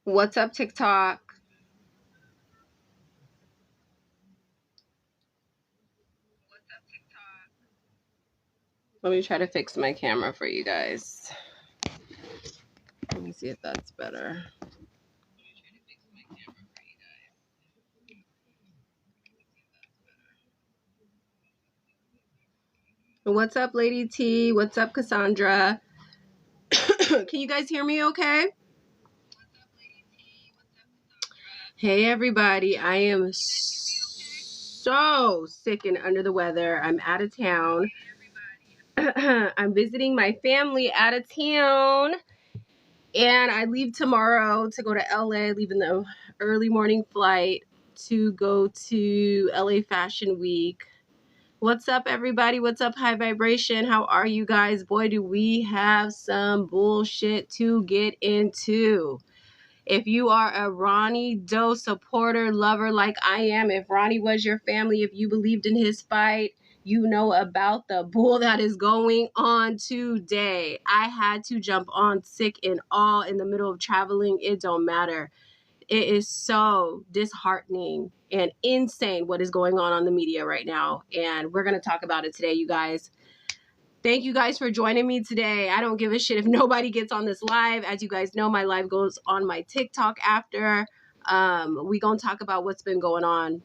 What's up, TikTok? Let me try to fix my camera for you guys. Let me see if that's better. What's up, Lady T? What's up, Cassandra? Can you guys hear me okay? Hey, everybody. I am so sick and under the weather. I'm out of town. I'm visiting my family out of town. And I leave tomorrow to go to LA, leaving the early morning flight to go to LA Fashion Week. What's up, everybody? What's up, High Vibration? How are you guys? Boy, do we have some bullshit to get into. If you are a Ronny Doe supporter, lover like I am, if Ronny was your family, if you believed in his fight, you know about the bull that is going on today. I had to jump on sick and all in the middle of traveling. It don't matter. It is so disheartening and insane what is going on the media right now. And we're going to talk about it today, you guys. Thank you guys for joining me today. I don't give a shit if nobody gets on this live. As you guys know, my live goes on my TikTok after. We gonna talk about what's been going on.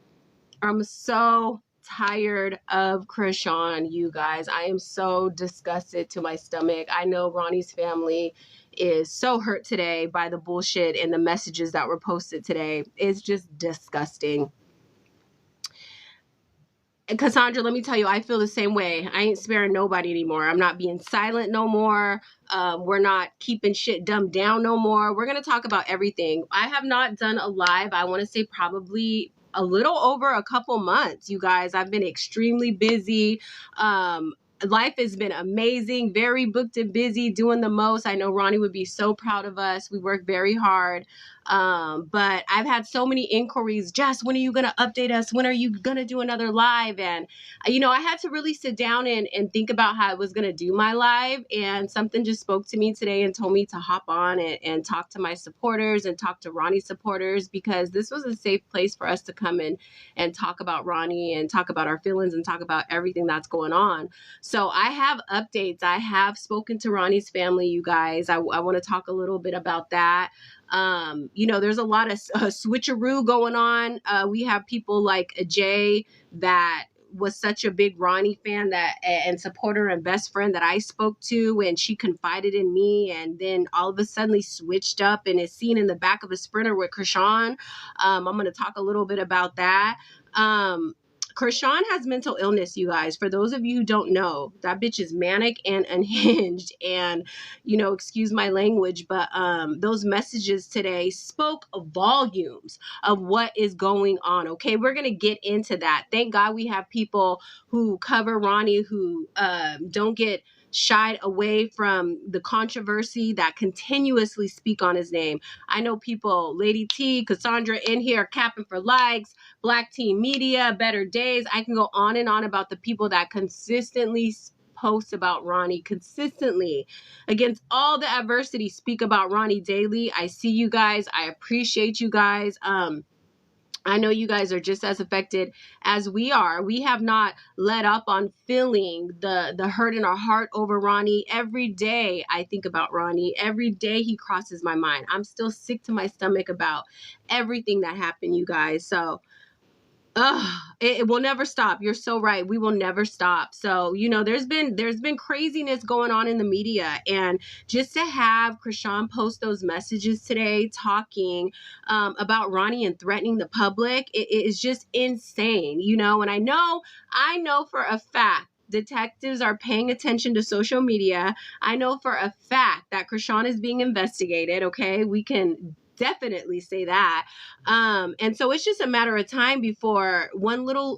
I'm so tired of Krishan, you guys. I am so disgusted to my stomach. I know Ronnie's family is so hurt today by the bullshit and the messages that were posted today. It's just disgusting. Cassandra, let me tell you, I feel the same way. I ain't sparing nobody anymore. I'm not being silent no more. We're not keeping shit dumbed down no more. We're going to talk about everything. I have not done a live, I want to say probably a little over a couple months, you guys. I've been extremely busy. Life has been amazing, very booked and busy, doing the most. I know Ronnie would be so proud of us. We work very hard. But I've had so many inquiries. Jess, when are you going to update us? When are you going to do another live? And, I had to really sit down and think about how I was going to do my live. And something just spoke to me today and told me to hop on and talk to my supporters and talk to Ronnie's supporters, because this was a safe place for us to come in and talk about Ronnie and talk about our feelings and talk about everything that's going on. So I have updates. I have spoken to Ronnie's family, you guys. I want to talk a little bit about that. There's a lot of switcheroo going on. We have people like Jay that was such a big Ronnie fan and supporter and best friend that I spoke to, and she confided in me, and then all of a sudden switched up and is seen in the back of a Sprinter with Krishan. I'm going to talk a little bit about that. Krishan has mental illness, you guys. For those of you who don't know, that bitch is manic and unhinged. And, excuse my language, but those messages today spoke volumes of what is going on. Okay, we're going to get into that. Thank God we have people who cover Ronnie, who don't get shied away from the controversy, that continuously speak on his name. I know people, Lady T, Cassandra in here capping for likes, Black Team Media, Better Days. I can go on and on about the people that consistently post about Ronnie, consistently against all the adversity, speak about Ronnie daily. I see you guys. I appreciate you guys. I know you guys are just as affected as we are. We have not let up on feeling the hurt in our heart over Ronnie. Every day I think about Ronnie. Every day he crosses my mind. I'm still sick to my stomach about everything that happened, you guys. So it will never stop. You're so right. We will never stop. So, there's been craziness going on in the media, and just to have Krishan post those messages today talking about Ronnie and threatening the public, it is just insane, and I know for a fact detectives are paying attention to social media. I know for a fact that Krishan is being investigated. Okay. We can definitely say that. And so it's just a matter of time before one little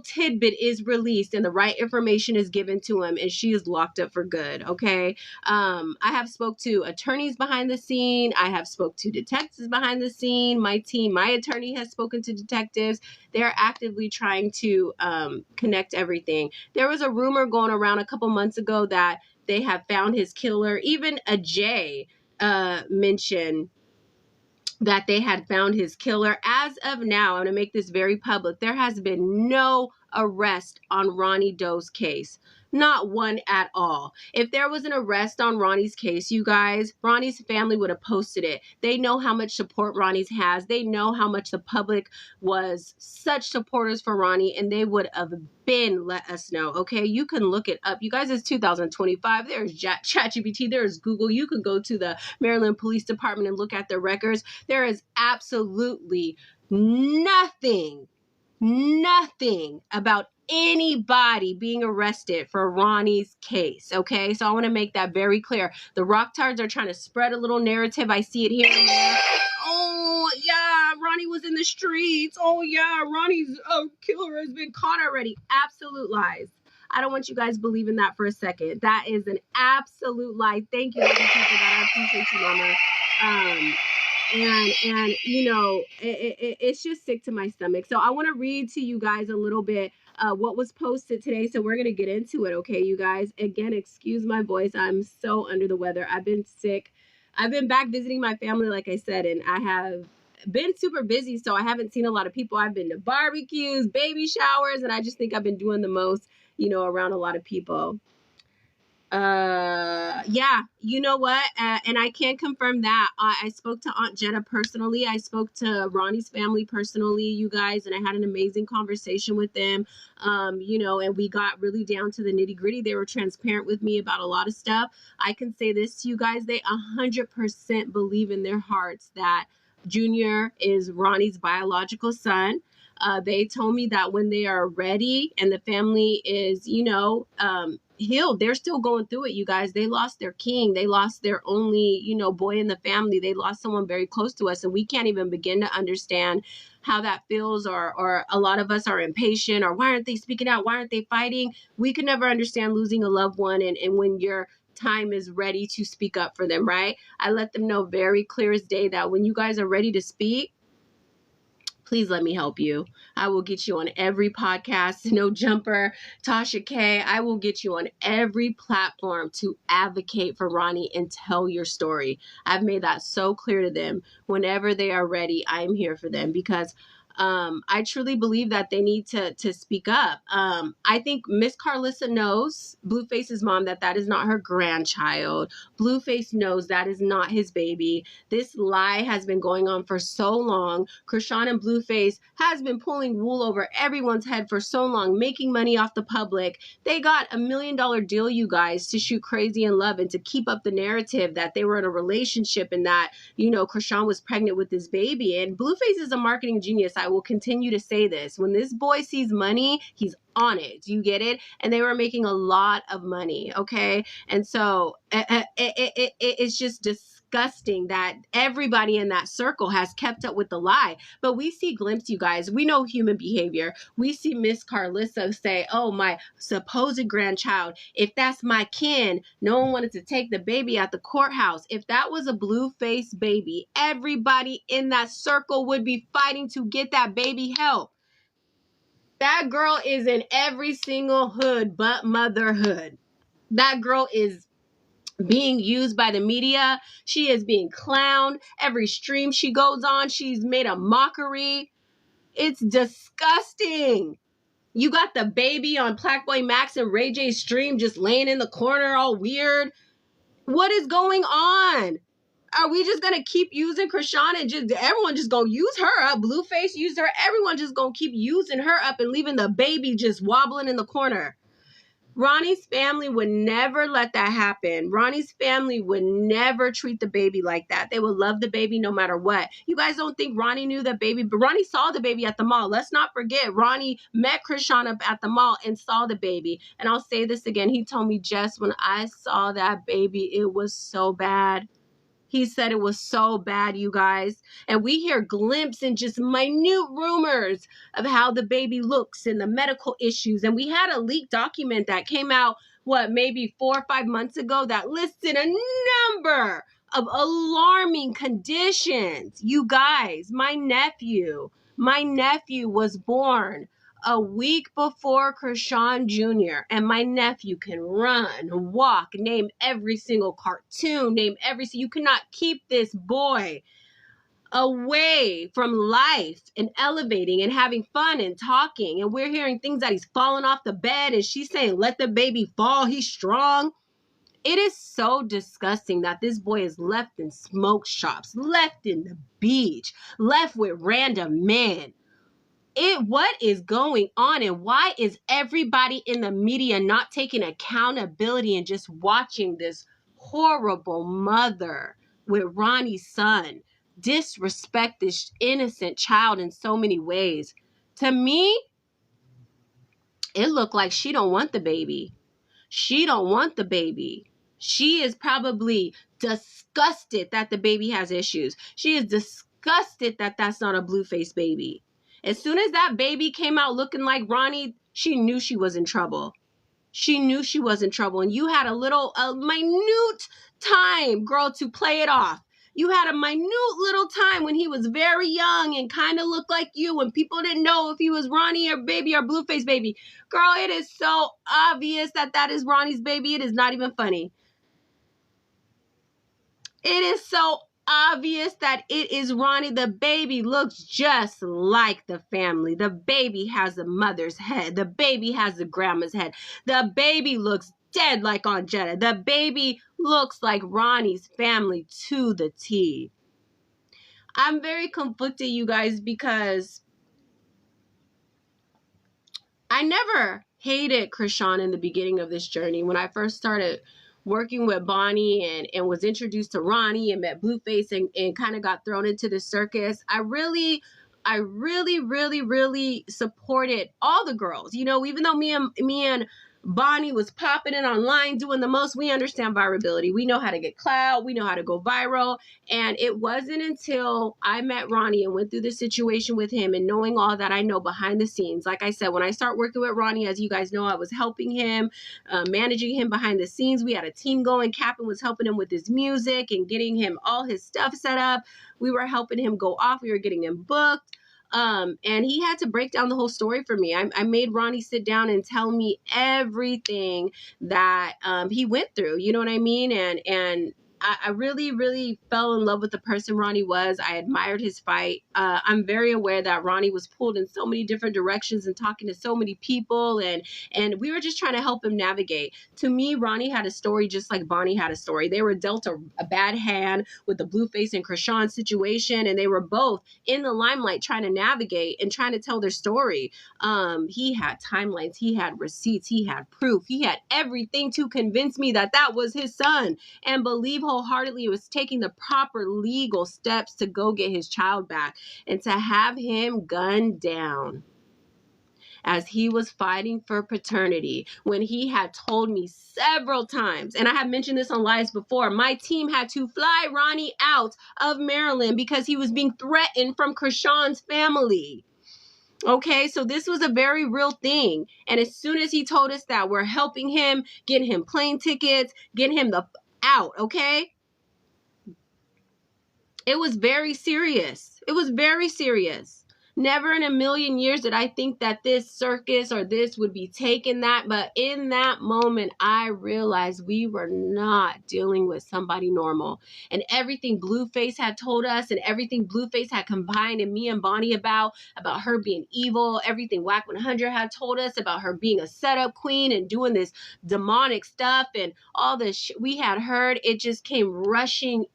tidbit is released and the right information is given to him, and she is locked up for good. Okay. I have spoke to attorneys behind the scene. I have spoke to detectives behind the scene. My attorney has spoken to detectives. They're actively trying to connect everything. There was a rumor going around a couple months ago that they have found his killer. Even a Jay mention that they had found his killer. As of now, I'm going to make this very public. There has been no arrest on Ronny Doe's case. Not one at all. If there was an arrest on Ronnie's case, you guys, Ronnie's family would have posted it. They know how much support Ronnie's has. They know how much the public was such supporters for Ronnie, and they would have been let us know. Okay, you can look it up. You guys, it's 2025. There's ChatGPT. There's Google. You can go to the Maryland Police Department and look at their records. There is absolutely nothing about anybody being arrested for Ronnie's case. Okay, so I want to make that very clear. The Rocktards are trying to spread a little narrative. I see it here and there. Oh yeah, Ronnie was in the streets. Oh yeah, Ronnie's killer has been caught already. Absolute lies. I don't want you guys believing that for a second. That is an absolute lie. Thank you, people. That I appreciate you, Mama. And you know, it's just sick to my stomach. So I want to read to you guys a little bit what was posted today. So we're going to get into it. Okay, you guys. Again, excuse my voice. I'm so under the weather. I've been sick. I've been back visiting my family, like I said, and I have been super busy. So I haven't seen a lot of people. I've been to barbecues, baby showers, and I just think I've been doing the most, you know, around a lot of people. Yeah, you know what? And I can confirm that. I spoke to Aunt Jetta personally. I spoke to Ronnie's family personally, you guys, and I had an amazing conversation with them. You know, and we got really down to the nitty gritty. They were transparent with me about a lot of stuff. I can say this to you guys. They 100% believe in their hearts that Junior is Ronnie's biological son. They told me that when they are ready and the family is, you know, healed, they're still going through it, you guys. They lost their king. They lost their only, you know, boy in the family. They lost someone very close to us, and we can't even begin to understand how that feels, or a lot of us are impatient, or why aren't they speaking out? Why aren't they fighting? We could never understand losing a loved one, and when your time is ready to speak up for them, right? I let them know very clear as day that when you guys are ready to speak, please let me help you. I will get you on every podcast. No Jumper, Tasha K. I will get you on every platform to advocate for Ronnie and tell your story. I've made that so clear to them. Whenever they are ready, I am here for them, because I truly believe that they need to speak up. I think Miss Carlissa knows, Blueface's mom, that is not her grandchild. Blueface knows that is not his baby. This lie has been going on for so long. Krishan and Blueface has been pulling wool over everyone's head for so long, making money off the public. They got $1 million deal, you guys, to shoot Crazy in Love and to keep up the narrative that they were in a relationship and that, you know, Krishan was pregnant with this baby. And Blueface is a marketing genius. I will continue to say this. When this boy sees money, he's on it. Do you get it? And they were making a lot of money. Okay. And so it's just disgusting that everybody in that circle has kept up with the lie. But we see glimpses, you guys. We know human behavior. We see Miss Carlissa say, oh, my supposed grandchild, if that's my kin, no one wanted to take the baby at the courthouse. If that was a Blueface baby, everybody in that circle would be fighting to get that baby help. That girl is in every single hood but motherhood. That girl is being used by the media. She is being clowned. Every stream she goes on, she's made a mockery. It's disgusting. You got the baby on Plaqueboy Max and Ray J's stream just laying in the corner all weird. What is going on? Are we just going to keep using Krishan and just everyone just going to use her up? Blueface used her. Everyone just going to keep using her up and leaving the baby just wobbling in the corner. Ronnie's family would never let that happen. Ronnie's family would never treat the baby like that. They would love the baby no matter what. You guys don't think Ronnie knew that baby, but Ronnie saw the baby at the mall. Let's not forget, Ronnie met Krishan up at the mall and saw the baby. And I'll say this again. He told me, Jess, when I saw that baby, it was so bad. He said it was so bad, you guys. And we hear glimpses and just minute rumors of how the baby looks and the medical issues. And we had a leaked document that came out, maybe 4 or 5 months ago that listed a number of alarming conditions. You guys, my nephew was born a week before Krishan Jr. and my nephew can run, walk, name every single cartoon, you cannot keep this boy away from life and elevating and having fun and talking. And we're hearing things that he's falling off the bed and she's saying, let the baby fall, he's strong. It is so disgusting that this boy is left in smoke shops, left in the beach, left with random men. What is going on, and why is everybody in the media not taking accountability and just watching this horrible mother with Ronnie's son disrespect this innocent child in so many ways? To me, it looked like she don't want the baby. She don't want the baby. She is probably disgusted that the baby has issues. She is disgusted that that's not a blue-faced baby. As soon as that baby came out looking like Ronnie, she knew she was in trouble. She knew she was in trouble. And you had a minute time, girl, to play it off. You had a minute little time when he was very young and kind of looked like you, when people didn't know if he was Ronnie or baby or Blueface baby. Girl, it is so obvious that that is Ronnie's baby. It is not even funny. It is so obvious that it is Ronnie. The baby looks just like the family. The baby has the mother's head. The baby has the grandma's head. The baby looks dead like Aunt Jetta. The baby looks like Ronnie's family to the T. I'm very conflicted, you guys, because I never hated Krishan in the beginning of this journey. When I first started working with Bonnie and was introduced to Ronnie and met Blueface and kind of got thrown into the circus, I really supported all the girls. You know, even though me and Bonnie was popping it online, doing the most, we understand virality. We know how to get clout. We know how to go viral. And it wasn't until I met Ronnie and went through the situation with him and knowing all that I know behind the scenes. Like I said, when I start working with Ronnie, as you guys know, I was helping him, managing him behind the scenes. We had a team going. Captain was helping him with his music and getting him all his stuff set up. We were helping him go off. We were getting him booked. And he had to break down the whole story for me. I made Ronnie sit down and tell me everything that he went through. You know what I mean? And I really fell in love with the person Ronnie was. I admired his fight. I'm very aware that Ronnie was pulled in so many different directions and talking to so many people, and we were just trying to help him navigate. To me, Ronnie had a story just like Bonnie had a story. They were dealt a bad hand with the Blueface and Krishan situation, and they were both in the limelight trying to navigate and trying to tell their story. He had timelines, he had receipts, he had proof, he had everything to convince me that that was his son, and believe wholeheartedly was taking the proper legal steps to go get his child back. And to have him gunned down as he was fighting for paternity, when he had told me several times, and I have mentioned this on lives before, my team had to fly Ronnie out of Maryland because he was being threatened from Krishan's family. Okay, so this was a very real thing. And as soon as he told us that, we're helping him, getting him plane tickets, getting him out, okay? It was very serious. It was very serious. Never in a million years did I think that this circus or this would be taking that. But in that moment, I realized we were not dealing with somebody normal. And everything Blueface had told us and everything Blueface had combined in me and Bonnie about her being evil, everything Whack 100 had told us about her being a setup queen and doing this demonic stuff and all this we had heard, it just came rushing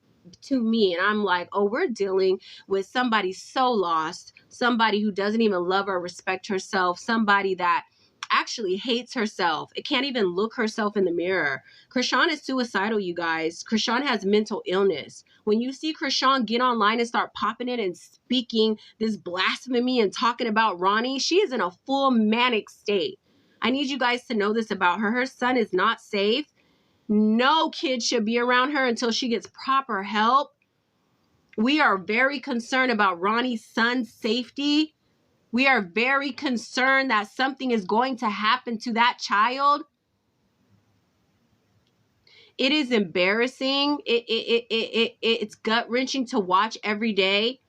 to me. And I'm like, oh, we're dealing with somebody so lost, somebody who doesn't even love or respect herself, somebody that actually hates herself. It can't even look herself in the mirror. Krishan is suicidal, you guys. Krishan has mental illness. When you see Krishan get online and start popping it and speaking this blasphemy and talking about Ronnie, she is in a full manic state. I need you guys to know this about her. Her son is not safe. No kid should be around her until she gets proper help. We are very concerned about Ronnie's son's safety. We are very concerned that something is going to happen to that child. It is embarrassing. It's gut-wrenching to watch every day.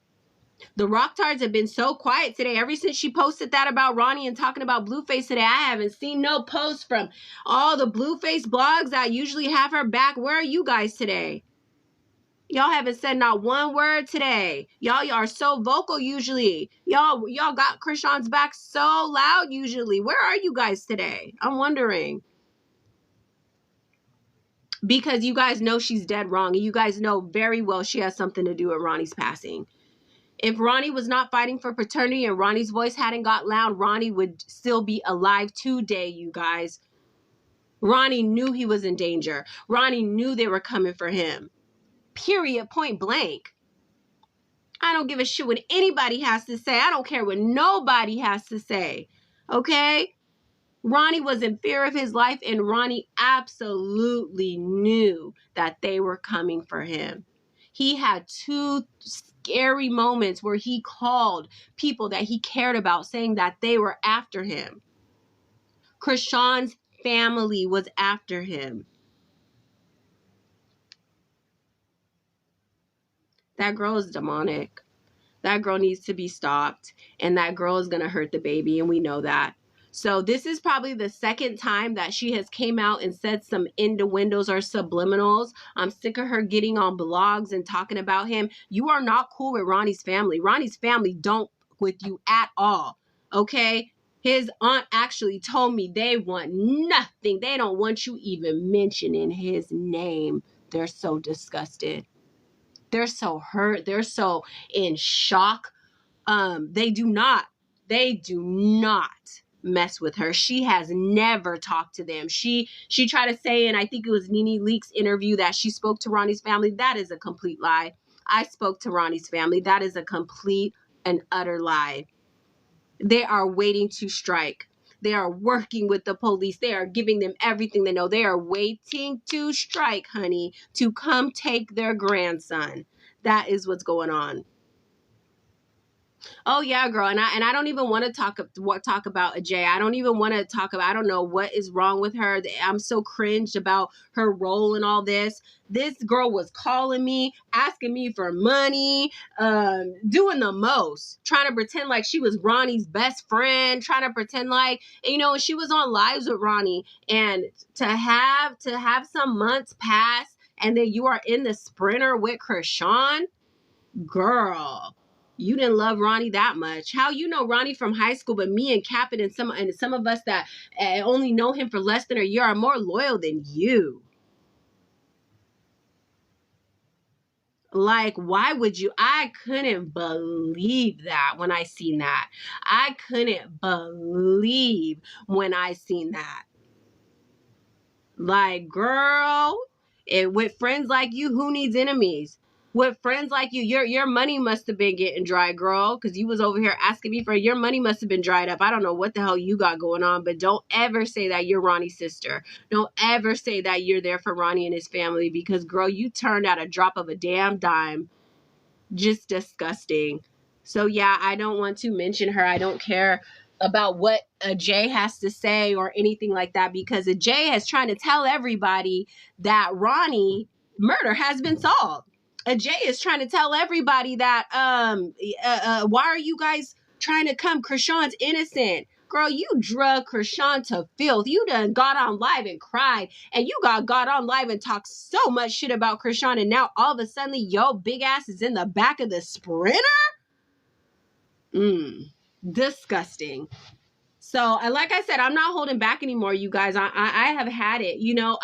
The Rocktards have been so quiet today. Ever since she posted that about Ronny and talking about Blueface today, I haven't seen no posts from all the Blueface blogs that usually have her back. Where are you guys today? Y'all haven't said not one word today. Y'all are so vocal usually. Y'all got Krishan's back so loud usually. Where are you guys today? I'm wondering. Because you guys know she's dead wrong. And you guys know very well she has something to do with Ronny's passing. If Ronny was not fighting for paternity and Ronny's voice hadn't got loud, Ronny would still be alive today, you guys. Ronny knew he was in danger. Ronny knew they were coming for him. Period. Point blank. I don't give a shit what anybody has to say. I don't care what nobody has to say. Okay? Ronny was in fear of his life, and Ronny absolutely knew that they were coming for him. He had 2 scary moments where he called people that he cared about saying that they were after him. Krishan's family was after him. That girl is demonic. That girl needs to be stopped, and that girl is going to hurt the baby, and we know that. So this is probably the second time that she has came out and said some innuendos or subliminals. I'm sick of her getting on blogs and talking about him. You are not cool with Ronny's family. Ronny's family don't with you at all, okay? His aunt actually told me they want nothing. They don't want you even mentioning his name. They're so disgusted. They're so hurt. They're so in shock. They do not mess with her. She has never talked to them. She tried to say, and I think it was Nene Leakes interview, that she spoke to Ronny's family. That is a complete lie. I spoke to Ronny's family. That is a complete and utter lie. They are waiting to strike. They are working with the police. They are giving them everything they know. They are waiting to strike, honey, to come take their grandson. That is what's going on. Oh yeah, girl, and I don't even want to talk about Ajay. I don't even want to talk about. I don't know what is wrong with her. I'm so cringed about her role in all this. This girl was calling me, asking me for money, doing the most, trying to pretend like she was Ronny's best friend, trying to pretend like, you know, she was on lives with Ronny, and to have some months pass, and then you are in the sprinter with Krishan, girl. You didn't love Ronny that much. How you know Ronny from high school, but me and Captain and some of us that only know him for less than a year are more loyal than you. Like, why would you? I couldn't believe that when I seen that. I couldn't believe when I seen that. Like, girl, with friends like you, who needs enemies? With friends like you, your money must have been getting dry, girl, because you was over here asking me for your money must have been dried up. I don't know what the hell you got going on, but don't ever say that you're Ronny's sister. Don't ever say that you're there for Ronny and his family, because, girl, you turned out a drop of a damn dime. Just disgusting. So, yeah, I don't want to mention her. I don't care about what Jay has to say or anything like that, because Jay is trying to tell everybody that Ronny murder has been solved. Jay is trying to tell everybody that why are you guys trying to come? Krishan's innocent. Girl, you drug Krishan to filth. You done got on live and cried, and you got on live and talked so much shit about Krishan, and now all of a sudden your big ass is in the back of the sprinter? Disgusting. So, like I said, I'm not holding back anymore, you guys. I have had it. You know,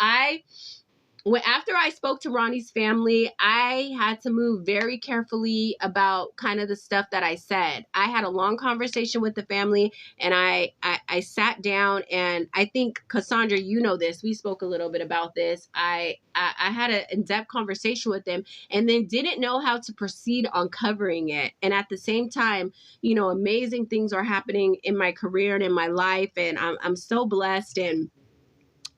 after I spoke to Ronny's family, I had to move very carefully about kind of the stuff that I said. I had a long conversation with the family, and I sat down, and I think, Cassandra, you know this. We spoke a little bit about this. I had an in-depth conversation with them, and then didn't know how to proceed on covering it. And at the same time, you know, amazing things are happening in my career and in my life, and I'm so blessed, and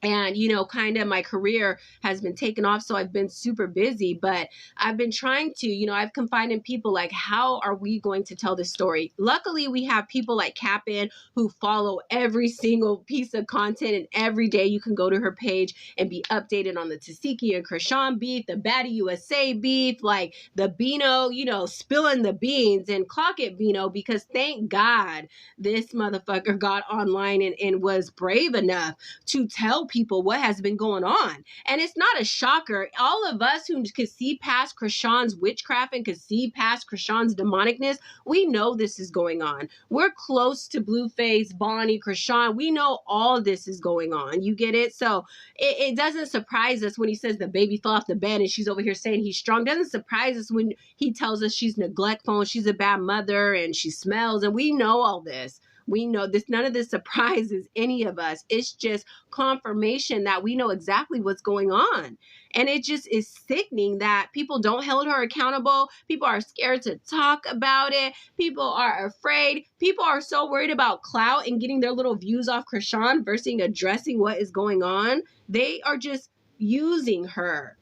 And, you know, kind of my career has been taken off. So I've been super busy, but I've been trying to, you know, I've confided in people like, how are we going to tell this story? Luckily, we have people like Cap'n who follow every single piece of content. And every day you can go to her page and be updated on the Tasiki and Krishan beef, the Baddie USA beef, like the Beano, you know, spilling the beans, and clock it, Beano, because thank God this motherfucker got online and was brave enough to tell people what has been going on. And it's not a shocker. All of us who could see past Krishan's witchcraft and could see past Krishan's demonicness, we know this is going on. We're close to Blueface, Bonnie, Krishan. We know all this is going on. You get it? So it doesn't surprise us when he says the baby fell off the bed and she's over here saying he's strong. It doesn't surprise us when he tells us she's neglectful and she's a bad mother and she smells. And we know all this. We know this. None of this surprises any of us. It's just confirmation that we know exactly what's going on. And it just is sickening that people don't hold her accountable. People are scared to talk about it. People are afraid. People are so worried about clout and getting their little views off Krishan versus addressing what is going on. They are just using her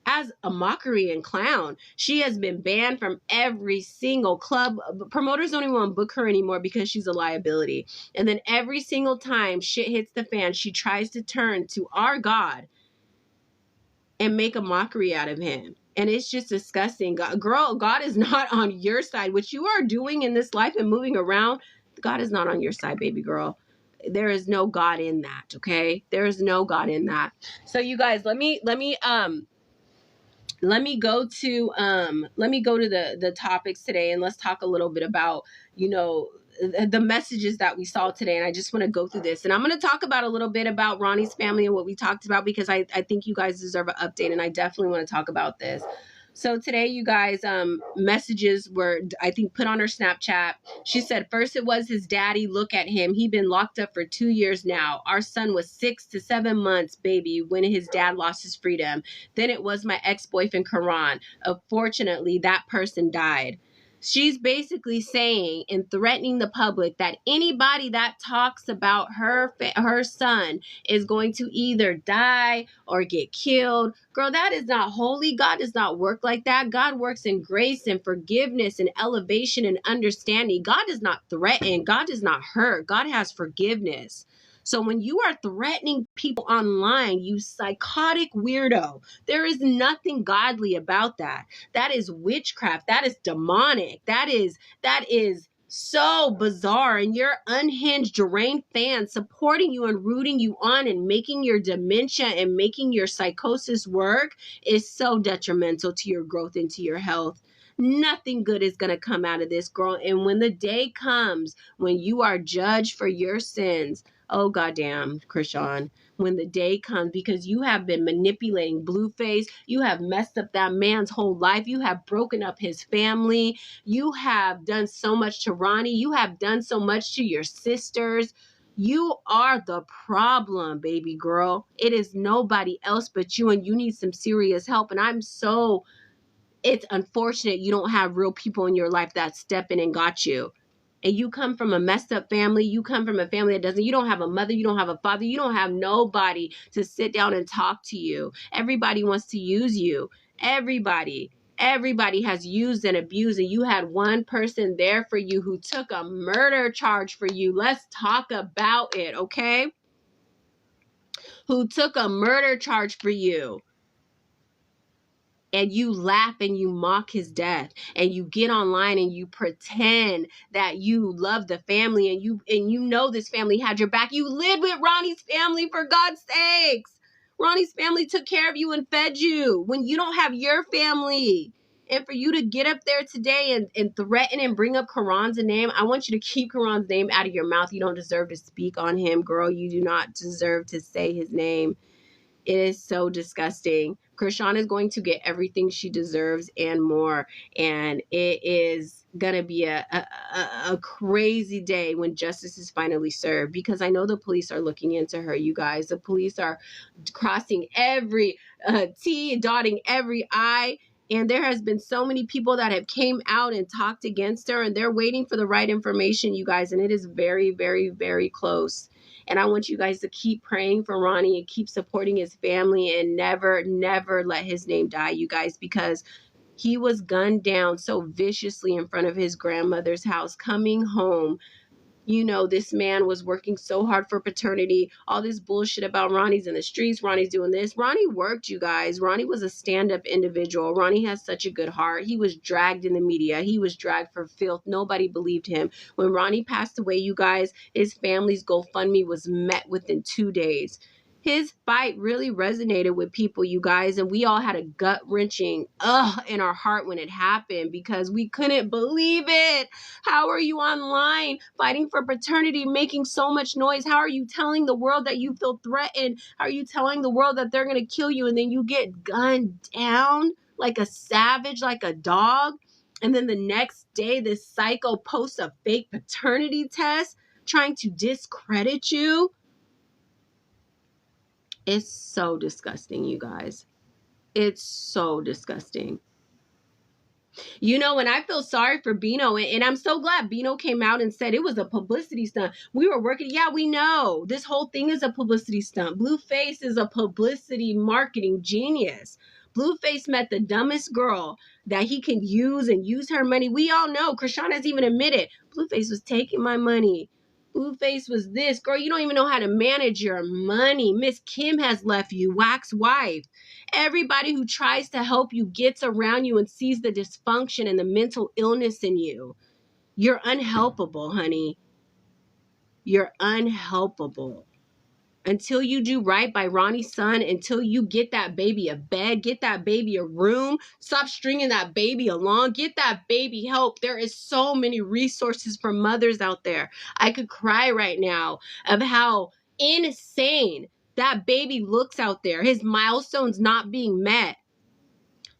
as a mockery and clown. She has been banned from every single club. Promoters don't even want to book her anymore because she's a liability. And then every single time shit hits the fan, she tries to turn to our God and make a mockery out of him. And it's just disgusting. God is not on your side. What you are doing in this life and moving around, God is not on your side, baby girl. There is no God in that, okay? There is no God in that. So you guys, let me go to the topics today, and let's talk a little bit about, you know, the messages that we saw today. And I just want to go through this, and I'm going to talk about a little bit about Ronnie's family and what we talked about, because I think you guys deserve an update, and I definitely want to talk about this. So today, you guys, messages were, I think, put on her Snapchat. She said, first it was his daddy. Look at him. He'd been locked up for 2 years now. Our son was 6 to 7 months, baby, when his dad lost his freedom. Then it was my ex-boyfriend, Karan. Unfortunately, that person died. She's basically saying and threatening the public that anybody that talks about her son is going to either die or get killed. Girl, that is not holy. God does not work like that. God works in grace and forgiveness and elevation and understanding. God does not threaten. God does not hurt. God has forgiveness. So when you are threatening people online, you psychotic weirdo, there is nothing godly about that. That is witchcraft. That is demonic. That is so bizarre. And your unhinged, deranged fans supporting you and rooting you on and making your dementia and making your psychosis work is so detrimental to your growth and to your health. Nothing good is going to come out of this, girl. And when the day comes when you are judged for your sins, oh, goddamn, Krishan, when the day comes, because you have been manipulating Blueface, you have messed up that man's whole life, you have broken up his family, you have done so much to Ronnie, you have done so much to your sisters. You are the problem, baby girl. It is nobody else but you, and you need some serious help. And it's unfortunate you don't have real people in your life that step in and got you. And you come from a messed up family. You come from a family you don't have a mother, you don't have a father, you don't have nobody to sit down and talk to you. Everybody wants to use you. Everybody has used and abused, and you had one person there for you who took a murder charge for you. Let's talk about it, okay? Who took a murder charge for you. And you laugh and you mock his death, and you get online and you pretend that you love the family, and you know this family had your back. You lived with Ronnie's family, for God's sakes. Ronnie's family took care of you and fed you when you don't have your family. And for you to get up there today and threaten and bring up Karan's name, I want you to keep Karan's name out of your mouth. You don't deserve to speak on him, girl. You do not deserve to say his name. It is so disgusting. Krishan is going to get everything she deserves and more. And it is going to be a crazy day when justice is finally served, because I know the police are looking into her, you guys. The police are crossing every T, dotting every I. And there has been so many people that have came out and talked against her, and they're waiting for the right information, you guys. And it is very, very, very close. And I want you guys to keep praying for Ronny and keep supporting his family and never, never let his name die, you guys, because he was gunned down so viciously in front of his grandmother's house coming home. You know, this man was working so hard for paternity. All this bullshit about Ronny's in the streets. Ronny's doing this. Ronny worked, you guys. Ronny was a stand-up individual. Ronny has such a good heart. He was dragged in the media. He was dragged for filth. Nobody believed him. When Ronny passed away, you guys, his family's GoFundMe was met within 2 days. His fight really resonated with people, you guys, and we all had a gut-wrenching in our heart when it happened because we couldn't believe it. How are you online fighting for paternity, making so much noise? How are you telling the world that you feel threatened? How are you telling the world that they're going to kill you and then you get gunned down like a savage, like a dog? And then the next day, this psycho posts a fake paternity test trying to discredit you. It's so disgusting, you guys. It's so disgusting. You know, and I feel sorry for Bino, and I'm so glad Bino came out and said it was a publicity stunt. We were working. Yeah, we know. This whole thing is a publicity stunt. Blueface is a publicity marketing genius. Blueface met the dumbest girl that he can use and use her money. We all know. Krishan has even admitted Blueface was taking my money. Blueface was this. Girl, you don't even know how to manage your money. Miss Kim has left you, wax wife. Everybody who tries to help you gets around you and sees the dysfunction and the mental illness in you. You're unhelpable, honey. You're unhelpable. Until you do right by Ronnie's son, until you get that baby a bed, get that baby a room, stop stringing that baby along, get that baby help. There is so many resources for mothers out there. I could cry right now of how insane that baby looks out there. His milestones not being met.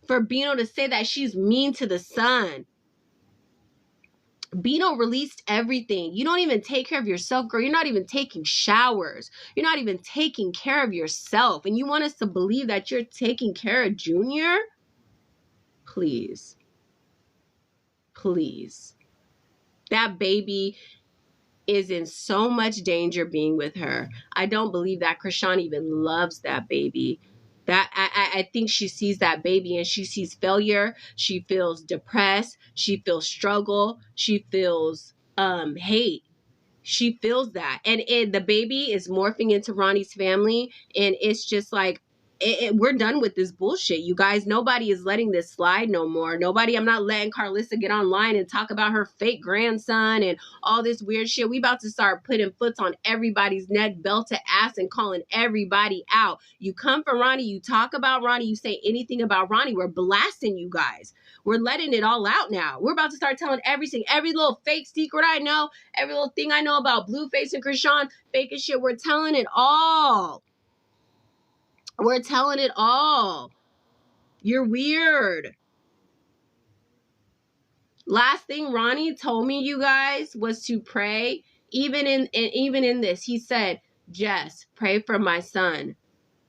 For Bino to say that she's mean to the son. Bino released everything. You don't even take care of yourself, girl. You're not even taking showers. You're not even taking care of yourself. And you want us to believe that you're taking care of Junior? Please. Please. That baby is in so much danger being with her. I don't believe that Krishan even loves that baby. That I think she sees that baby and she sees failure. She feels depressed. She feels struggle. She feels hate. She feels that. And the baby is morphing into Ronnie's family. And it's just like, we're done with this bullshit, you guys. Nobody is letting this slide no more. I'm not letting Carlissa get online and talk about her fake grandson and all this weird shit. We about to start putting foots on everybody's neck, belt to ass, and calling everybody out. You come for Ronnie, you talk about Ronnie, you say anything about Ronnie, we're blasting you guys. We're letting it all out now. We're about to start telling everything, every little fake secret I know, every little thing I know about Blueface and Krishan, fake as shit. We're telling it all. We're telling it all. You're weird. Last thing Ronnie told me, you guys, was to pray. Even in this, he said, Jess, pray for my son.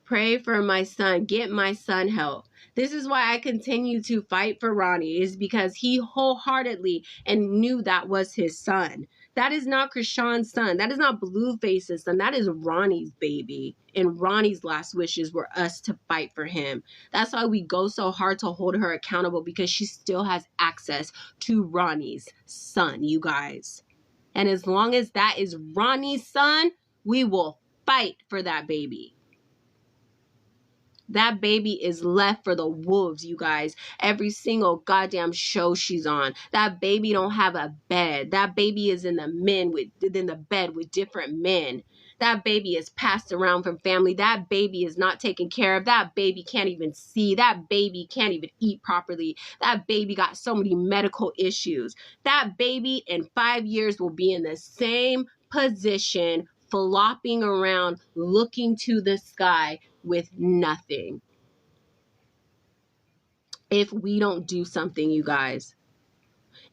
Pray for my son. Get my son help. This is why I continue to fight for Ronnie, is because he wholeheartedly and knew that was his son. That is not Krishan's son. That is not Blueface's son. That is Ronnie's baby. And Ronnie's last wishes were us to fight for him. That's why we go so hard to hold her accountable, because she still has access to Ronnie's son, you guys. And as long as that is Ronnie's son, we will fight for that baby. That baby is left for the wolves, you guys. Every single goddamn show she's on. That baby don't have a bed. That baby is in the bed with different men. That baby is passed around from family. That baby is not taken care of. That baby can't even see. That baby can't even eat properly. That baby got so many medical issues. That baby in 5 years will be in the same position, flopping around, looking to the sky with nothing. If we don't do something, you guys,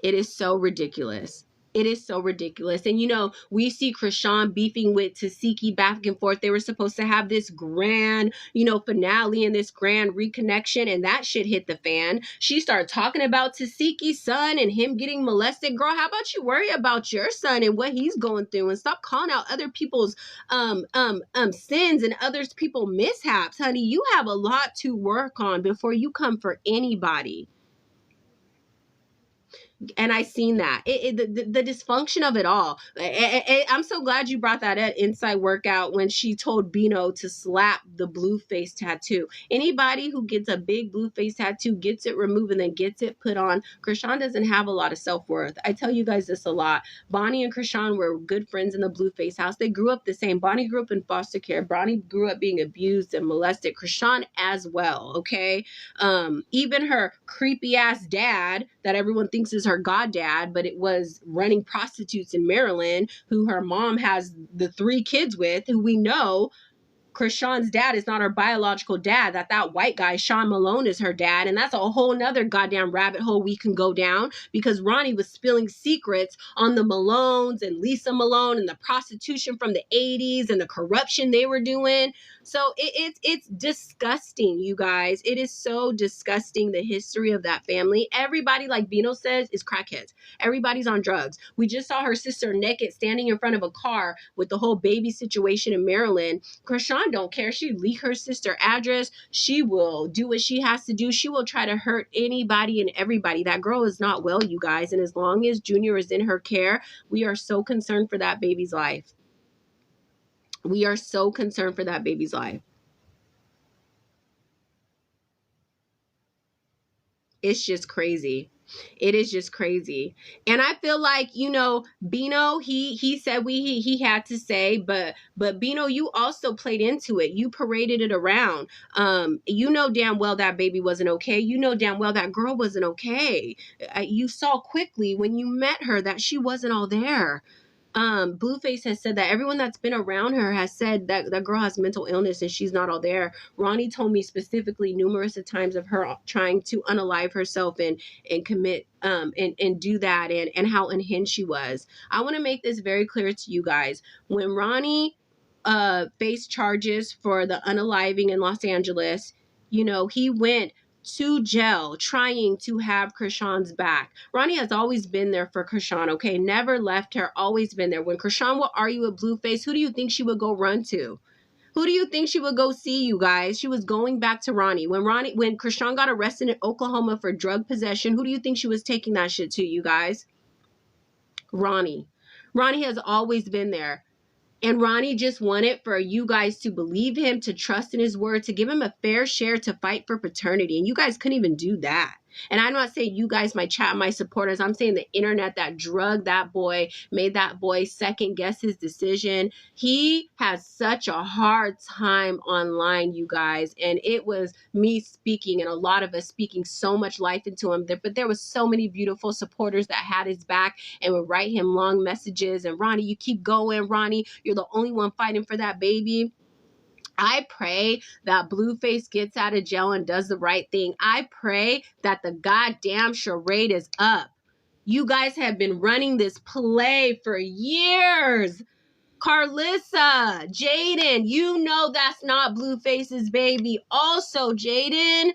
it is so ridiculous. It is so ridiculous. And, you know, we see Krishan beefing with Tasiki back and forth. They were supposed to have this grand, you know, finale and this grand reconnection, and that shit hit the fan. She started talking about Tasiki's son and him getting molested. Girl, how about you worry about your son and what he's going through and stop calling out other people's sins and others people's mishaps, honey. You have a lot to work on before you come for anybody. And I seen that the dysfunction of it all. I'm so glad you brought that at Inside Workout when she told Bino to slap the blue face tattoo. Anybody who gets a big blue face tattoo gets it removed and then gets it put on. Krishan doesn't have a lot of self-worth. I tell you guys this a lot. Bonnie and Krishan were good friends in the blue face house. They grew up the same. Bonnie grew up in foster care. Bonnie grew up being abused and molested. Krishan as well, okay? Even her creepy ass dad that everyone thinks is her goddad, but it was running prostitutes in Maryland, who her mom has the 3 kids with, who we know Krishan's dad is not her biological dad, that white guy, Sean Malone, is her dad. And that's a whole nother goddamn rabbit hole we can go down, because Ronnie was spilling secrets on the Malones and Lisa Malone and the prostitution from the 80s and the corruption they were doing. So it's disgusting, you guys. It is so disgusting, the history of that family. Everybody, like Bino says, is crackheads. Everybody's on drugs. We just saw her sister naked standing in front of a car with the whole baby situation in Maryland. Krishan don't care. She leak her sister address. She will do what she has to do. She will try to hurt anybody and everybody. That girl is not well, you guys. And as long as Junior is in her care, we are so concerned for that baby's life. We are so concerned for that baby's life. It's just crazy. It is just crazy. And I feel like, you know, Bino, he said he had to say, but Bino, you also played into it. You paraded it around. You know damn well that baby wasn't okay. You know damn well that girl wasn't okay. You saw quickly when you met her that she wasn't all there. Blueface has said that everyone that's been around her has said that that girl has mental illness and she's not all there. Ronnie told me specifically numerous of times of her trying to unalive herself and commit and do that, and how unhinged she was. I want to make this very clear to you guys. When Ronnie faced charges for the unaliving in Los Angeles, you know, he went to jail trying to have Krishan's back. Ronnie has always been there for Krishan, okay? Never left her, always been there. When Krishan would argue with Blueface, who do you think she would go run to? Who do you think she would go see, you guys? She was going back to Ronnie. When Krishan got arrested in Oklahoma for drug possession, who do you think she was taking that shit to, you guys? Ronnie. Ronnie has always been there. And Ronnie just wanted for you guys to believe him, to trust in his word, to give him a fair share to fight for paternity. And you guys couldn't even do that. And I'm not saying you guys, my chat, my supporters. I'm saying the internet that drugged that boy, made that boy second guess his decision. He has such a hard time online, you guys. And it was me speaking and a lot of us speaking so much life into him. But there was so many beautiful supporters that had his back and would write him long messages. And Ronnie, you keep going, Ronnie. You're the only one fighting for that baby. I pray that Blueface gets out of jail and does the right thing. I pray that the goddamn charade is up. You guys have been running this play for years. Carlissa, Jaden, you know that's not Blueface's baby. Also, Jaden,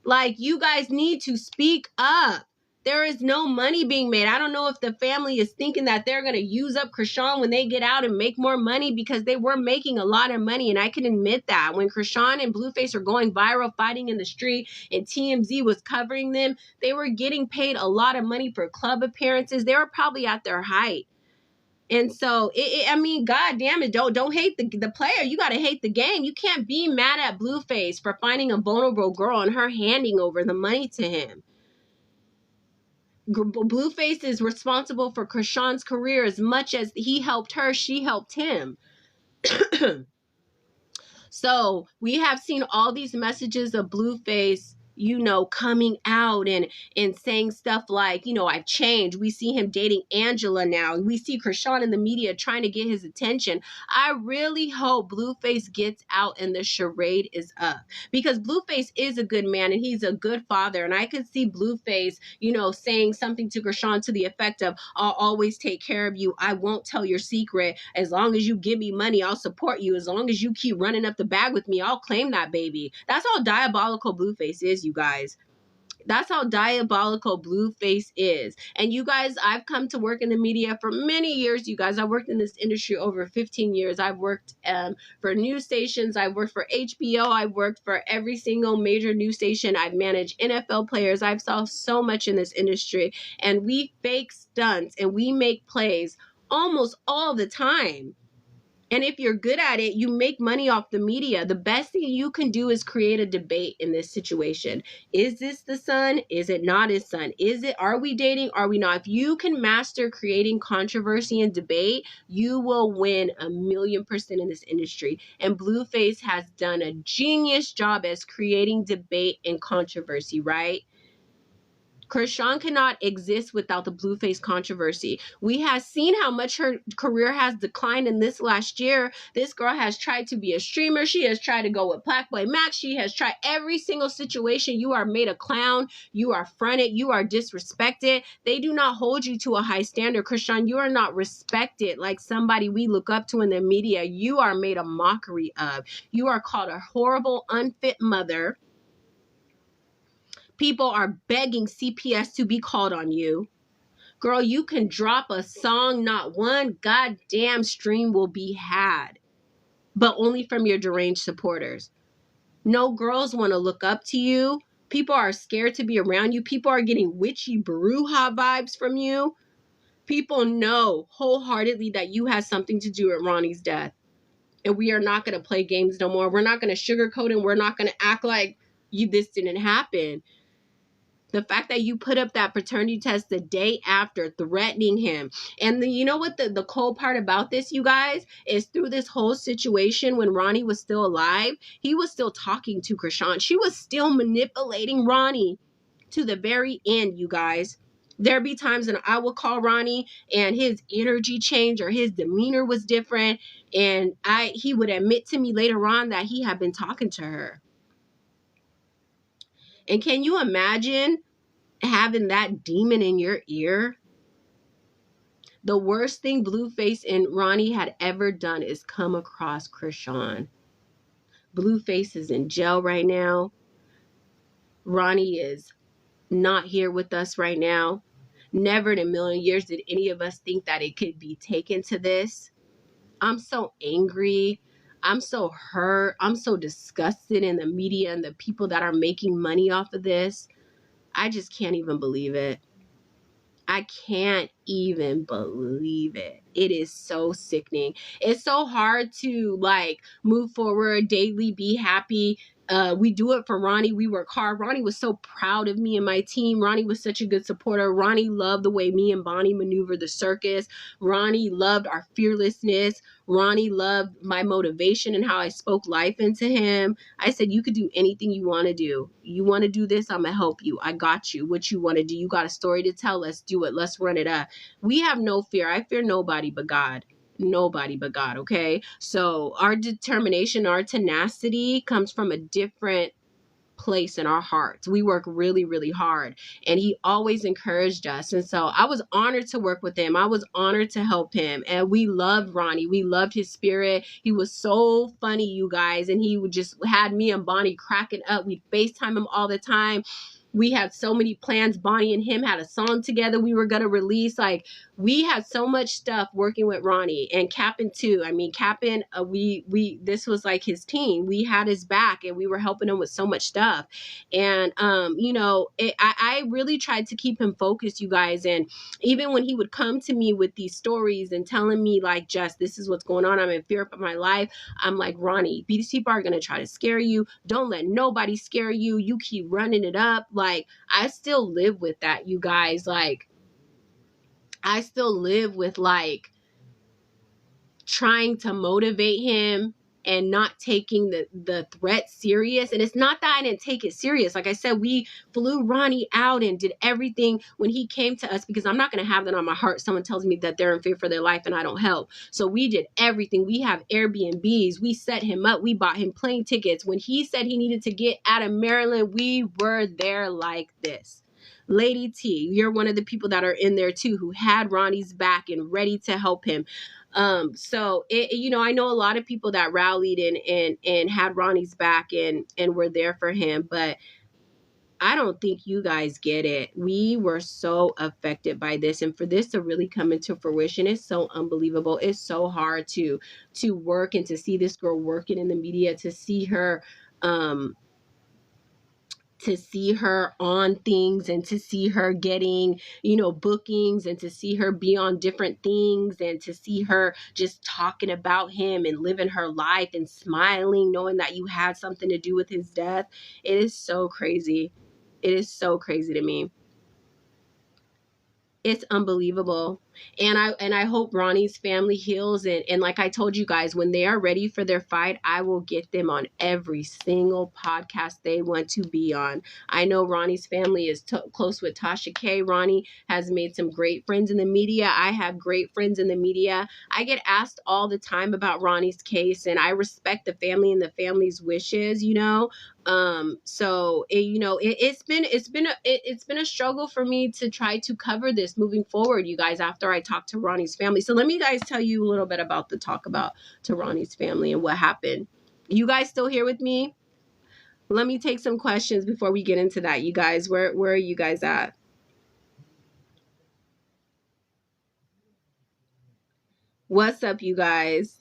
like, you guys need to speak up. There is no money being made. I don't know if the family is thinking that they're going to use up Krishan when they get out and make more money, because they were making a lot of money. And I can admit that when Krishan and Blueface are going viral, fighting in the street, and TMZ was covering them, they were getting paid a lot of money for club appearances. They were probably at their height. And so, I mean, God damn it, don't hate the player. You got to hate the game. You can't be mad at Blueface for finding a vulnerable girl and her handing over the money to him. Blueface is responsible for Krishan's career as much as he helped her, she helped him. So we have seen all these messages of Blueface, coming out and saying stuff like, I've changed. We see him dating Angela now. We see Krishan in the media trying to get his attention. I really hope Blueface gets out and the charade is up, because Blueface is a good man and he's a good father. And I could see Blueface, saying something to Krishan to the effect of, I'll always take care of you. I won't tell your secret. As long as you give me money, I'll support you. As long as you keep running up the bag with me, I'll claim that baby. That's how diabolical Blueface is, you guys. That's how diabolical Blueface is. And you guys, I've come to work in the media for many years, you guys. I worked in this industry over 15 years. I've worked for news stations. I've worked for HBO. I've worked for every single major news station. I've managed NFL players. I've saw so much in this industry. And we fake stunts and we make plays almost all the time. And if you're good at it, you make money off the media. The best thing you can do is create a debate in this situation. Is this the son? Is it not his son? Are we dating? Are we not? If you can master creating controversy and debate, you will win 1,000,000% in this industry. And Blueface has done a genius job as creating debate and controversy, right? Krishan cannot exist without the Blueface controversy. We have seen how much her career has declined in this last year. This girl has tried to be a streamer. She has tried to go with Black Boy Max. She has tried every single situation. You are made a clown. You are fronted. You are disrespected. They do not hold you to a high standard. Krishan, you are not respected like somebody we look up to in the media. You are made a mockery of. You are called a horrible, unfit mother. People are begging CPS to be called on you. Girl, you can drop a song, not one goddamn stream will be had, but only from your deranged supporters. No girls want to look up to you. People are scared to be around you. People are getting witchy Bruja vibes from you. People know wholeheartedly that you had something to do with Ronnie's death. And we are not going to play games no more. We're not going to sugarcoat and we're not going to act like this didn't happen. The fact that you put up that paternity test the day after, threatening him. And you know what the cold part about this, you guys, is through this whole situation when Ronnie was still alive, he was still talking to Krishan. She was still manipulating Ronnie to the very end, you guys. There be times when I would call Ronnie and his energy changed or his demeanor was different. And he would admit to me later on that he had been talking to her. And can you imagine having that demon in your ear? The worst thing Blueface and Ronnie had ever done is come across Krishan. Blueface is in jail right now. Ronnie is not here with us right now. Never in a million years did any of us think that it could be taken to this. I'm so angry. I'm so hurt. I'm so disgusted in the media and the people that are making money off of this. I just can't even believe it. I can't even believe it. It is so sickening. It's so hard to move forward daily, be happy. We do it for Ronnie. We work hard. Ronnie was so proud of me and my team. Ronnie was such a good supporter. Ronnie loved the way me and Bonnie maneuvered the circus. Ronnie loved our fearlessness. Ronnie loved my motivation and how I spoke life into him. I said, you could do anything you want to do. You want to do this? I'm going to help you. I got you. What you want to do? You got a story to tell. Let's do it. Let's run it up. We have no fear. I fear nobody but God. Nobody but God, okay? So our determination, our tenacity comes from a different place in our hearts. We work really, really hard, and he always encouraged us. And so I was honored to work with him. I was honored to help him. And we loved Ronnie. We loved his spirit. He was so funny, you guys. And he would just had me and Bonnie cracking up. We'd FaceTime him all the time. We had so many plans. Bonnie and him had a song together we were going to release. We had so much stuff working with Ronnie, and Cap'n too. I mean, Cap'n, this was like his team. We had his back and we were helping him with so much stuff. And, I really tried to keep him focused, you guys. And even when he would come to me with these stories and telling me Jess, this is what's going on. I'm in fear for my life. I'm like, Ronnie, these people are going to try to scare you. Don't let nobody scare you. You keep running it up. I still live with that, you guys. I still live with trying to motivate him and not taking the threat serious. And it's not that I didn't take it serious. Like I said, we flew Ronny out and did everything when he came to us, because I'm not going to have that on my heart. Someone tells me that they're in fear for their life and I don't help. So we did everything. We have Airbnbs. We set him up. We bought him plane tickets. When he said he needed to get out of Maryland, we were there like this. Lady T, you're one of the people that are in there too, who had Ronny's back and ready to help him. So I know a lot of people that rallied and had Ronny's back and were there for him, but I don't think you guys get it. We were so affected by this, and for this to really come into fruition is so unbelievable. It's so hard to work and to see this girl working in the media, to see her on things, and to see her getting, bookings, and to see her be on different things, and to see her just talking about him and living her life and smiling, knowing that you had something to do with his death. It is so crazy. It is so crazy to me. It's unbelievable. And I hope Ronny's family heals. And like I told you guys, when they are ready for their fight, I will get them on every single podcast they want to be on. I know Ronny's family is close with Tasha K. Ronny has made some great friends in the media. I have great friends in the media. I get asked all the time about Ronny's case, and I respect the family and the family's wishes, So it's been a struggle for me to try to cover this moving forward, you guys, after I talked to Ronny's family. So let me guys tell you a little bit about the talk about to Ronny's family and what happened. You guys still here with me? Let me take some questions before we get into that, you guys. Where are you guys at? What's up, you guys?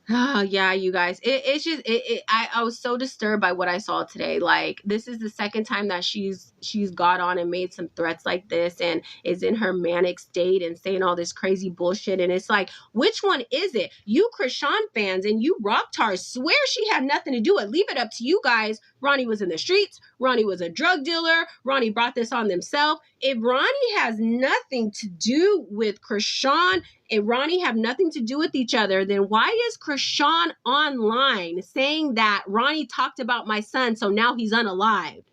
Oh, yeah, you guys. It's just I was so disturbed by what I saw today. Like, this is the second time that she's got on and made some threats like this, and is in her manic state and saying all this crazy bullshit. And it's like, which one is it? You Krishan fans and you rock tars swear she had nothing to do with it. Leave it up to you guys. Ronny was in the streets. Ronny was a drug dealer. Ronny brought this on themselves. If Ronny has nothing to do with Krishan and Ronny have nothing to do with each other, then why is Krishan online saying that Ronny talked about my son, so now he's unalived?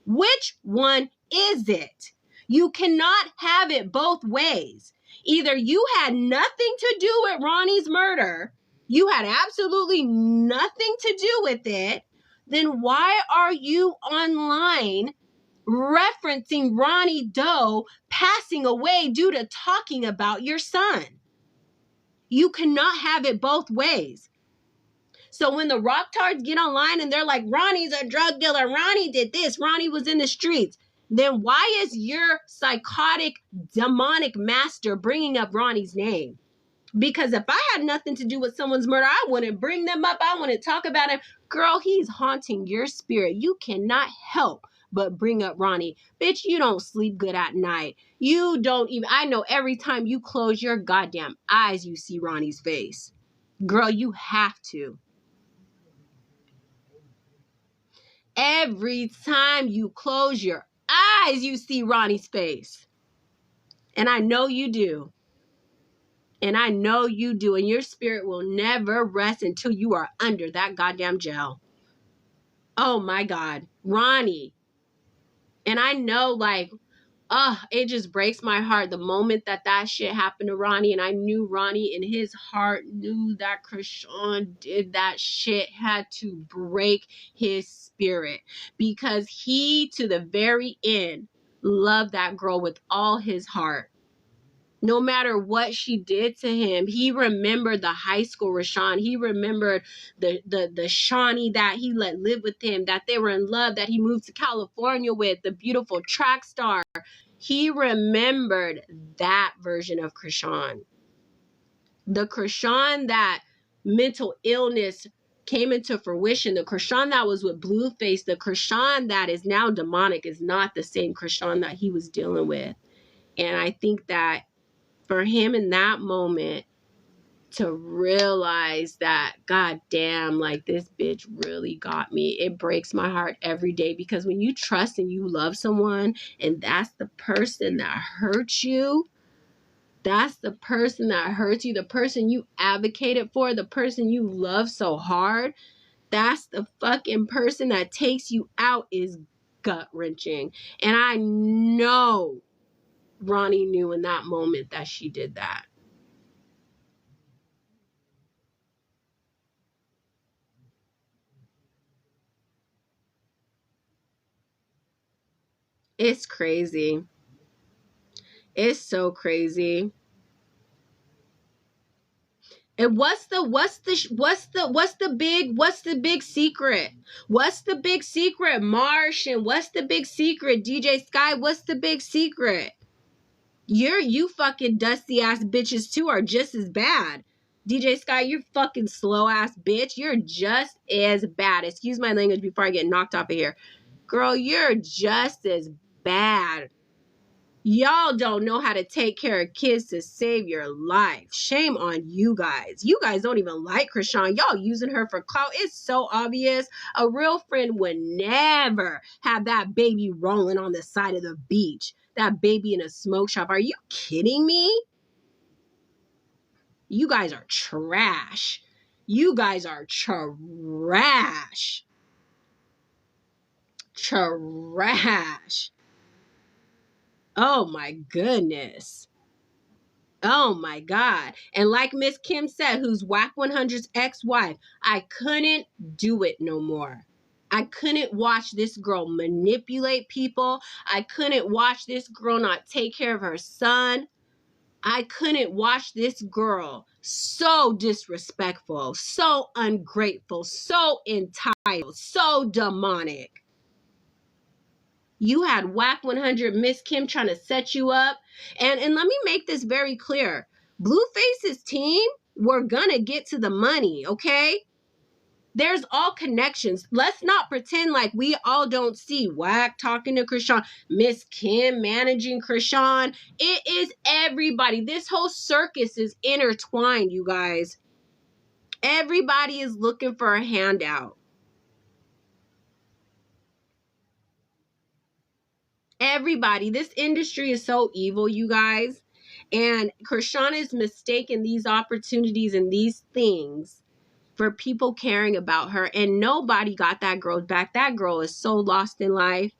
Which one is it? You cannot have it both ways. Either you had nothing to do with Ronny's murder, you had absolutely nothing to do with it, then why are you online referencing Ronny Doe passing away due to talking about your son? You cannot have it both ways. So when the rock tards get online and they're like, Ronny's a drug dealer, Ronny did this, Ronny was in the streets, then why is your psychotic, demonic master bringing up Ronny's name? Because if I had nothing to do with someone's murder, I wouldn't bring them up. I wouldn't talk about him. Girl, he's haunting your spirit. You cannot help but bring up Ronny. Bitch, you don't sleep good at night. You don't even, I know every time you close your goddamn eyes, you see Ronny's face. Girl, you have to. Every time you close your eyes, you see Ronny's face. And I know you do. And I know you do. And your spirit will never rest until you are under that goddamn jail. Oh my God. Ronny. And I know, like, it just breaks my heart the moment that shit happened to Ronny. And I knew Ronny in his heart knew that Krishan did that shit, had to break his spirit, because he, to the very end, loved that girl with all his heart. No matter what she did to him, he remembered the high school Rashawn. He remembered the Shawnee that he let live with him, that they were in love, that he moved to California with, the beautiful track star. He remembered that version of Krishan. The Krishan that mental illness came into fruition, the Krishan that was with Blueface, the Krishan that is now demonic is not the same Krishan that he was dealing with. And I think that for him in that moment to realize that, God damn, like, this bitch really got me. It breaks my heart every day, because when you trust and you love someone and that's the person that hurts you, That's the person that hurts you, the person you advocated for, the person you love so hard. That's the fucking person that takes you out. Is gut-wrenching. And I know Ronny knew in that moment that she did that. It's crazy. It's so crazy. And what's the big secret? What's the big secret? Martian, what's the big secret? DJ Sky, what's the big secret? You fucking dusty ass bitches too are just as bad. DJ Sky, you're fucking slow ass bitch. You're just as bad. Excuse my language before I get knocked off of here. Girl, you're just as bad. Y'all don't know how to take care of kids to save your life. Shame on you guys. You guys don't even like Krishan. Y'all using her for clout. It's so obvious. A real friend would never have that baby rolling on the side of the beach. That baby in a smoke shop. Are you kidding me? You guys are trash. You guys are trash. Trash. Oh my goodness. Oh my God. And like Miss Kim said, who's Whack 100's ex-wife, I couldn't do it no more. I couldn't watch this girl manipulate people. I couldn't watch this girl not take care of her son. I couldn't watch this girl so disrespectful, so ungrateful, so entitled, so demonic. You had Whack 100 Miss Kim trying to set you up. And let me make this very clear. Blueface's team, we're gonna get to the money, okay? There's all connections. Let's not pretend like we all don't see Whack talking to Krishan, Miss Kim managing Krishan. It is everybody. This whole circus is intertwined, you guys. Everybody is looking for a handout. Everybody. This industry is so evil, you guys. And Krishan is mistaking these opportunities and these things for people caring about her. And nobody got that girl back. That girl is so lost in life.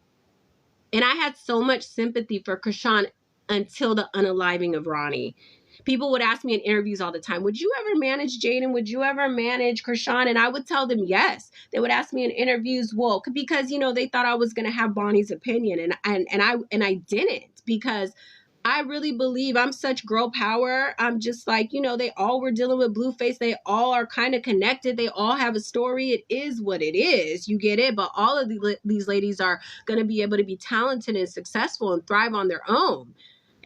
And I had so much sympathy for Krishan until the unaliving of Ronny. People would ask me in interviews all the time, would you ever manage Jaden? Would you ever manage Krishan? And I would tell them yes. They would ask me in interviews, well, because, you know, they thought I was going to have Bonnie's opinion. And I didn't, because I really believe I'm such girl power. I'm just like, you know, they all were dealing with Blueface. They all are kind of connected. They all have a story. It is what it is. You get it? But all of these ladies are going to be able to be talented and successful and thrive on their own.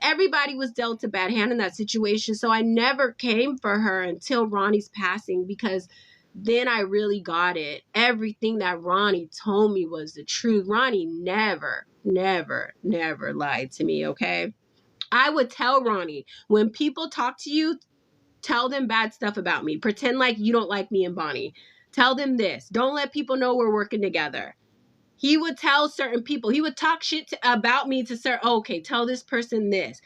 Everybody was dealt a bad hand in that situation. So I never came for her until Ronny's passing, because then I really got it. Everything that Ronny told me was the truth. Ronny never lied to me, okay? I would tell Ronny, when people talk to you, tell them bad stuff about me. Pretend like you don't like me and Bonnie. Tell them this. Don't let people know we're working together. He would tell certain people. He would talk shit about me to certain, okay, tell this person this.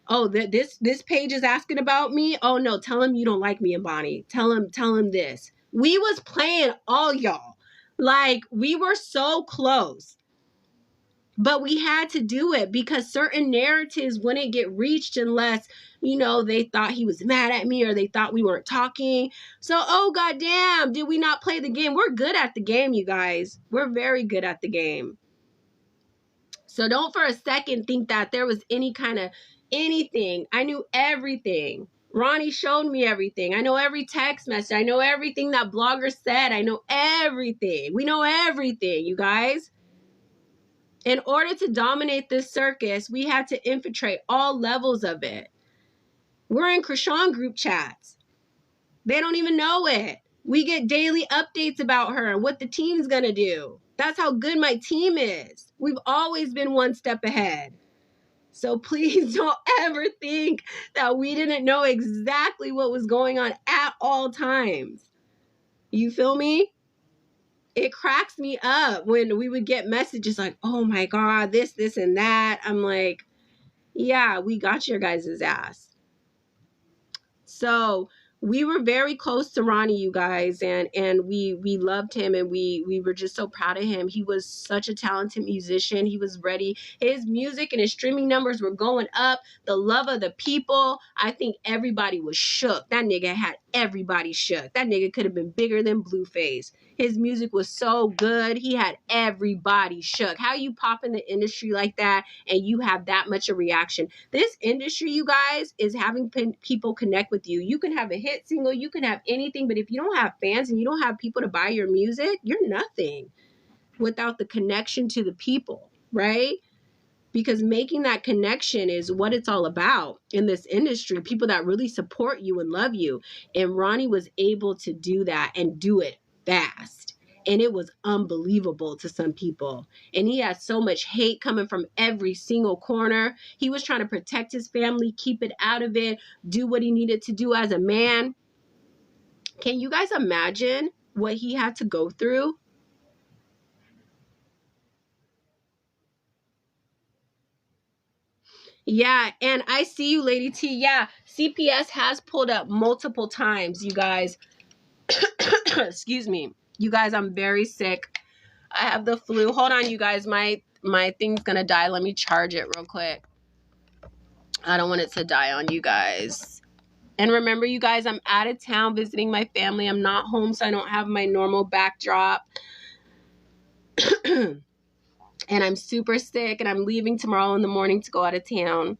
Oh, this page is asking about me. Oh no, tell him you don't like me and Bonnie. Tell him this. We was playing all y'all. Like, we were so close. But we had to do it because certain narratives wouldn't get reached unless, you know, they thought he was mad at me or they thought we weren't talking. So, oh, goddamn, did we not play the game? We're good at the game, you guys. We're very good at the game. So don't for a second think that there was any kind of anything. I knew everything. Ronny showed me everything. I know every text message. I know everything that blogger said. I know everything. We know everything, you guys. In order to dominate this circus, we had to infiltrate all levels of it. We're in Krishan group chats. They don't even know it. We get daily updates about her and what the team's going to do. That's how good my team is. We've always been one step ahead. So please don't ever think that we didn't know exactly what was going on at all times. You feel me? It cracks me up when we would get messages like, oh my God, this, and that. I'm like, yeah, we got your guys' ass. So we were very close to Ronnie, you guys, and we loved him, and we were just so proud of him. He was such a talented musician. He was ready. His music and his streaming numbers were going up. The love of the people. I think everybody was shook. That nigga had everybody shook. That nigga could have been bigger than Blueface. His music was so good. He had everybody shook. How you pop in the industry like that and you have that much a reaction? This industry, you guys, is having people connect with you. You can have a hit single, you can have anything, but if you don't have fans and you don't have people to buy your music, you're nothing without the connection to the people, right? Because making that connection is what it's all about in this industry. People that really support you and love you. And Ronnie was able to do that and do it fast. And it was unbelievable to some people. And he had so much hate coming from every single corner. He was trying to protect his family, keep it out of it, do what he needed to do as a man. Can you guys imagine what he had to go through? Yeah, and I see you, Lady T. Yeah, CPS has pulled up multiple times, you guys. Excuse me. You guys, I'm very sick. I have the flu. Hold on, you guys. My thing's gonna die. Let me charge it real quick. I don't want it to die on you guys. And remember, you guys, I'm out of town visiting my family. I'm not home, so I don't have my normal backdrop. And I'm super sick, and I'm leaving tomorrow in the morning to go out of town.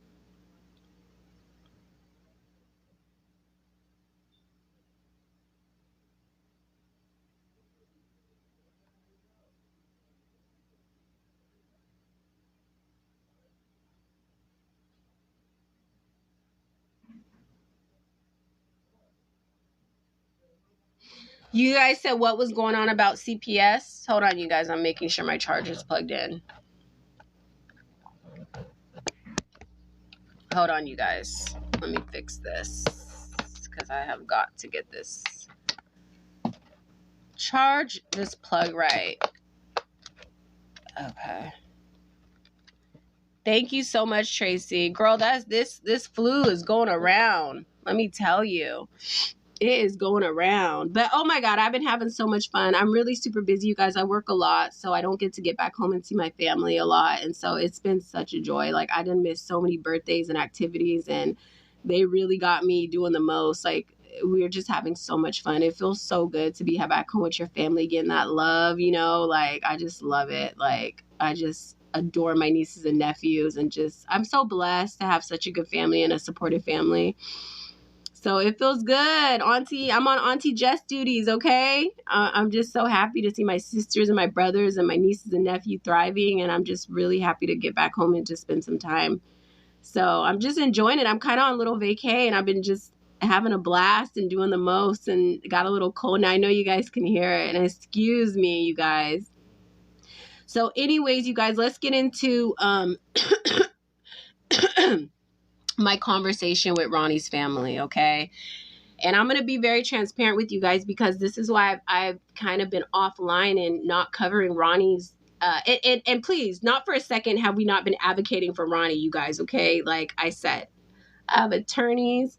You guys said what was going on about CPS? Hold on, you guys. I'm making sure my charger's plugged in. Hold on, you guys. Let me fix this because I have got to get this. Charge this plug right. Okay. Thank you so much, Tracy. Girl, this flu is going around. Let me tell you. It is going around. But oh my God, I've been having so much fun. I'm really super busy, you guys. I work a lot, so I don't get to get back home and see my family a lot. And so it's been such a joy. Like, I didn't miss so many birthdays and activities, and they really got me doing the most. Like, we're just having so much fun. It feels so good to be back home with your family, getting that love, you know? Like, I just love it. Like, I just adore my nieces and nephews, and just, I'm so blessed to have such a good family and a supportive family. So it feels good, Auntie. I'm on Auntie Jess duties, okay? I'm just so happy to see my sisters and my brothers and my nieces and nephew thriving, and I'm just really happy to get back home and just spend some time. So I'm just enjoying it. I'm kind of on a little vacay, and I've been just having a blast and doing the most, and got a little cold. And I know you guys can hear it, and excuse me, you guys. So anyways, you guys, let's get into my conversation with Ronnie's family, okay? And I'm going to be very transparent with you guys, because this is why I've kind of been offline and not covering Ronnie's and please, not for a second have we not been advocating for Ronnie, you guys, okay? Like I said, I have attorneys,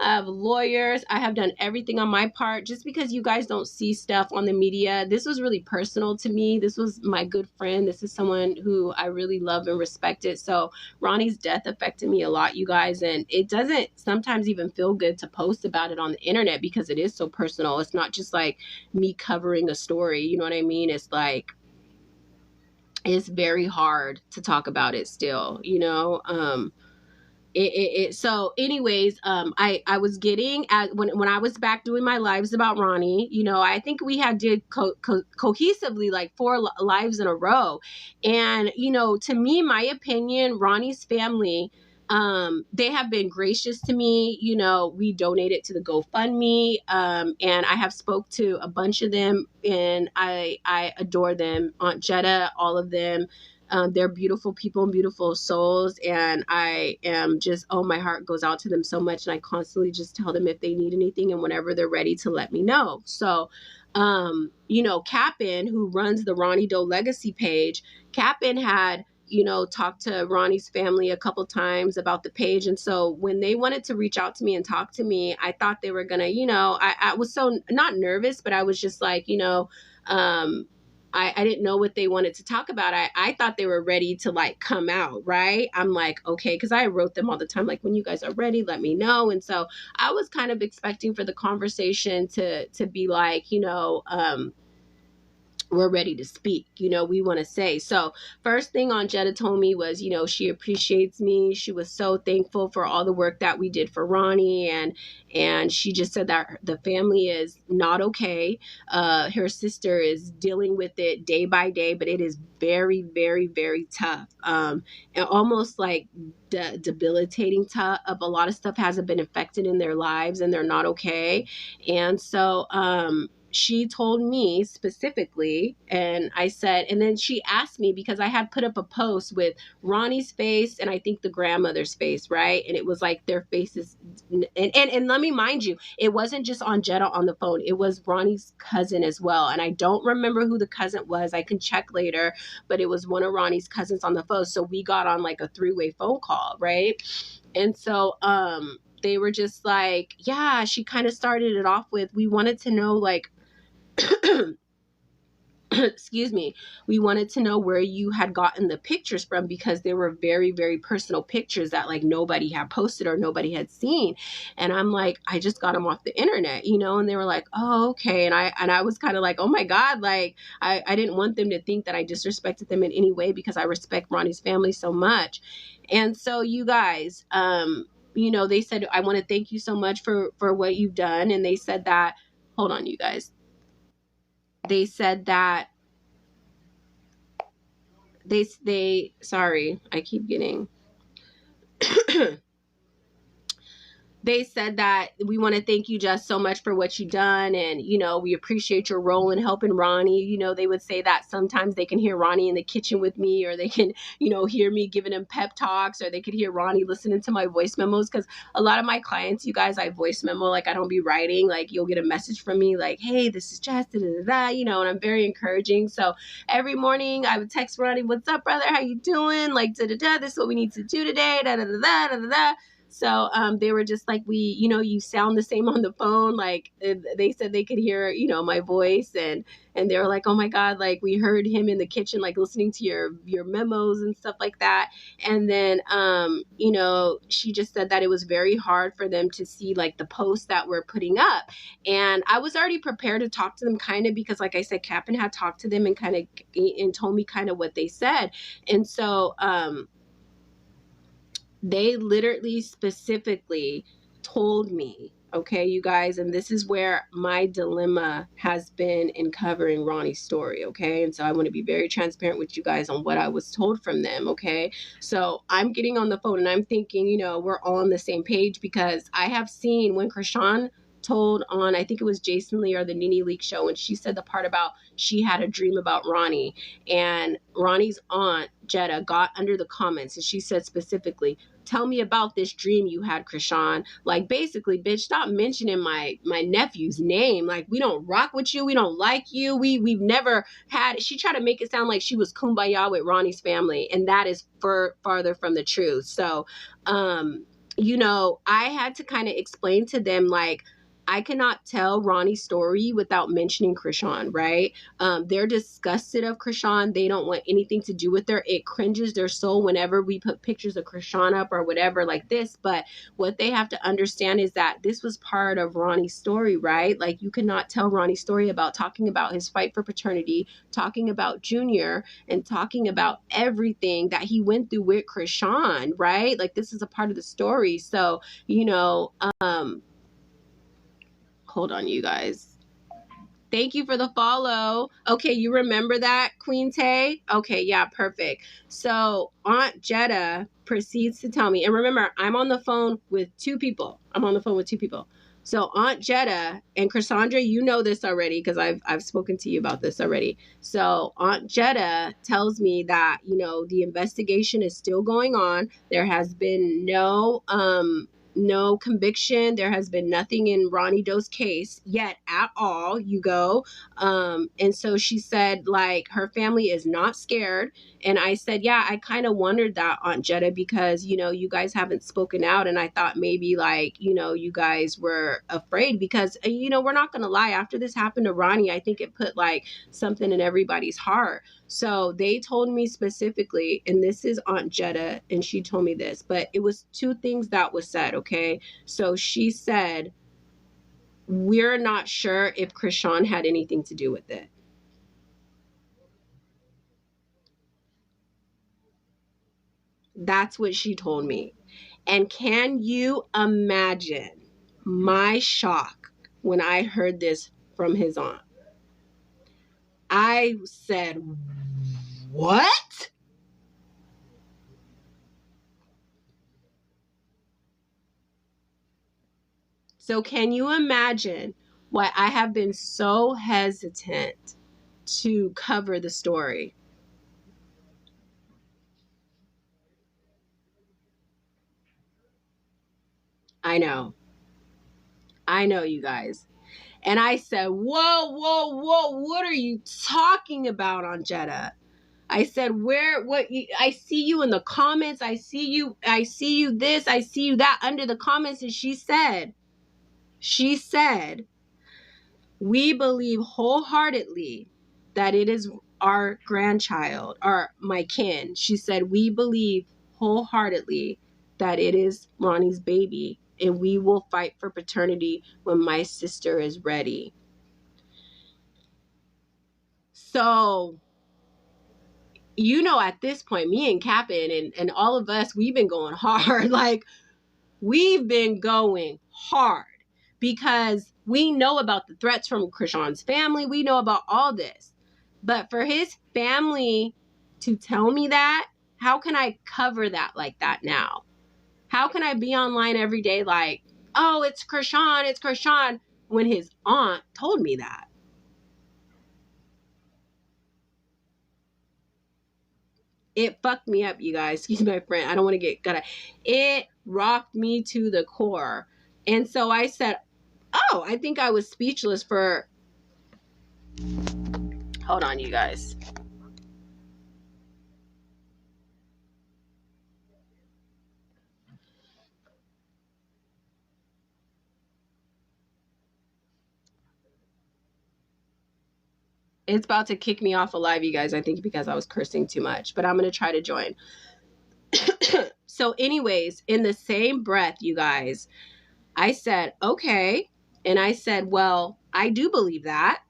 I have lawyers, I have done everything on my part. Just because you guys don't see stuff on the media, this was really personal to me. This was my good friend. This is someone who I really love and respected. So Ronnie's death affected me a lot, you guys. And it doesn't sometimes even feel good to post about it on the internet, because it is so personal. It's not just like me covering a story. You know what I mean? It's like, it's very hard to talk about it still, you know? So anyways, I was getting at when I was back doing my lives about Ronnie, you know, I think we had did cohesively like 4 lives in a row. And, you know, to me, my opinion, Ronnie's family, they have been gracious to me. You know, we donated to the GoFundMe, and I have spoke to a bunch of them, and I adore them. Aunt Jetta, all of them. They're beautiful people and beautiful souls. And I am just, oh, my heart goes out to them so much. And I constantly just tell them if they need anything and whenever they're ready to let me know. So, you know, Cap'n, who runs the Ronny Doe Legacy page, Cap'n had talked to Ronnie's family a couple times about the page. And so when they wanted to reach out to me and talk to me, I thought they were gonna, I was so not nervous, but I was just like, I didn't know what they wanted to talk about. I thought they were ready to like come out, right? I'm like, okay, because I wrote them all the time, like, when you guys are ready, let me know. And so I was kind of expecting for the conversation to be like, we're ready to speak, we want to say. So first thing Aunt Jetta told me was, she appreciates me. She was so thankful for all the work that we did for Ronnie. And she just said that the family is not okay. Her sister is dealing with it day by day, but it is very, very, very tough. And almost like debilitating tough. A lot of stuff hasn't been affected in their lives and they're not okay. And so, she told me specifically, and I said, and then she asked me, because I had put up a post with Ronnie's face and I think the grandmother's face, right? And it was like their faces. And let me mind you, it wasn't just on Jetta on the phone. It was Ronnie's cousin as well. And I don't remember who the cousin was. I can check later, but it was one of Ronnie's cousins on the phone. So we got on like a 3-way phone call, right? And so, they were just like, yeah, she kind of started it off with, we wanted to know, like, excuse me, we wanted to know where you had gotten the pictures from, because they were very, very personal pictures that like nobody had posted or nobody had seen. And I'm like, I just got them off the internet, and they were like, oh, okay. And I was kind of like, oh my God, like I didn't want them to think that I disrespected them in any way, because I respect Ronnie's family so much. And so you guys, they said, I want to thank you so much for what you've done. And they said that, hold on, you guys. They said that sorry, I keep getting they said that we want to thank you just so much for what you've done. And, we appreciate your role in helping Ronnie. They would say that sometimes they can hear Ronnie in the kitchen with me, or they can, hear me giving him pep talks, or they could hear Ronnie listening to my voice memos. Because a lot of my clients, you guys, I voice memo, like I don't be writing, like you'll get a message from me like, hey, this is Jess, and I'm very encouraging. So every morning I would text Ronnie, what's up, brother? How you doing? Like, this is what we need to do today. So they were just like, you sound the same on the phone. Like they said they could hear, my voice, and they were like, oh my God, like we heard him in the kitchen, like listening to your memos and stuff like that. And then, she just said that it was very hard for them to see like the posts that we're putting up. And I was already prepared to talk to them kind of, because like I said, Captain had talked to them and kind of and told me kind of what they said. And so, they literally specifically told me, okay, you guys, and this is where my dilemma has been in covering Ronnie's story, okay? And so I want to be very transparent with you guys on what I was told from them, okay? So I'm getting on the phone and I'm thinking, we're all on the same page, because I have seen when Krishan told on, I think it was Jason Lee or the Nene Leak show, and she said the part about she had a dream about Ronnie, and Ronnie's aunt Jetta got under the comments and she said specifically, tell me about this dream you had, Krishan. Like, basically, bitch, stop mentioning my nephew's name. Like, we don't rock with you. We don't like you. We've never had. She tried to make it sound like she was kumbaya with Ronnie's family, and that is farther from the truth. So, I had to kind of explain to them, like, I cannot tell Ronnie's story without mentioning Krishan, right? They're disgusted of Krishan. They don't want anything to do with her. It cringes their soul whenever we put pictures of Krishan up or whatever like this. But what they have to understand is that this was part of Ronnie's story, right? Like, you cannot tell Ronnie's story about talking about his fight for paternity, talking about Junior, and talking about everything that he went through with Krishan, right? Like, this is a part of the story. So, hold on, you guys. Thank you for the follow. Okay, you remember that, Queen Tay? Okay, yeah, perfect. So Aunt Jetta proceeds to tell me, and remember, I'm on the phone with two people. So Aunt Jetta and Cassandra, you know this already because I've spoken to you about this already. So Aunt Jetta tells me that, the investigation is still going on. There has been no no conviction. There has been nothing in Ronny Doe's case yet at all, you go. And so she said, like, her family is not scared. And I said, yeah, I kind of wondered that, Aunt Jetta, because, you know, you guys haven't spoken out. And I thought maybe, like, you know, you guys were afraid because, you know, we're not going to lie. After this happened to Ronny, I think it put like something in everybody's heart. So they told me specifically, and this is Aunt Jetta, and she told me this, but it was two things that was said, okay? So she said, we're not sure if Krishan had anything to do with it. That's what she told me. And can you imagine my shock when I heard this from his aunt? I said, what? So can you imagine why I have been so hesitant to cover the story? I know, you guys. And I said, whoa, whoa, whoa, what are you talking about, Aunt Jetta? I said, I see you in the comments. I see you this, I see you that under the comments. And she said, we believe wholeheartedly that it is our grandchild or my kin. She said, we believe wholeheartedly that it is Ronny's baby, and we will fight for paternity when my sister is ready. So, you know, at this point, me and Captain and all of us, we've been going hard. Like, we've been going hard because we know about the threats from Krishan's family. We know about all this. But for his family to tell me that, how can I cover that like that now? How can I be online every day like, oh, it's Krishan, when his aunt told me that? It fucked me up, you guys. Excuse my friend. I don't want to get gonna. It rocked me to the core. And so I said, oh, I think I was speechless for. Hold on, you guys. It's about to kick me off alive, you guys, I think because I was cursing too much. But I'm going to try to join. So anyways, in the same breath, you guys, I said, okay. And I said, well, I do believe that.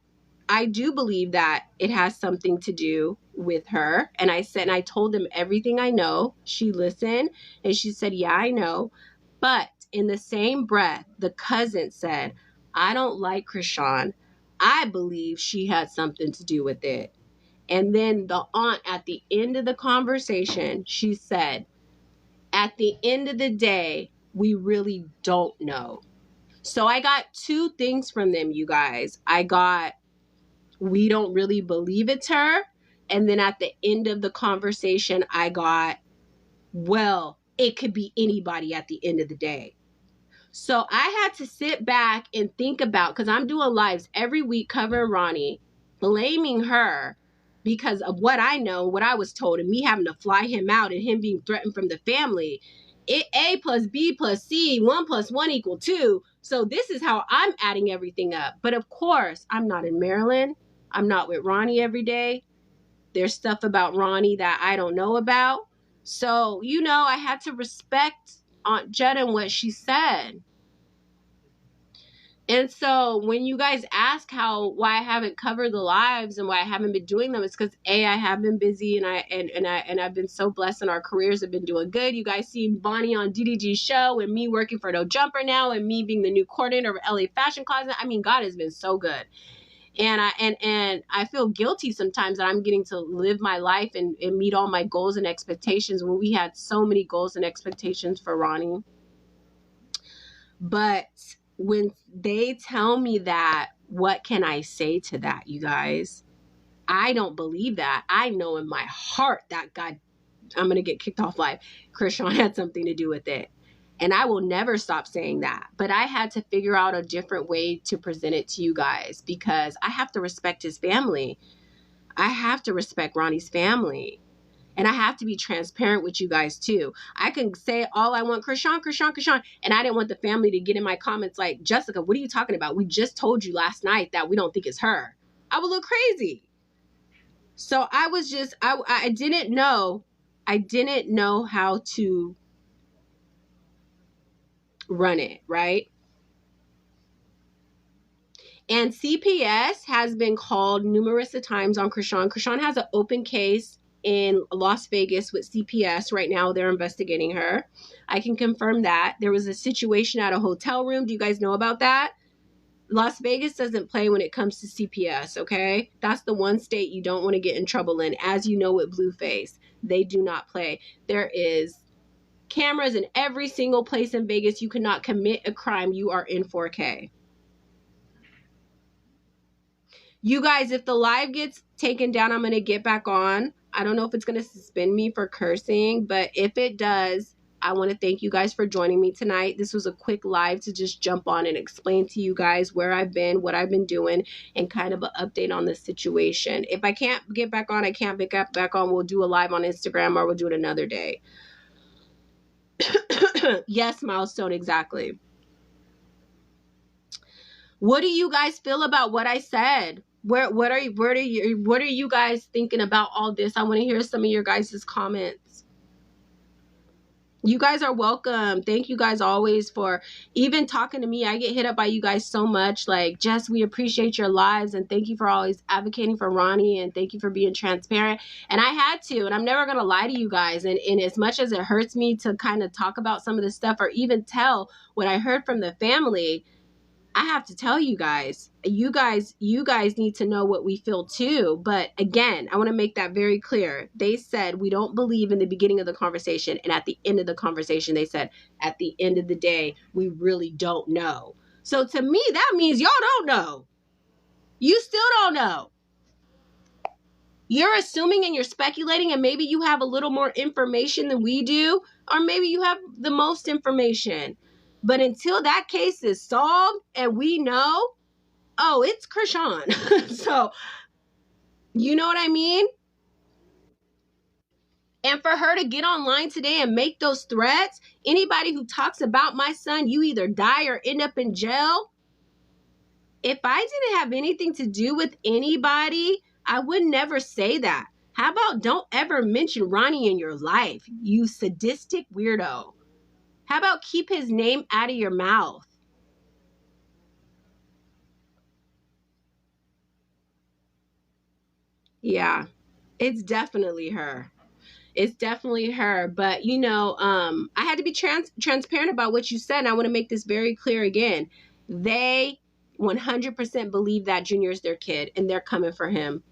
I do believe that it has something to do with her. And I said, and I told him everything I know. She listened and she said, yeah, I know. But in the same breath, the cousin said, I don't like Krishan. I believe she had something to do with it. And then the aunt at the end of the conversation, she said, at the end of the day, we really don't know. So I got two things from them, you guys. I got, we don't really believe it's her. And then at the end of the conversation, I got, well, it could be anybody at the end of the day. So I had to sit back and think about, because I'm doing lives every week covering Ronny, blaming her because of what I know, what I was told, and me having to fly him out and him being threatened from the family. A plus B plus C, 1 + 1 = 2. So this is how I'm adding everything up. But of course, I'm not in Maryland. I'm not with Ronny every day. There's stuff about Ronny that I don't know about. So, you know, I had to respect Aunt Jetta and what she said. And so when you guys ask why I haven't covered the lives and why I haven't been doing them, it's because I have been busy and I've been so blessed and our careers have been doing good. You guys see Bonnie on DDG's show and me working for No Jumper now and me being the new coordinator of LA Fashion Closet. I mean, God has been so good. And I feel guilty sometimes that I'm getting to live my life and meet all my goals and expectations when we had so many goals and expectations for Ronny. But when they tell me that, what can I say to that, you guys? I don't believe that. I know in my heart that God, I'm going to get kicked off live, Krishan had something to do with it. And I will never stop saying that. But I had to figure out a different way to present it to you guys because I have to respect his family. I have to respect Ronnie's family. And I have to be transparent with you guys too. I can say all I want, Krishan, and I didn't want the family to get in my comments like, Jessica, what are you talking about? We just told you last night that we don't think it's her. I would look crazy. So I was just, I didn't know how to run it, right? And CPS has been called numerous times on Krishan. Krishan has an open case in Las Vegas with CPS right now. They're investigating her. I can confirm that. There was a situation at a hotel room. Do you guys know about that? Las Vegas doesn't play when it comes to CPS, okay? That's the one state you don't want to get in trouble in. As you know with Blueface, they do not play. There is cameras in every single place in Vegas. You cannot commit a crime. You are in 4K. You guys, if the live gets taken down, I'm going to get back on. I don't know if it's going to suspend me for cursing, but if it does, I want to thank you guys for joining me tonight. This was a quick live to just jump on and explain to you guys where I've been, what I've been doing, and kind of an update on the situation. If I can't get back on, I can't get back on. We'll do a live on Instagram or we'll do it another day. Yes, Milestone, exactly. What do you guys feel about what I said? What are you guys thinking about all this? I want to hear some of your guys' comments. You guys are welcome. Thank you guys always for even talking to me. I get hit up by you guys so much. Like, Jess, we appreciate your lives and thank you for always advocating for Ronnie and thank you for being transparent. And I had to, and I'm never going to lie to you guys. And as much as it hurts me to kind of talk about some of this stuff or even tell what I heard from the family, I have to tell you guys need to know what we feel too. But again, I want to make that very clear. They said we don't believe in the beginning of the conversation. And at the end of the conversation, they said, at the end of the day, we really don't know. So to me, that means y'all don't know. You still don't know. You're assuming and you're speculating and maybe you have a little more information than we do, or maybe you have the most information. But until that case is solved and we know, oh, it's Krishan. So, you know what I mean? And for her to get online today and make those threats, anybody who talks about my son, you either die or end up in jail. If I didn't have anything to do with anybody, I would never say that. How about don't ever mention Ronnie in your life, you sadistic weirdo? How about keep his name out of your mouth? Yeah, it's definitely her. It's definitely her. But, you know, I had to be transparent about what you said. And I want to make this very clear again. They 100% believe that Junior is their kid and they're coming for him.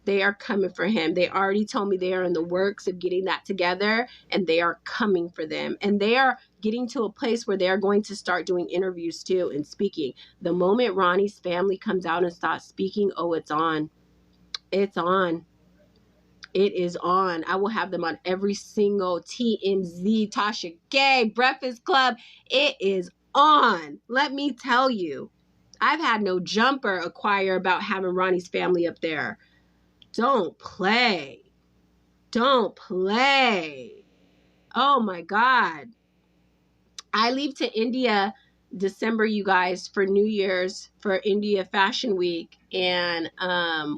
They are coming for him. They already told me they are in the works of getting that together and they are coming for them. And they are getting to a place where they're going to start doing interviews too and speaking. The moment Ronnie's family comes out and starts speaking, oh, it's on. It's on. It is on. I will have them on every single TMZ, Tasha Gay, Breakfast Club. It is on. Let me tell you. I've had no jumper acquire about having Ronnie's family up there. Don't play. Don't play. Oh my God. I leave to India December, you guys, for New Year's, for India Fashion Week. And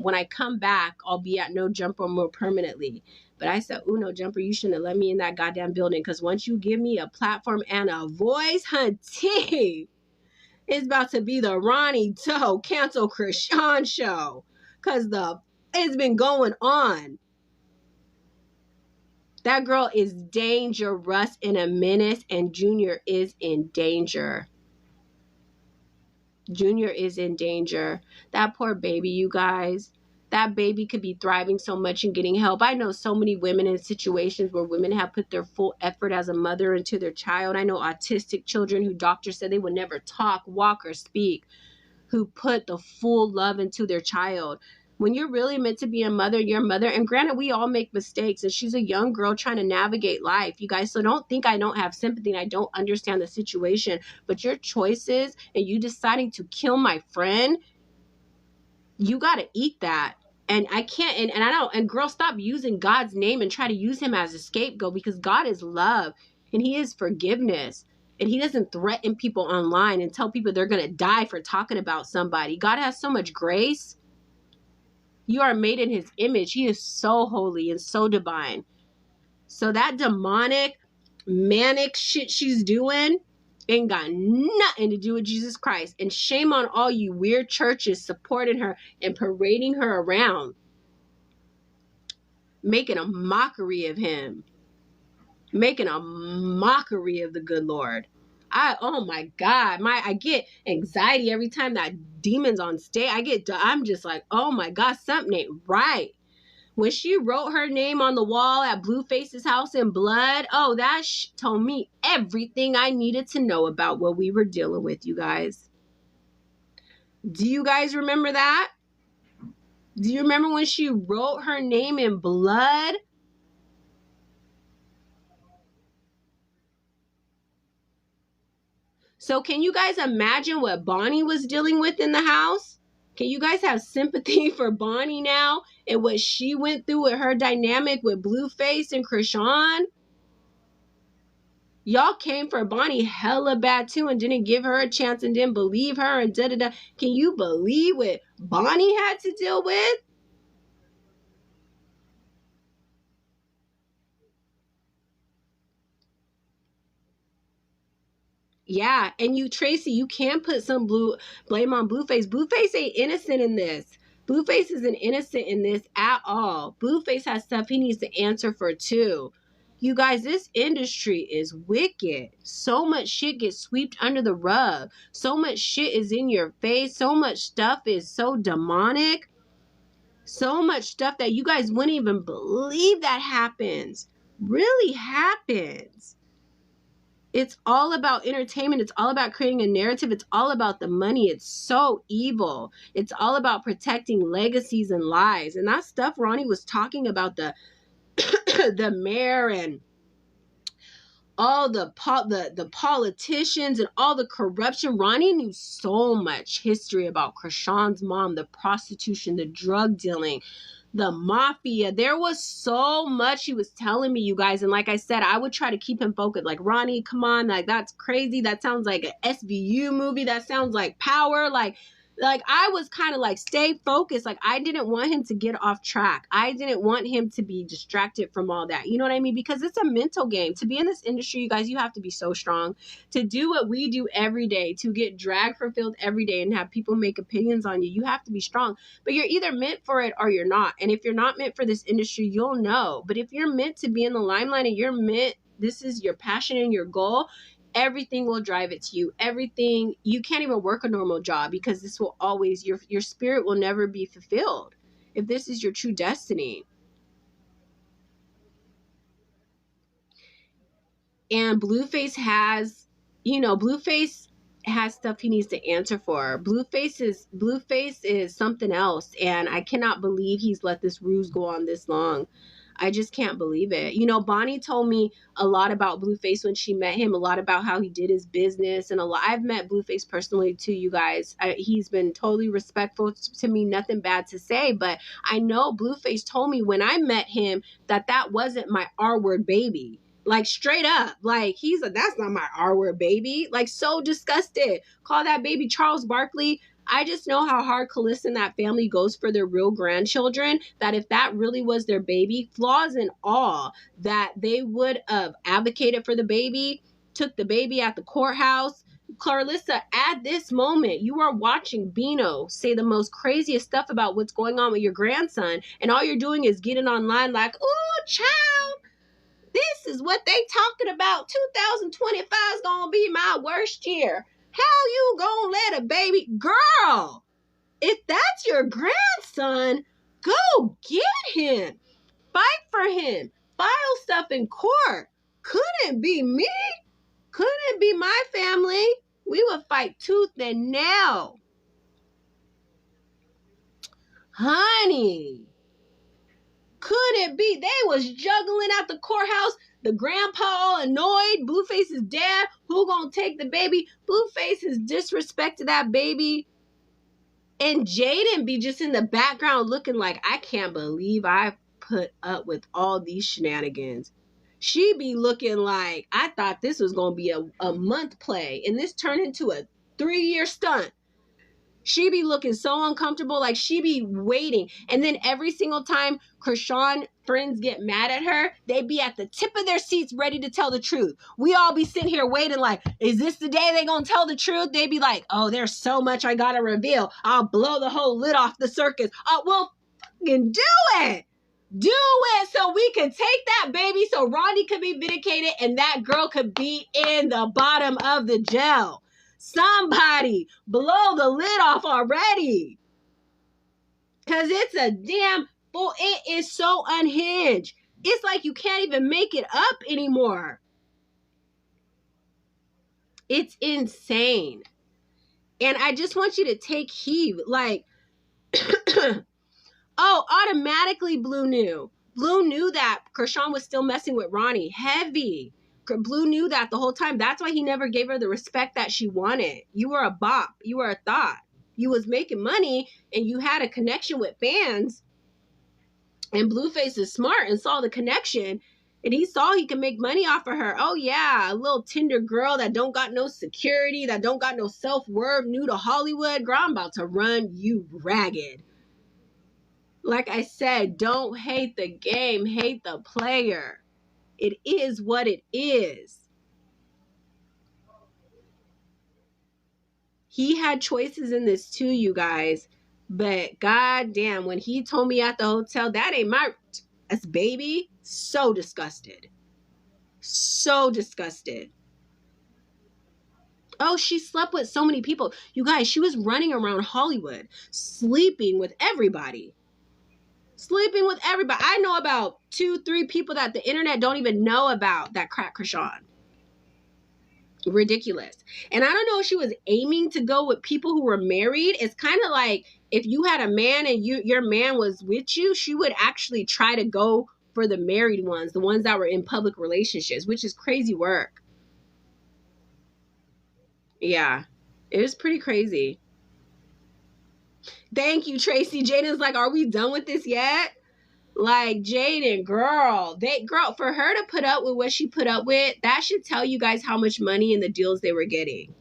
when I come back, I'll be at No Jumper more permanently. But I said, ooh, No Jumper, you shouldn't have let me in that goddamn building. Because once you give me a platform and a voice, hunty, it's about to be the Ronny Doe Cancel Krishan show. Because it's been going on. That girl is dangerous and a menace, and Junior is in danger. Junior is in danger. That poor baby, you guys. That baby could be thriving so much and getting help. I know so many women in situations where women have put their full effort as a mother into their child. I know autistic children who doctors said they would never talk, walk, or speak, who put the full love into their child. When you're really meant to be a mother, you're a mother. And granted, we all make mistakes, and she's a young girl trying to navigate life, you guys. So don't think I don't have sympathy and I don't understand the situation. But your choices and you deciding to kill my friend, you got to eat that. And I can't, and I don't, and girl, stop using God's name and try to use him as a scapegoat, because God is love and he is forgiveness. And he doesn't threaten people online and tell people they're going to die for talking about somebody. God has so much grace. You are made in his image. He is so holy and so divine. So that demonic, manic shit she's doing ain't got nothing to do with Jesus Christ. And shame on all you weird churches supporting her and parading her around, making a mockery of him, making a mockery of the good Lord. Oh my God, I get anxiety every time that demon's on stage. I'm just like, oh my God, something ain't right. When she wrote her name on the wall at Blueface's house in blood, oh, that told me everything I needed to know about what we were dealing with, you guys. Do you guys remember that? Do you remember when she wrote her name in blood? So can you guys imagine what Bonnie was dealing with in the house? Can you guys have sympathy for Bonnie now and what she went through with her dynamic with Blueface and Krishan? Y'all came for Bonnie hella bad too and didn't give her a chance and didn't believe her and da-da-da. Can you believe what Bonnie had to deal with? Yeah, and you, Tracy, you can't put some blame on Blueface. Blueface ain't innocent in this. Blueface isn't innocent in this at all. Blueface has stuff he needs to answer for too. You guys, this industry is wicked. So much shit gets swept under the rug. So much shit is in your face. So much stuff is so demonic. So much stuff that you guys wouldn't even believe that happens. Really happens. It's all about entertainment. It's all about creating a narrative. It's all about the money. It's so evil. It's all about protecting legacies and lives. And that stuff Ronnie was talking about, the the mayor and all the politicians and all the corruption. Ronnie knew so much history about Krishan's mom, the prostitution, the drug dealing, the mafia. There was so much he was telling me, you guys. And like I said, I would try to keep him focused. Like, Ronnie, come on, like, that's crazy. That sounds like an SVU movie. That sounds like Power. Like I was kind of like, stay focused. Like, I didn't want him to get off track. I didn't want him to be distracted from all that. You know what I mean? Because it's a mental game. To be in this industry, you guys, you have to be so strong. To do what we do every day, to get dragged for filth every day and have people make opinions on you, you have to be strong. But you're either meant for it or you're not. And if you're not meant for this industry, you'll know. But if you're meant to be in the limelight and you're meant, this is your passion and your goal, everything will drive it to you. Everything, you can't even work a normal job, because this will always, your spirit will never be fulfilled if this is your true destiny. And Blueface has, Blueface has stuff he needs to answer for. Blueface is something else, and I cannot believe he's let this ruse go on this long. I just can't believe it. Bonnie told me a lot about Blueface when she met him, a lot about how he did his business, and I've met Blueface personally too, you guys. He's been totally respectful to me, nothing bad to say, but I know Blueface told me when I met him that wasn't my R-word baby. Like, straight up, like, he's like, that's not my R-word baby. Like, so disgusted. Call that baby Charles Barkley. I just know how hard Calista and that family goes for their real grandchildren, that if that really was their baby, flaws and all, that they would have advocated for the baby, took the baby at the courthouse. Clarissa, at this moment, you are watching Bino say the most craziest stuff about what's going on with your grandson, and all you're doing is getting online like, ooh, child, this is what they talking about. 2025 is going to be my worst year. How you gonna let a baby girl? If that's your grandson, go get him. Fight for him. File stuff in court. Couldn't be me. Couldn't be my family. We would fight tooth and nail. Honey, could it be? They was juggling at the courthouse. The grandpa all annoyed. Blueface's dad, who gonna take the baby? Blueface has disrespected that baby. And Jaden be just in the background looking like, I can't believe I put up with all these shenanigans. She be looking like, I thought this was going to be a month play, and this turned into a 3-year stunt. She be looking so uncomfortable, like she be waiting. And then every single time Krishan friends get mad at her, they be at the tip of their seats ready to tell the truth. We all be sitting here waiting like, is this the day they gonna tell the truth? They be like, oh, there's so much I gotta reveal. I'll blow the whole lid off the circus. Well, fucking do it. Do it so we can take that baby so Ronny could be vindicated and that girl could be in the bottom of the jail. Somebody blow the lid off already. Because it's a damn fool. It is so unhinged. It's like you can't even make it up anymore. It's insane. And I just want you to take heed. Like, oh, automatically Blue knew. Blue knew that Krishan was still messing with Ronny. Heavy. Blue knew that the whole time. That's why he never gave her the respect that she wanted. You were a bop. You were a thought. You was making money and you had a connection with fans. And Blueface is smart and saw the connection. And he saw he could make money off of her. Oh, yeah. A little Tinder girl that don't got no security, that don't got no self-worth, new to Hollywood. Girl, I'm about to run you ragged. Like I said, don't hate the game. Hate the player. It is what it is. He had choices in this too, you guys. But goddamn, when he told me at the hotel, that ain't my baby, so disgusted. So disgusted. Oh, she slept with so many people. You guys, she was running around Hollywood, sleeping with everybody. Sleeping with everybody. I know about 2-3 people that the internet don't even know about that crack Krishan. Ridiculous. And I don't know if she was aiming to go with people who were married. It's kind of like if you had a man and your man was with you, she would actually try to go for the married ones, the ones that were in public relationships, which is crazy work. Yeah, it was pretty crazy. Thank you, Tracy. Jaden's like, are we done with this yet? Like, Jaden, girl, for her to put up with what she put up with, that should tell you guys how much money and the deals they were getting.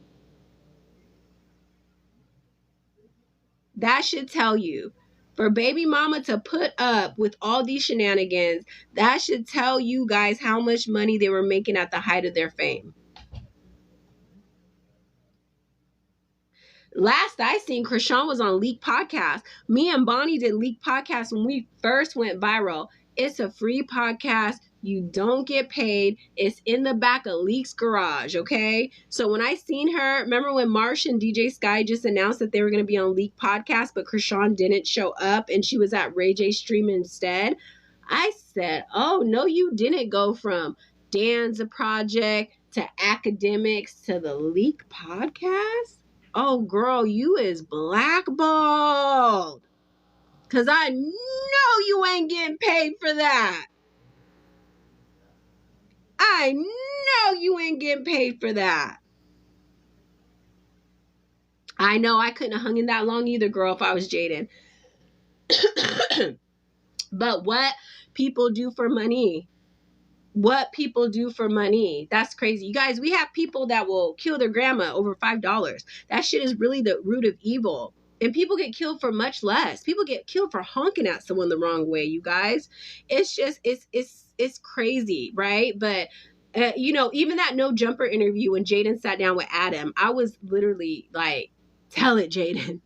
That should tell you. For baby mama to put up with all these shenanigans, that should tell you guys how much money they were making at the height of their fame. Last I seen, Krishan was on Leak Podcast. Me and Bonnie did Leak Podcast when we first went viral. It's a free podcast. You don't get paid. It's in the back of Leak's garage, okay? So when I seen her, remember when Marsh and DJ Sky just announced that they were going to be on Leak Podcast, but Krishan didn't show up and she was at Ray J Stream instead? I said, oh, no, you didn't go from Dan's a project to academics to the Leak Podcast? Oh, girl, you is blackballed. Because I know you ain't getting paid for that. I know you ain't getting paid for that. I know I couldn't have hung in that long either, girl, if I was Jaden. But what people do for money. What people do for money. That's crazy. You guys, we have people that will kill their grandma over $5. That shit is really the root of evil. And people get killed for much less. People get killed for honking at someone the wrong way, you guys. It's just, it's crazy, right? But, even that No Jumper interview when Jaden sat down with Adam, I was literally like, tell it, Jaden.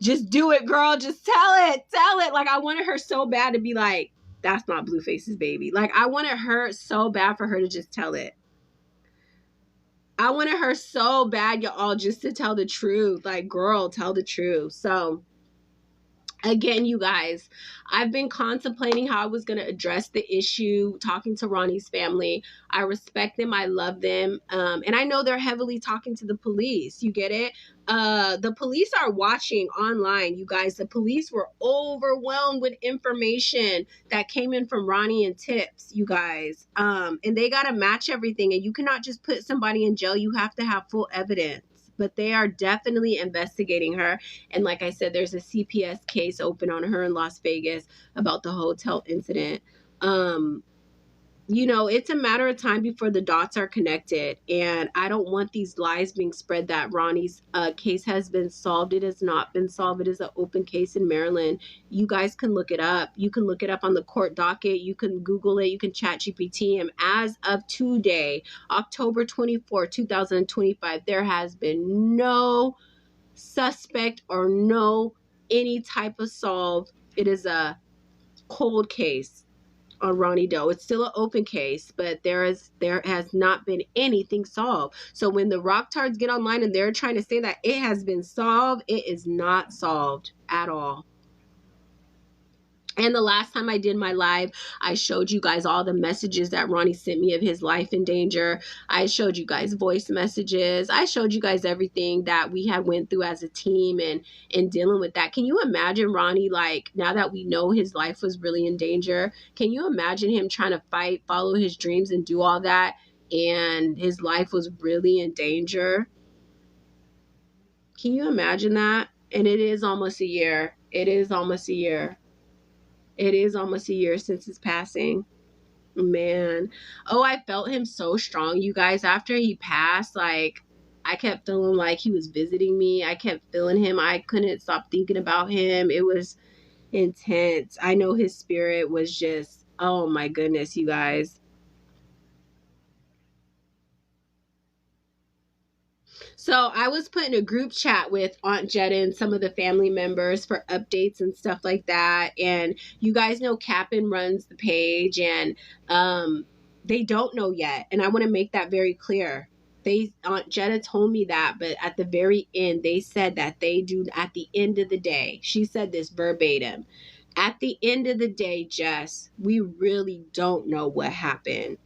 Just do it, girl. Just tell it. Tell it. Like, I wanted her so bad to be like, that's not Blueface's baby. Like, I wanted her so bad for her to just tell it. I wanted her so bad, y'all, just to tell the truth. Like, girl, tell the truth. So, Again, you guys, I've been contemplating how I was going to address the issue, talking to Ronnie's family. I respect them. I love them. And I know they're heavily talking to the police. You get it? The police are watching online, you guys. The police were overwhelmed with information that came in from Ronnie and tips, you guys. And they got to match everything. And you cannot just put somebody in jail. You have to have full evidence. But they are definitely investigating her. And like I said, there's a CPS case open on her in Las Vegas about the hotel incident. You know, it's a matter of time before the dots are connected. And I don't want these lies being spread that Ronnie's case has been solved. It has not been solved. It is an open case in Maryland. You guys can look it up. You can look it up on the court docket. You can Google it. You can chat GPT. And as of today, October 24, 2025, there has been no suspect or no any type of solve. It is a cold case on Ronny Doe. It's still an open case, but there has not been anything solved. So when the Rocktards get online and they're trying to say that it has been solved, it is not solved at all. And the last time I did my live, I showed you guys all the messages that Ronnie sent me of his life in danger. I showed you guys voice messages. I showed you guys everything that we had went through as a team and dealing with that. Can you imagine Ronnie, like, now that we know his life was really in danger, can you imagine him trying to fight, follow his dreams and do all that, and his life was really in danger? Can you imagine that? And it is almost a year. It is almost a year. It is almost a year since his passing. Man. Oh, I felt him so strong, you guys. After he passed, like, I kept feeling like he was visiting me. I kept feeling him. I couldn't stop thinking about him. It was intense. I know his spirit was just, oh my goodness, you guys. So I was put in a group chat with Aunt Jetta and some of the family members for updates and stuff like that. And you guys know Cap'n runs the page, and they don't know yet. And I want to make that very clear. Aunt Jetta told me that, but at the very end, they said that they do at the end of the day. She said this verbatim. At the end of the day, Jess, we really don't know what happened.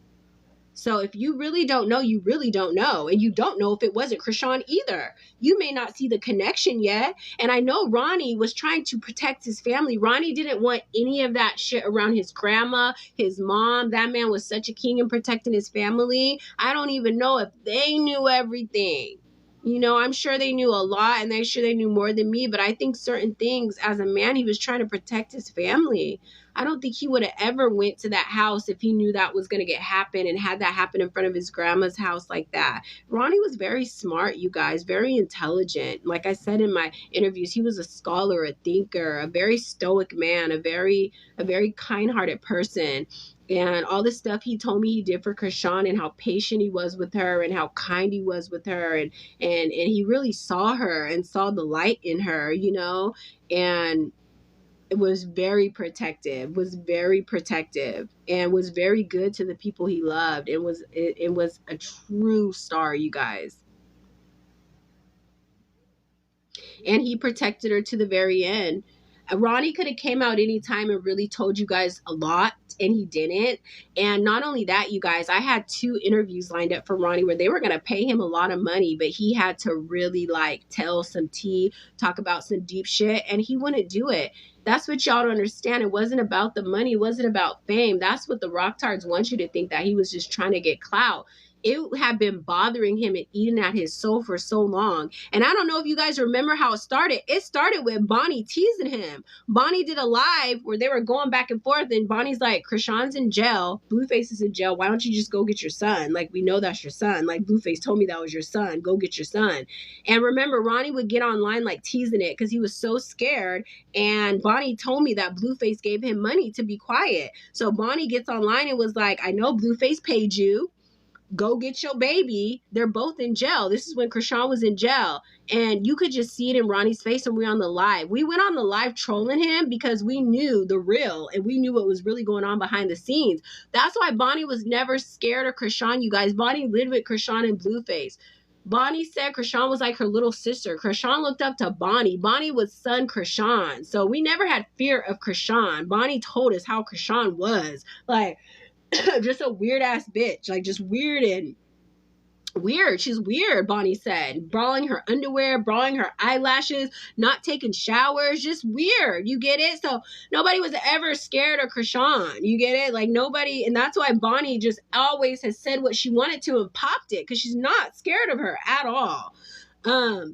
So if you really don't know, you really don't know. And you don't know if it wasn't Krishan either. You may not see the connection yet. And I know Ronnie was trying to protect his family. Ronnie didn't want any of that shit around his grandma, his mom. That man was such a king in protecting his family. I don't even know if they knew everything. You know, I'm sure they knew a lot, and I'm sure they knew more than me. But I think certain things, as a man, he was trying to protect his family. I don't think he would have ever went to that house if he knew that was going to happen and had that happen in front of his grandma's house like that. Ronnie was very smart, you guys, very intelligent. Like I said in my interviews, he was a scholar, a thinker, a very stoic man, a very kind-hearted person. And all the stuff he told me he did for Krishan, and how patient he was with her and how kind he was with her. And he really saw her and saw the light in her, you know, and it was very protective, and was very good to the people he loved. It was a true star, you guys. And he protected her to the very end. Ronnie could have came out anytime and really told you guys a lot, and he didn't. And not only that, you guys, I had 2 interviews lined up for Ronnie where they were going to pay him a lot of money, but he had to really like tell some tea, talk about some deep shit, and he wouldn't do it. That's what y'all don't understand. It wasn't about the money. It wasn't about fame. That's what the Rocktards want you to think, that he was just trying to get clout. It had been bothering him and eating at his soul for so long. And I don't know if you guys remember how it started. It started with Bonnie teasing him. Bonnie did a live where they were going back and forth, and Bonnie's like, Krishan's in jail. Blueface is in jail. Why don't you just go get your son? Like, we know that's your son. Like, Blueface told me that was your son. Go get your son. And remember, Ronnie would get online like teasing it because he was so scared. And Bonnie told me that Blueface gave him money to be quiet. So Bonnie gets online and was like, I know Blueface paid you. Go get your baby. They're both in jail. This is when Krishan was in jail. And you could just see it in Ronnie's face when we were on the live. We went on the live trolling him because we knew the real, and we knew what was really going on behind the scenes. That's why Bonnie was never scared of Krishan, you guys. Bonnie lived with Krishan and Blueface. Bonnie said Krishan was like her little sister. Krishan looked up to Bonnie. Bonnie was son Krishan. So we never had fear of Krishan. Bonnie told us how Krishan was. Like, just a weird ass bitch. Like, just weird and weird. She's weird, Bonnie said. Brawling her underwear, brawling her eyelashes, not taking showers, just weird. You get it? So nobody was ever scared of Krishan. You get it? Like nobody, and that's why Bonnie just always has said what she wanted to and popped it, because she's not scared of her at all.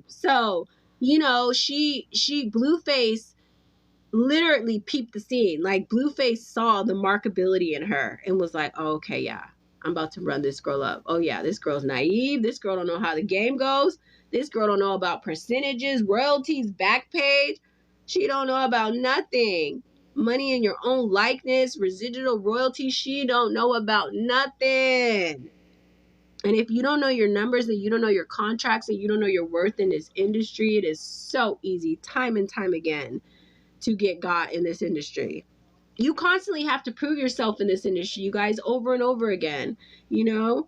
So, you know, she Blueface literally peeped the scene. Like Blueface saw the markability in her and was like, oh, okay, yeah, I'm about to run this girl up. Oh yeah, this girl's naive. This girl don't know how the game goes. This girl don't know about percentages, royalties, back page. She don't know about nothing. Money in your own likeness, residual royalties. She don't know about nothing. And if you don't know your numbers and you don't know your contracts and you don't know your worth in this industry, it is so easy, time and time again, to get got in this industry. You constantly have to prove yourself in this industry, you guys, over and over again. You know,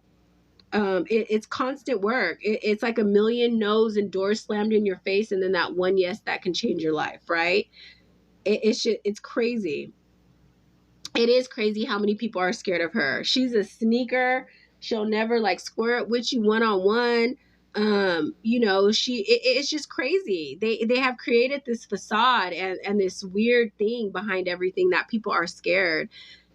it's constant work. It's like a million no's and doors slammed in your face, and then that one yes that can change your life, right? It's crazy. It is crazy how many people are scared of her. She's a sneaker. She'll never like square it with you one-on-one. You know, it's just crazy. They have created this facade and this weird thing behind everything that people are scared.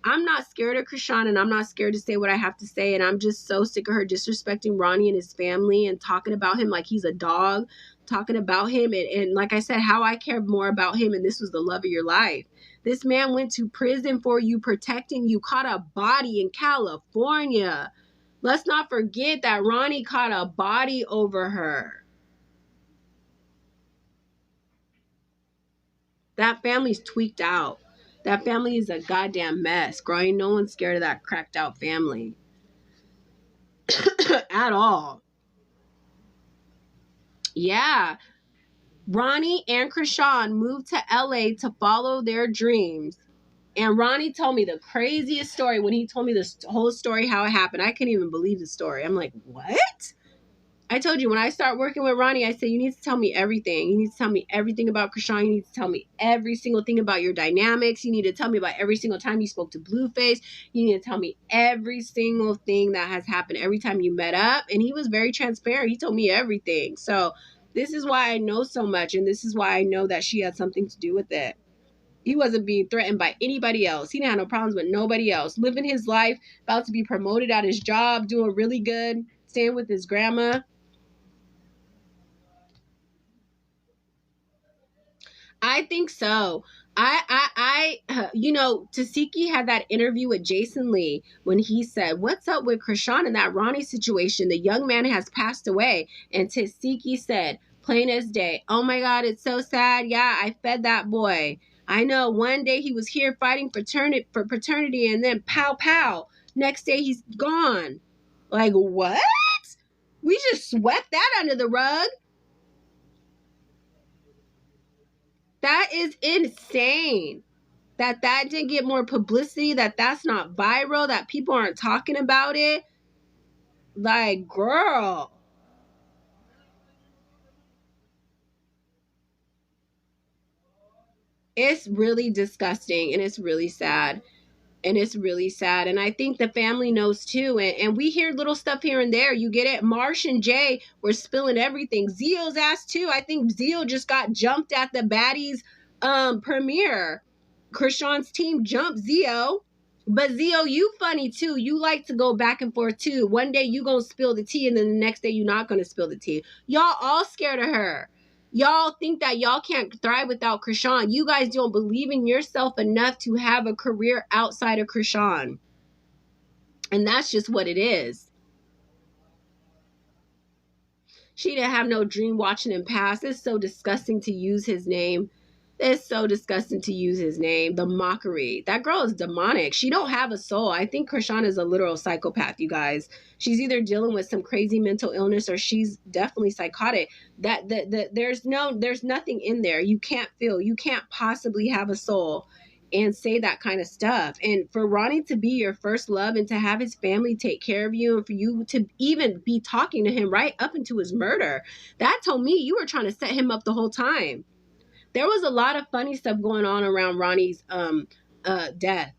I'm not scared of Krishan, and I'm not scared to say what I have to say. And I'm just so sick of her disrespecting Ronny and his family and talking about him like he's a dog, talking about him. And like I said, how I care more about him. And this was the love of your life. This man went to prison for you, protecting you, caught a body in California. Let's not forget that Ronny caught a body over her. That family's tweaked out. That family is a goddamn mess. Girl, ain't no one scared of that cracked out family. At all. Yeah. Ronny and Krishan moved to LA to follow their dreams. And Ronny told me the craziest story when he told me this whole story, how it happened. I couldn't even believe the story. I'm like, what? I told you, when I start working with Ronny, I said, you need to tell me everything. You need to tell me everything about Krishan. You need to tell me every single thing about your dynamics. You need to tell me about every single time you spoke to Blueface. You need to tell me every single thing that has happened every time you met up. And he was very transparent. He told me everything. So this is why I know so much. And this is why I know that she had something to do with it. He wasn't being threatened by anybody else. He didn't have no problems with nobody else. Living his life, about to be promoted at his job, doing really good, staying with his grandma. I think so. You know, Tasiki had that interview with Jason Lee when he said, what's up with Krishan and that Ronny situation? The young man has passed away. And Tasiki said, plain as day, oh my God, it's so sad. Yeah, I fed that boy. I know one day he was here fighting for paternity and then pow, pow. Next day he's gone. Like, what? We just swept that under the rug. That is insane. That didn't get more publicity, that's not viral, that people aren't talking about it. Like, girl. It's really disgusting and it's really sad. And it's really sad. And I think the family knows too. And we hear little stuff here and there. You get it? Marsh and Jay were spilling everything. Zio's ass too. I think Zio just got jumped at the Baddies premiere. Krishan's team jumped Zio. But Zio, you funny too. You like to go back and forth too. One day you gonna spill the tea and then the next day you're not gonna spill the tea. Y'all all scared of her. Y'all think that y'all can't thrive without Krishan. You guys don't believe in yourself enough to have a career outside of Krishan. And that's just what it is. She didn't have no dream watching him pass. It's so disgusting to use his name. It's so disgusting to use his name. The mockery. That girl is demonic. She don't have a soul. I think Krishan is a literal psychopath, you guys. She's either dealing with some crazy mental illness or she's definitely psychotic. There's nothing in there. You can't feel. You can't possibly have a soul and say that kind of stuff. And for Ronnie to be your first love and to have his family take care of you, and for you to even be talking to him right up into his murder, that told me you were trying to set him up the whole time. There was a lot of funny stuff going on around Ronnie's death.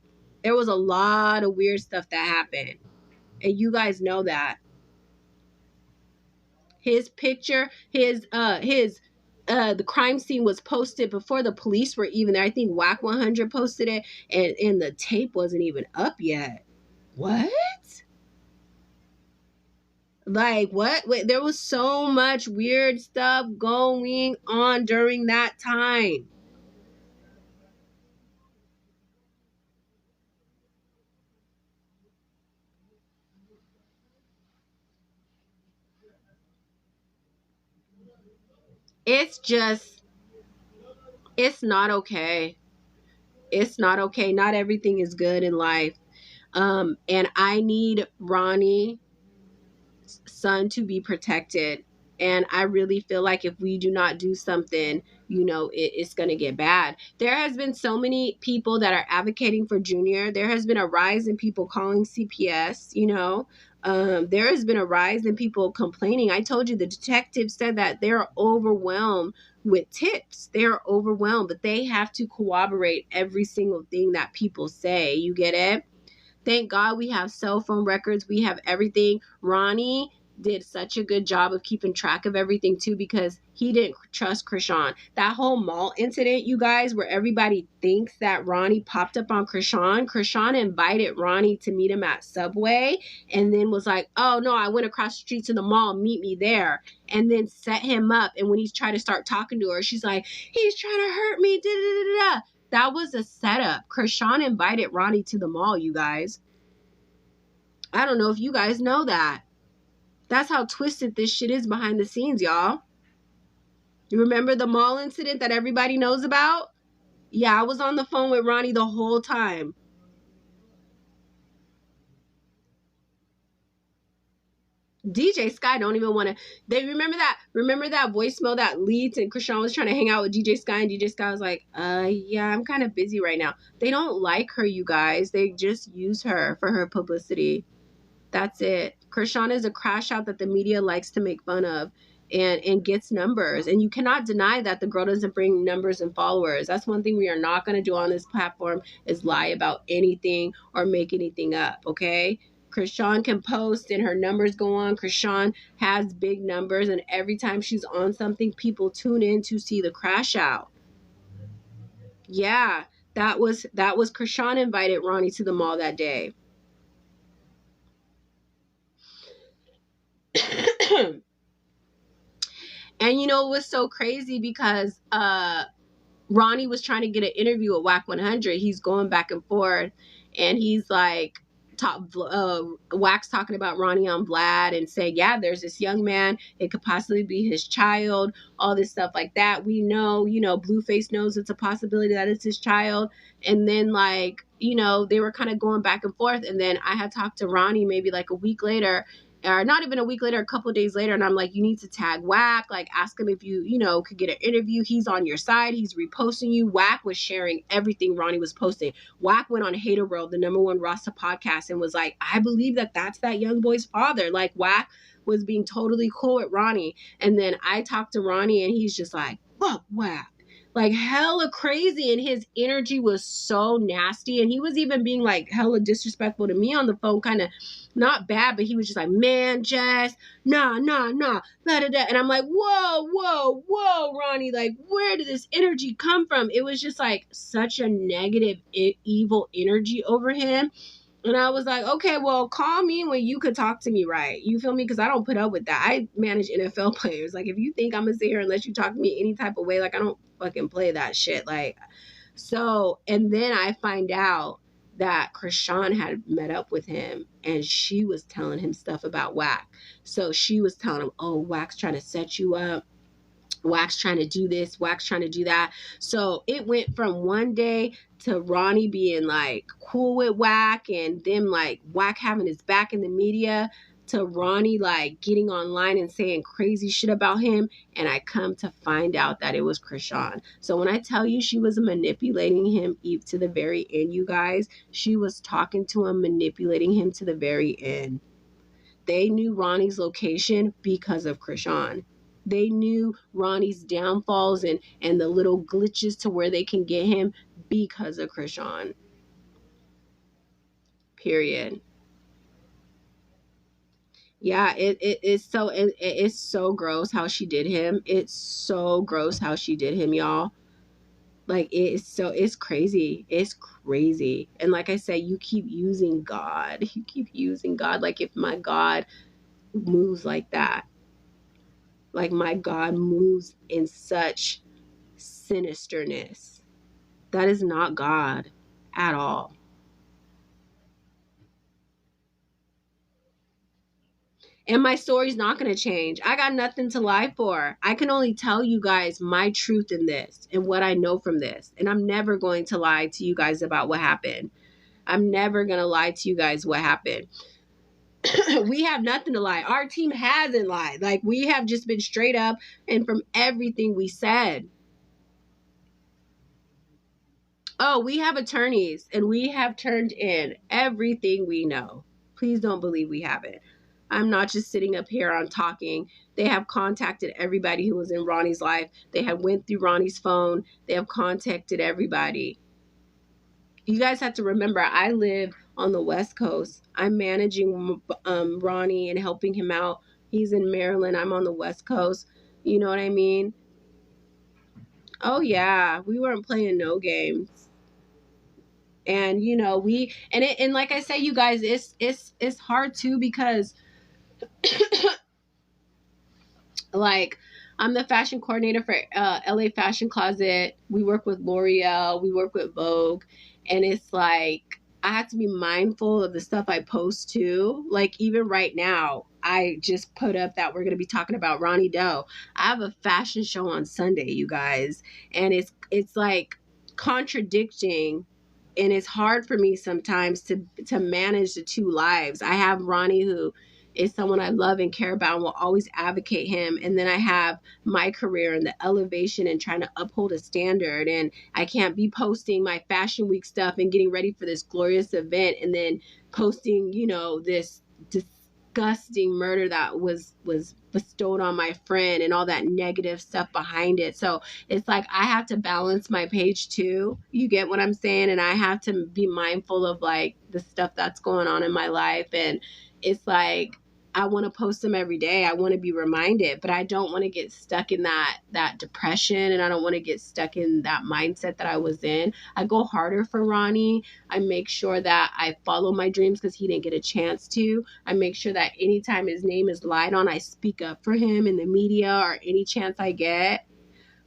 There was a lot of weird stuff that happened. And you guys know that. His picture, the crime scene was posted before the police were even there. I think Whack 100 posted it, and the tape wasn't even up yet. What? Like, what? Wait, there was so much weird stuff going on during that time. It's just, it's not okay. It's not okay. Not everything is good in life. And I need Ronnie's son to be protected. And I really feel like if we do not do something, it's going to get bad. There has been so many people that are advocating for Junior. There has been a rise in people calling CPS. There has been a rise in people complaining. I told you the detective said that they're overwhelmed with tips. They're overwhelmed, but they have to corroborate every single thing that people say. You get it? Thank God we have cell phone records. We have everything. Ronnie did such a good job of keeping track of everything too, because he didn't trust Krishan. That whole mall incident, you guys, where everybody thinks that Ronnie popped up on Krishan invited Ronnie to meet him at Subway, and then was like, oh no, I went across the street to the mall, meet me there, and then set him up. And when he's trying to start talking to her, she's like, he's trying to hurt me, da da da da. That was a setup. Krishan invited Ronnie to the mall, you guys. I don't know if you guys know that. That's how twisted this shit is behind the scenes, y'all. You remember the mall incident that everybody knows about? Yeah, I was on the phone with Ronnie the whole time. DJ Sky don't even want to. They remember that voicemail that leads, and Krishan was trying to hang out with DJ Sky, and DJ Sky was like, yeah, I'm kind of busy right now. They don't like her, you guys. They just use her for her publicity. That's it. Krishan is a crash out that the media likes to make fun of, and gets numbers. And you cannot deny that the girl doesn't bring numbers and followers. That's one thing we are not going to do on this platform, is lie about anything or make anything up, okay? Krishan can post and her numbers go on. Krishan has big numbers, and every time she's on something, people tune in to see the crash out. Yeah, that was Krishan invited Ronnie to the mall that day. And it was so crazy because Ronnie was trying to get an interview with Whack 100. He's going back and forth, and he's like, Whack's talking about Ronnie on Vlad and saying, yeah, there's this young man, it could possibly be his child, all this stuff like that. We know, Blueface knows it's a possibility that it's his child. And then they were kind of going back and forth. And then I had talked to Ronnie maybe like a week later, or not even a week later, a couple of days later. And I'm like, you need to tag Whack, ask him if you could get an interview. He's on your side. He's reposting you. Whack was sharing everything Ronnie was posting. Whack went on Hater World, the #1 Rasta podcast, and was like, I believe that that's that young boy's father. Whack was being totally cool with Ronnie. And then I talked to Ronnie, and he's just like, fuck Whack. Hella crazy, and his energy was so nasty, and he was even being hella disrespectful to me on the phone, kind of not bad, but he was just like, man, Jess, nah, da da da. And I'm like, whoa, Ronnie, where did this energy come from? It was just such a negative, evil energy over him. And I was like, okay, well, call me when you could talk to me right. You feel me? Because I don't put up with that. I manage NFL players. If you think I'm going to sit here and let you talk to me any type of way, I don't fucking play that shit. So, and then I find out that Krishan had met up with him, and she was telling him stuff about Whack. So she was telling him, oh, Whack's trying to set you up. Whack's trying to do this, Whack's trying to do that. So it went from one day to Ronnie being cool with Whack, and them Whack having his back in the media, to Ronny like getting online and saying crazy shit about him, and I come to find out that it was Krishan. So when I tell you she was manipulating him to the very end, you guys, she was talking to him, manipulating him to the very end. They knew Ronny's location because of Krishan. They knew Ronny's downfalls and the little glitches to where they can get him because of Krishan. Period. Yeah, it's so gross how she did him. It's so gross how she did him, y'all. Like it's crazy. It's crazy. And like I said, you keep using God. You keep using God. Like if my God moves like that, like my God moves in such sinisterness, that is not God at all. And my story's not going to change. I got nothing to lie for. I can only tell you guys my truth in this and what I know from this. And I'm never going to lie to you guys about what happened. I'm never going to lie to you guys what happened. We have nothing to lie. Our team hasn't lied. Like, we have just been straight up and from everything we said. Oh, we have attorneys and we have turned in everything we know. Please don't believe we haven't. I'm not just sitting up here on talking. They have contacted everybody who was in Ronny's life. They have went through Ronny's phone. They have contacted everybody. You guys have to remember, I live on the West Coast. I'm managing Ronny and helping him out. He's in Maryland. I'm on the West Coast. You know what I mean? Oh yeah, we weren't playing no games. And you know, and like I say, you guys, it's hard too because like I'm the fashion coordinator for LA Fashion Closet. We work with L'Oreal, we work with Vogue, and it's like I have to be mindful of the stuff I post too. Like even right now, I just put up that we're going to be talking about Ronny Doe. I have a fashion show on Sunday, you guys, and it's like contradicting. And it's hard for me sometimes to manage the two lives. I have Ronny, who is someone I love and care about and will always advocate him. And then I have my career and the elevation and trying to uphold a standard. And I can't be posting my Fashion Week stuff and getting ready for this glorious event and then posting, you know, this disgusting murder that was bestowed on my friend and all that negative stuff behind it. So it's like I have to balance my page too. You get what I'm saying? And I have to be mindful of like the stuff that's going on in my life. And it's like I want to post them every day. I want to be reminded, but I don't want to get stuck in that depression, and I don't want to get stuck in that mindset that I was in. I go harder for Ronny. I make sure that I follow my dreams because he didn't get a chance to. I make sure that anytime his name is lied on, I speak up for him in the media or any chance I get.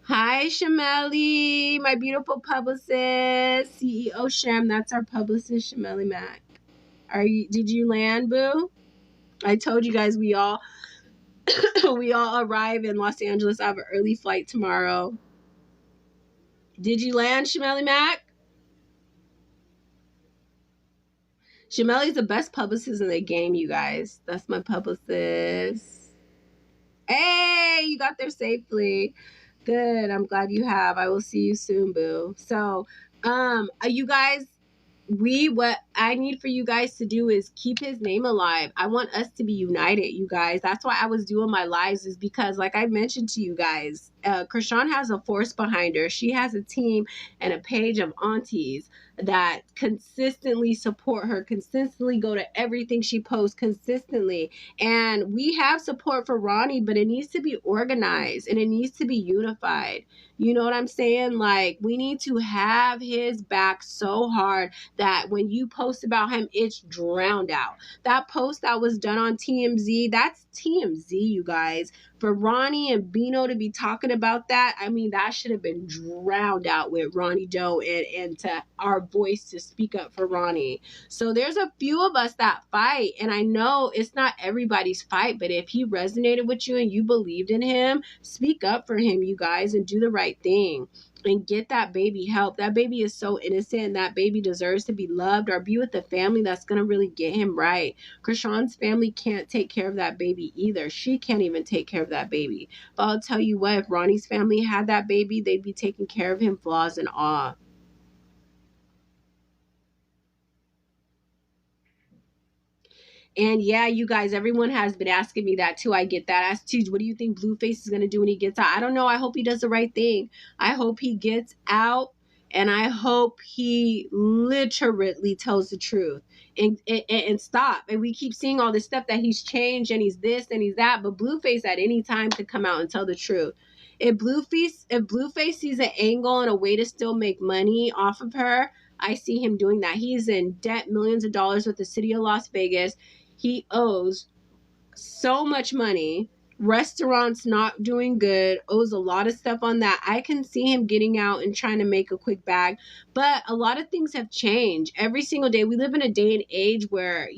Hi, Shameli, my beautiful publicist, CEO Shem. That's our publicist, Shameli Mack. Did you land, boo? I told you guys we all arrive in Los Angeles. I have an early flight tomorrow. Did you land, Shameli Mack? Shameli's the best publicist in the game, you guys. That's my publicist. Hey, you got there safely. Good. I'm glad you have. I will see you soon, boo. So, you guys, what I need for you guys to do is keep his name alive. I want us to be united, you guys. That's why I was doing my lives, is because like I mentioned to you guys, Krishan has a force behind her. She has a team and a page of aunties that consistently support her, consistently go to everything she posts consistently. And we have support for Ronny, but it needs to be organized and it needs to be unified. You know what I'm saying? Like, we need to have his back so hard that when you post about him, it's drowned out. That post that was done on TMZ, that's TMZ, you guys. For Ronny and Bino to be talking about that, I mean, that should have been drowned out with Ronny Doe and to our voice to speak up for Ronny. So there's a few of us that fight, and I know it's not everybody's fight, but if he resonated with you and you believed in him, speak up for him, you guys, and do the right thing. and get that baby help. That baby is so innocent, and that baby deserves to be loved or be with the family that's going to really get him right. Krishan's family can't take care of that baby either. She can't even take care of that baby. But I'll tell you what, if Ronnie's family had that baby, they'd be taking care of him, flaws and all. And yeah, you guys, everyone has been asking me that too. I get that. As to what do you think Blueface is going to do when he gets out? I don't know. I hope he does the right thing. I hope he gets out, and I hope he literally tells the truth and stop. And we keep seeing all this stuff that he's changed and he's this and he's that, but Blueface at any time could come out and tell the truth. If Blueface sees an angle and a way to still make money off of her, I see him doing that. He's in debt, millions of dollars with the city of Las Vegas. He owes so much money. Restaurants not doing good, owes a lot of stuff on that. I can see him getting out and trying to make a quick bag, but a lot of things have changed every single day. We live in a day and age where,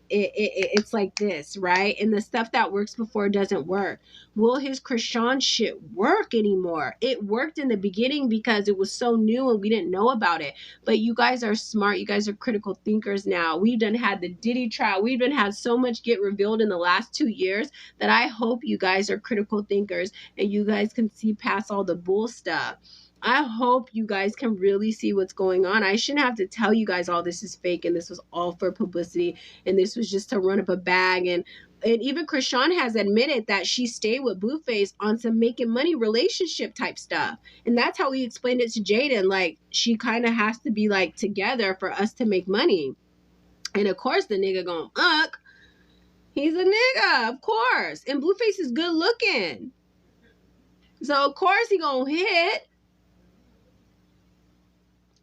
it's like this, right? And the stuff that works before doesn't work. Will his Krishan shit work anymore? It worked in the beginning because it was so new and we didn't know about it. But you guys are smart. You guys are critical thinkers now. We've done had the Diddy trial. We've been had so much get revealed in the last 2 years that I hope you guys are critical thinkers and you guys can see past all the bull stuff. I hope you guys can really see what's going on. I shouldn't have to tell you guys all this is fake and this was all for publicity and this was just to run up a bag. And even Krishan has admitted that she stayed with Blueface on some making money relationship type stuff. And that's how we explained it to Jaden. Like, she kind of has to be like together for us to make money. And of course the nigga gonna he's a nigga, of course. And Blueface is good looking. So of course he gonna hit.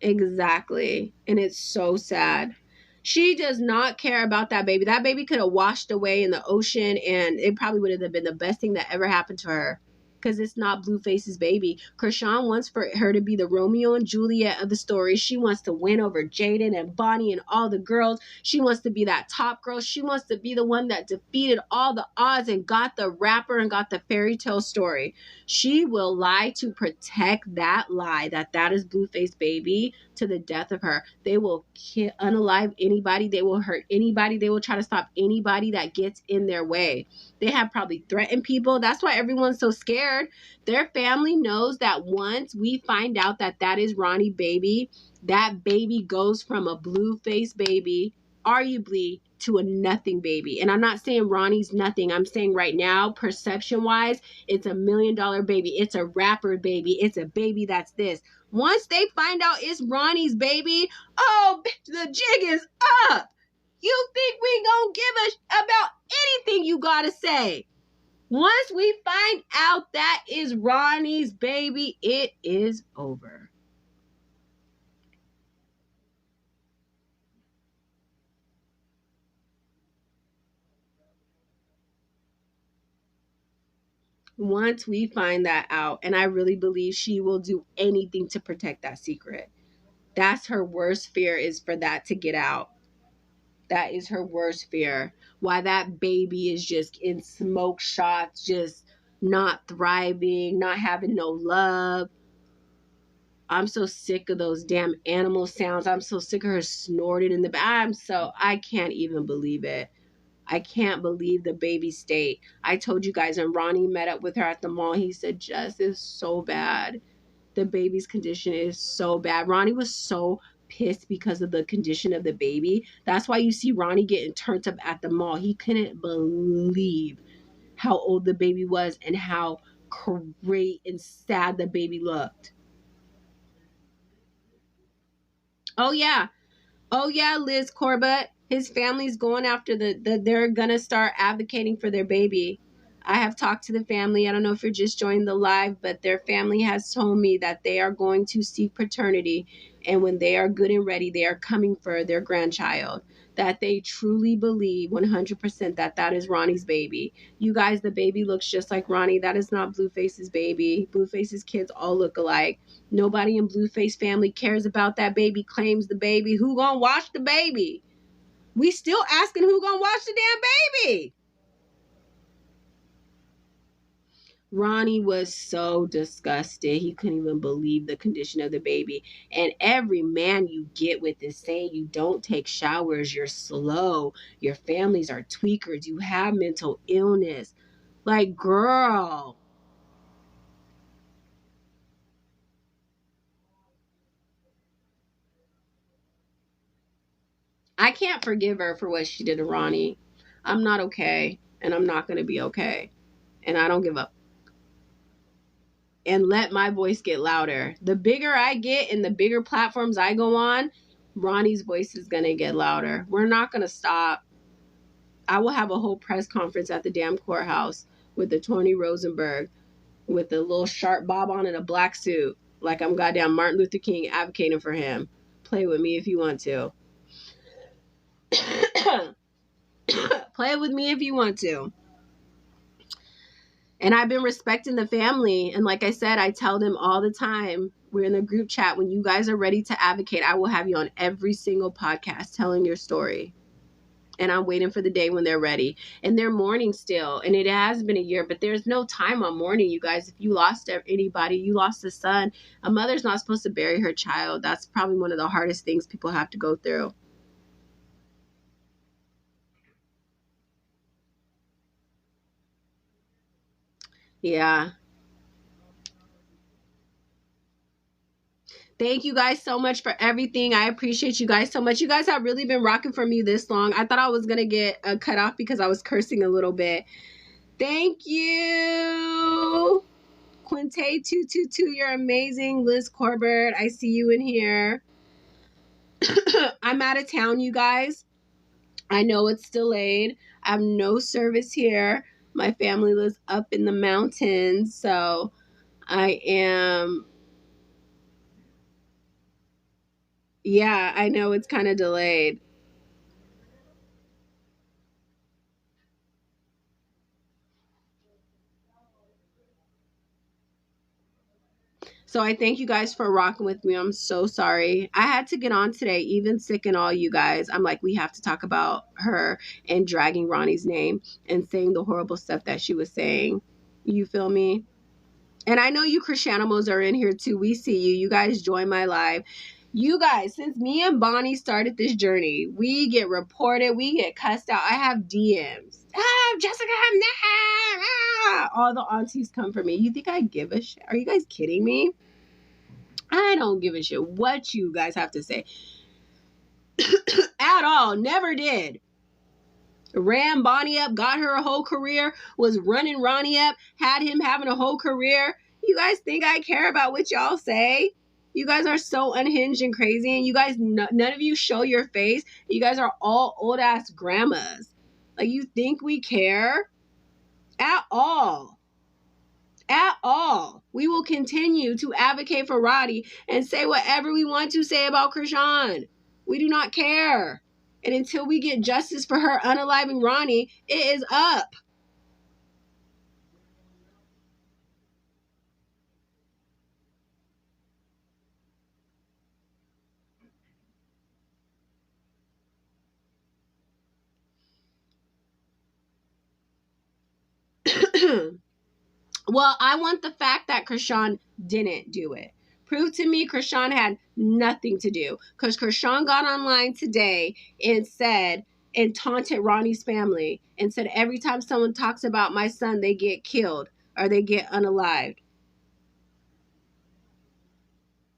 Exactly. And it's so sad. She does not care about that baby. That baby could have washed away in the ocean and it probably would have been the best thing that ever happened to her. Because it's not Blueface's baby. Krishan wants for her to be the Romeo and Juliet of the story. She wants to win over Jaden and Bonnie and all the girls. She wants to be that top girl. She wants to be the one that defeated all the odds and got the rapper and got the fairy tale story. She will lie to protect that lie that is Blueface baby to the death of her. They will unalive anybody. They will hurt anybody. They will try to stop anybody that gets in their way. They have probably threatened people. That's why everyone's so scared. Their family knows that once we find out that is Ronnie baby, that baby goes from a Blueface baby, arguably, to a nothing baby. And I'm not saying Ronnie's nothing. I'm saying right now, perception-wise, it's $1 million baby. It's a rapper baby. It's a baby that's this. Once they find out it's Ronnie's baby, oh, the jig is up. You think we gonna give about anything you gotta say? Once we find out that is Ronnie's baby, it is over. Once we find that out, and I really believe she will do anything to protect that secret. That's her worst fear, is for that to get out. That is her worst fear. Why that baby is just in smoke shots, just not thriving, not having no love. I'm so sick of those damn animal sounds. I'm so sick of her snorting in the back. I can't even believe it. I can't believe the baby state. I told you guys when Ronnie met up with her at the mall, he said, Jess is so bad. The baby's condition is so bad. Ronnie was so pissed because of the condition of the baby. That's why you see Ronnie getting turned up at the mall. He couldn't believe how old the baby was and how great and sad the baby looked. Oh yeah. Oh yeah, Liz Corbett. His family's going after they're gonna start advocating for their baby. I have talked to the family. I don't know if you're just joining the live, but their family has told me that they are going to seek paternity. And when they are good and ready, they are coming for their grandchild. That they truly believe 100% that is Ronnie's baby. You guys, the baby looks just like Ronnie. That is not Blueface's baby. Blueface's kids all look alike. Nobody in Blueface family cares about that baby, claims the baby. Who gonna watch the baby? We still asking who gonna watch the damn baby. Ronnie was so disgusted. He couldn't even believe the condition of the baby. And every man you get with is saying you don't take showers, you're slow, your families are tweakers, you have mental illness. Like, girl. I can't forgive her for what she did to Ronnie. I'm not okay, and I'm not going to be okay. And I don't give up. And let my voice get louder. The bigger I get and the bigger platforms I go on, Ronnie's voice is going to get louder. We're not going to stop. I will have a whole press conference at the damn courthouse with the Tony Rosenberg with the little sharp bob on and a black suit, like I'm goddamn Martin Luther King advocating for him. Play with me if you want to. Play with me if you want to. And I've been respecting the family. And like I said, I tell them all the time, we're in the group chat. When you guys are ready to advocate, I will have you on every single podcast telling your story. And I'm waiting for the day when they're ready. And they're mourning still. And it has been a year, but there's no time on mourning, you guys. If you lost anybody, you lost a son. A mother's not supposed to bury her child. That's probably one of the hardest things people have to go through. Yeah. Thank you guys so much for everything. I appreciate you guys so much. You guys have really been rocking for me this long. I thought I was going to get cut off because I was cursing a little bit. Thank you. Quinte222, you're amazing. Liz Corbett, I see you in here. I'm out of town, you guys. I know it's delayed. I have no service here. My family lives up in the mountains, so I am... Yeah, I know it's kind of delayed. So I thank you guys for rocking with me. I'm so sorry. I had to get on today, even sick and all, you guys. I'm like, we have to talk about her and dragging Ronnie's name and saying the horrible stuff that she was saying. You feel me? And I know you Christianimals are in here too. We see you. You guys join my live. You guys, since me and Bonnie started this journey, we get reported, we get cussed out. I have DMs. Jessica, all the aunties come for me. You think I give a shit? Are you guys kidding me? I don't give a shit what you guys have to say. At all. Never did. Ran Bonnie up, got her a whole career, was running Ronnie up, had him having a whole career. You guys think I care about what y'all say? You guys are so unhinged and crazy, and you guys, none of you show your face. You guys are all old ass grandmas. Like, you think we care? At all. At all. We will continue to advocate for Roddy and say whatever we want to say about Krishan. We do not care. And until we get justice for her unaliving Ronnie, it is up. Well, I want the fact that Krishan didn't do it. Prove to me Krishan had nothing to do. Because Krishan got online today and said, and taunted Ronnie's family and said every time someone talks about my son, they get killed or they get unalived.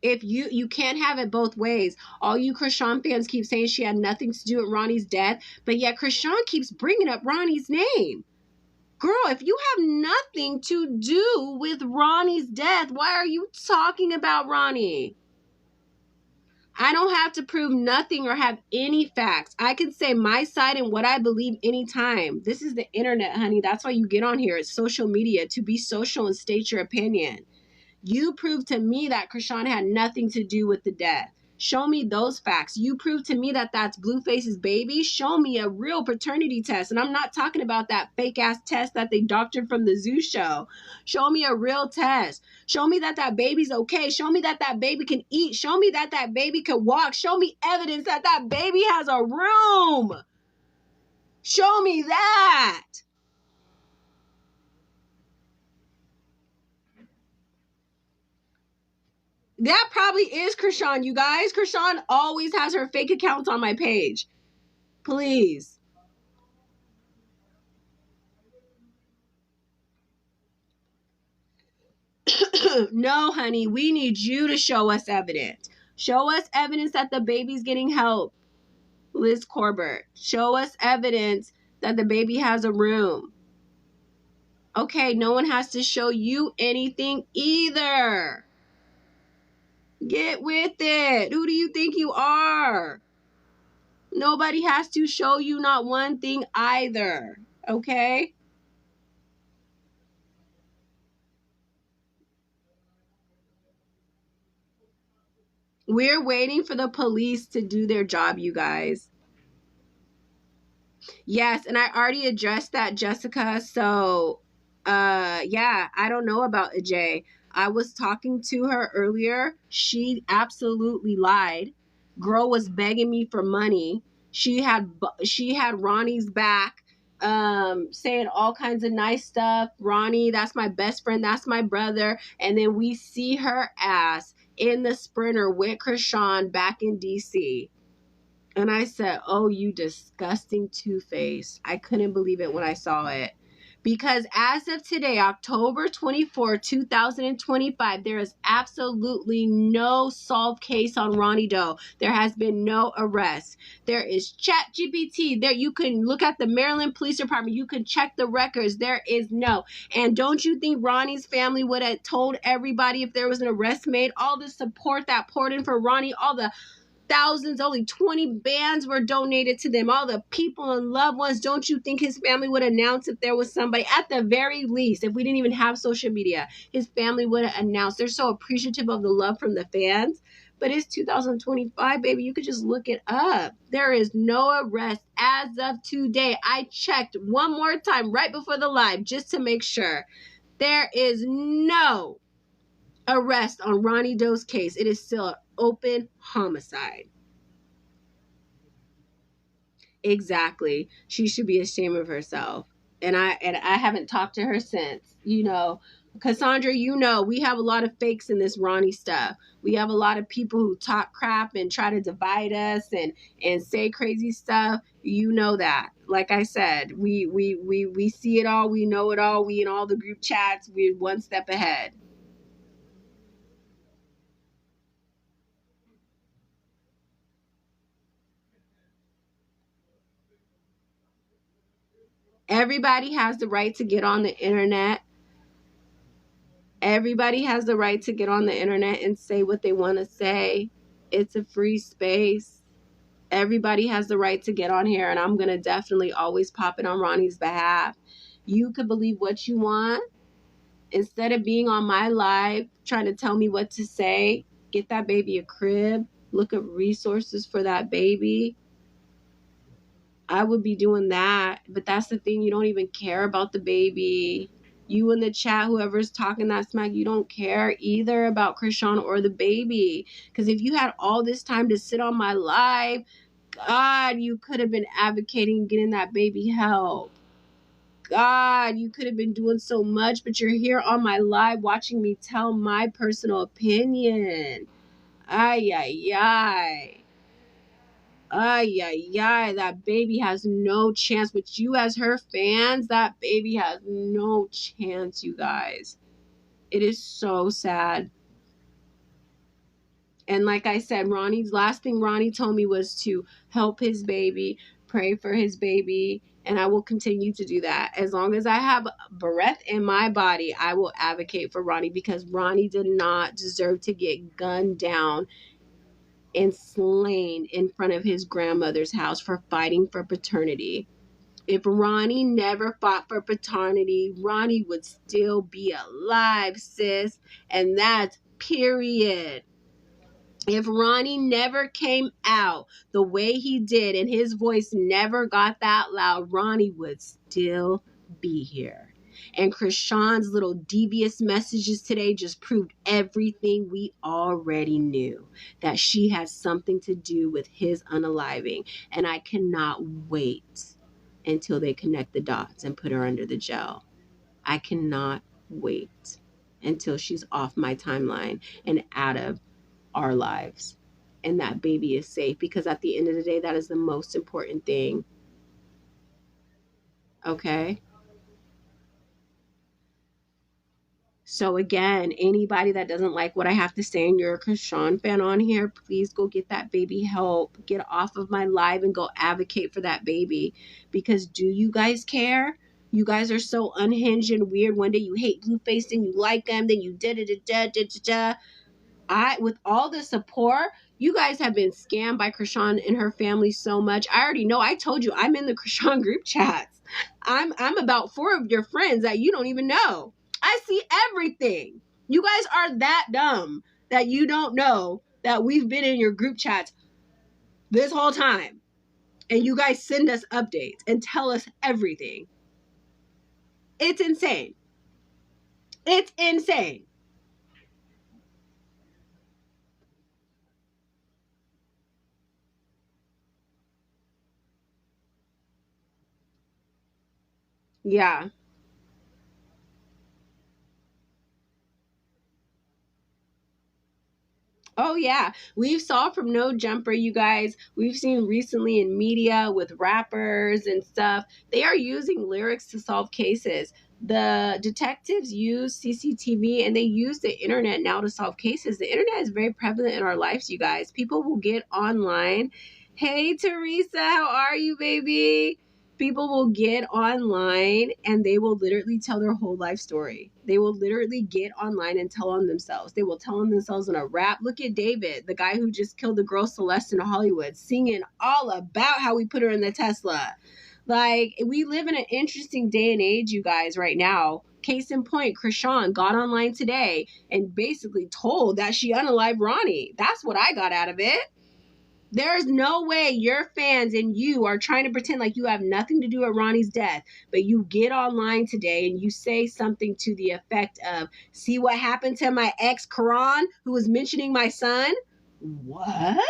If you can't have it both ways. All you Krishan fans keep saying she had nothing to do with Ronnie's death, but yet Krishan keeps bringing up Ronnie's name. Girl, if you have nothing to do with Ronnie's death, why are you talking about Ronnie? I don't have to prove nothing or have any facts. I can say my side and what I believe anytime. This is the internet, honey. That's why you get on here. It's social media, to be social and state your opinion. You prove to me that Krishan had nothing to do with the death. Show me those facts. You prove to me that that's Blueface's baby. Show me a real paternity test. And I'm not talking about that fake ass test that they doctored from the zoo show. Show me a real test. Show me that that baby's okay. Show me that that baby can eat. Show me that that baby can walk. Show me evidence that that baby has a room. Show me that. That probably is Krishan, you guys. Krishan always has her fake accounts on my page. Please. No, honey, we need you to show us evidence. Show us evidence that the baby's getting help. Liz Corbett, show us evidence that the baby has a room. Okay, no one has to show you anything either. Get with it. Who do you think you are? Nobody has to show you not one thing either. Okay? We're waiting for the police to do their job, you guys. Yes, and I already addressed that, Jessica. So, yeah, I don't know about Ajay. I was talking to her earlier. She absolutely lied. Girl was begging me for money. She had Ronnie's back, saying all kinds of nice stuff. Ronnie, that's my best friend. That's my brother. And then we see her ass in the Sprinter with Krishan back in DC. And I said, oh, you disgusting two-face. I couldn't believe it when I saw it. Because as of today, October 24, 2025, there is absolutely no solved case on Ronny Doe. There has been no arrest. There is ChatGPT. There you can look at the Maryland Police Department. You can check the records. There is no. And don't you think Ronnie's family would have told everybody if there was an arrest made? All the support that poured in for Ronnie, all the thousands, only 20 bands were donated to them. All the people and loved ones, don't you think his family would announce if there was somebody, at the very least, if we didn't even have social media, his family would have announced. They're so appreciative of the love from the fans. But it's 2025, baby. You could just look it up. There is no arrest as of today. I checked one more time right before the live just to make sure. There is no arrest on Ronny Doe's case. It is still an open homicide. Exactly. She should be ashamed of herself. And I haven't talked to her since. Cassandra, we have a lot of fakes in this Ronnie stuff. We have a lot of people who talk crap and try to divide us and say crazy stuff. You know that. Like I said, we see it all, we know it all. We in all the group chats, we're one step ahead. Everybody has the right to get on the internet. Everybody has the right to get on the internet and say what they want to say. It's a free space. Everybody has the right to get on here, and I'm going to definitely always pop it on Ronnie's behalf. You could believe what you want. Instead of being on my live trying to tell me what to say, get that baby a crib. Look at resources for that baby. I would be doing that. But that's the thing. You don't even care about the baby. You in the chat, whoever's talking that smack, you don't care either about Krishan or the baby. Because if you had all this time to sit on my live, God, you could have been advocating getting that baby help. God, you could have been doing so much, but you're here on my live watching me tell my personal opinion. Ay, ay, ay. Ay, ay, ay, that baby has no chance. But you as her fans, that baby has no chance, you guys. It is so sad. And like I said, Ronnie's last thing Ronnie told me was to help his baby, pray for his baby, and I will continue to do that. As long as I have breath in my body, I will advocate for Ronnie, because Ronnie did not deserve to get gunned down and slain in front of his grandmother's house for fighting for paternity. If Ronnie never fought for paternity, Ronnie would still be alive, sis. And that's period. If Ronnie never came out the way he did and his voice never got that loud, Ronnie would still be here. And Krishan's little devious messages today just proved everything we already knew, that she has something to do with his unaliving. And I cannot wait until they connect the dots and put her under the gel. I cannot wait until she's off my timeline and out of our lives and that baby is safe, because at the end of the day, that is the most important thing. Okay. So again, anybody that doesn't like what I have to say and you're a Krishan fan on here, please go get that baby help. Get off of my live and go advocate for that baby. Because do you guys care? You guys are so unhinged and weird. One day you hate Blueface and you like them, then you da. With all the support, you guys have been scammed by Krishan and her family so much. I already know. I told you I'm in the Krishan group chats. I'm about 4 of your friends that you don't even know. I see everything. You guys are that dumb that you don't know that we've been in your group chats this whole time. And you guys send us updates and tell us everything. It's insane. It's insane. Yeah. Oh yeah, we've saw from No Jumper, you guys. We've seen recently in media with rappers and stuff. They are using lyrics to solve cases. The detectives use CCTV and they use the internet now to solve cases. The internet is very prevalent in our lives, you guys. People will get online. Hey Teresa, how are you, baby? People will get online and they will literally tell their whole life story. They will literally get online and tell on themselves. They will tell on themselves in a rap. Look at David, the guy who just killed the girl Celeste in Hollywood, singing all about how we put her in the Tesla. Like, we live in an interesting day and age, you guys, right now. Case in point, Krishan got online today and basically told that she unalived Ronnie. That's what I got out of it. There's no way your fans and you are trying to pretend like you have nothing to do with Ronnie's death, but you get online today and you say something to the effect of, see what happened to my ex Karan who was mentioning my son? What?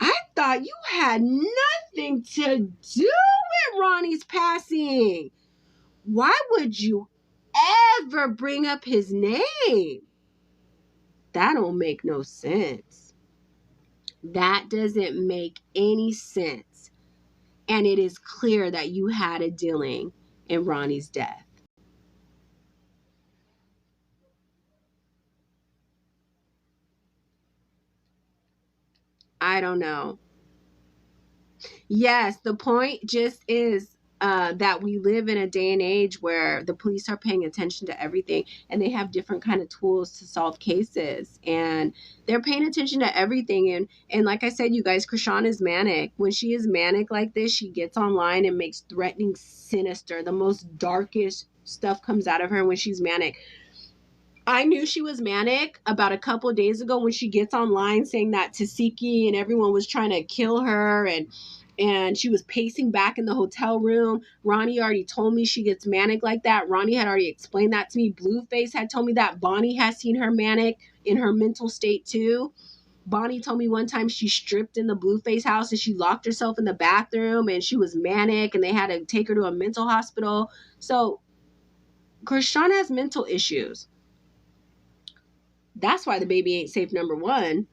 I thought you had nothing to do with Ronnie's passing. Why would you ever bring up his name? That don't make no sense. That doesn't make any sense. And it is clear that you had a dealing in Ronnie's death. I don't know. Yes, the point just is that we live in a day and age where the police are paying attention to everything and they have different kind of tools to solve cases and they're paying attention to everything. And like I said, you guys, Krishan is manic. When she is manic like this, she gets online and makes threatening, sinister, the most darkest stuff comes out of her when she's manic. I knew she was manic about a couple of days ago when she gets online saying that Tasiki and everyone was trying to kill her and she was pacing back in the hotel room. Ronnie already told me she gets manic like that. Ronnie had already explained that to me. Blueface had told me that. Bonnie has seen her manic in her mental state too. Bonnie told me one time she stripped in the Blueface house and she locked herself in the bathroom and she was manic and they had to take her to a mental hospital. So Krishan has mental issues. That's why the baby ain't safe, number one.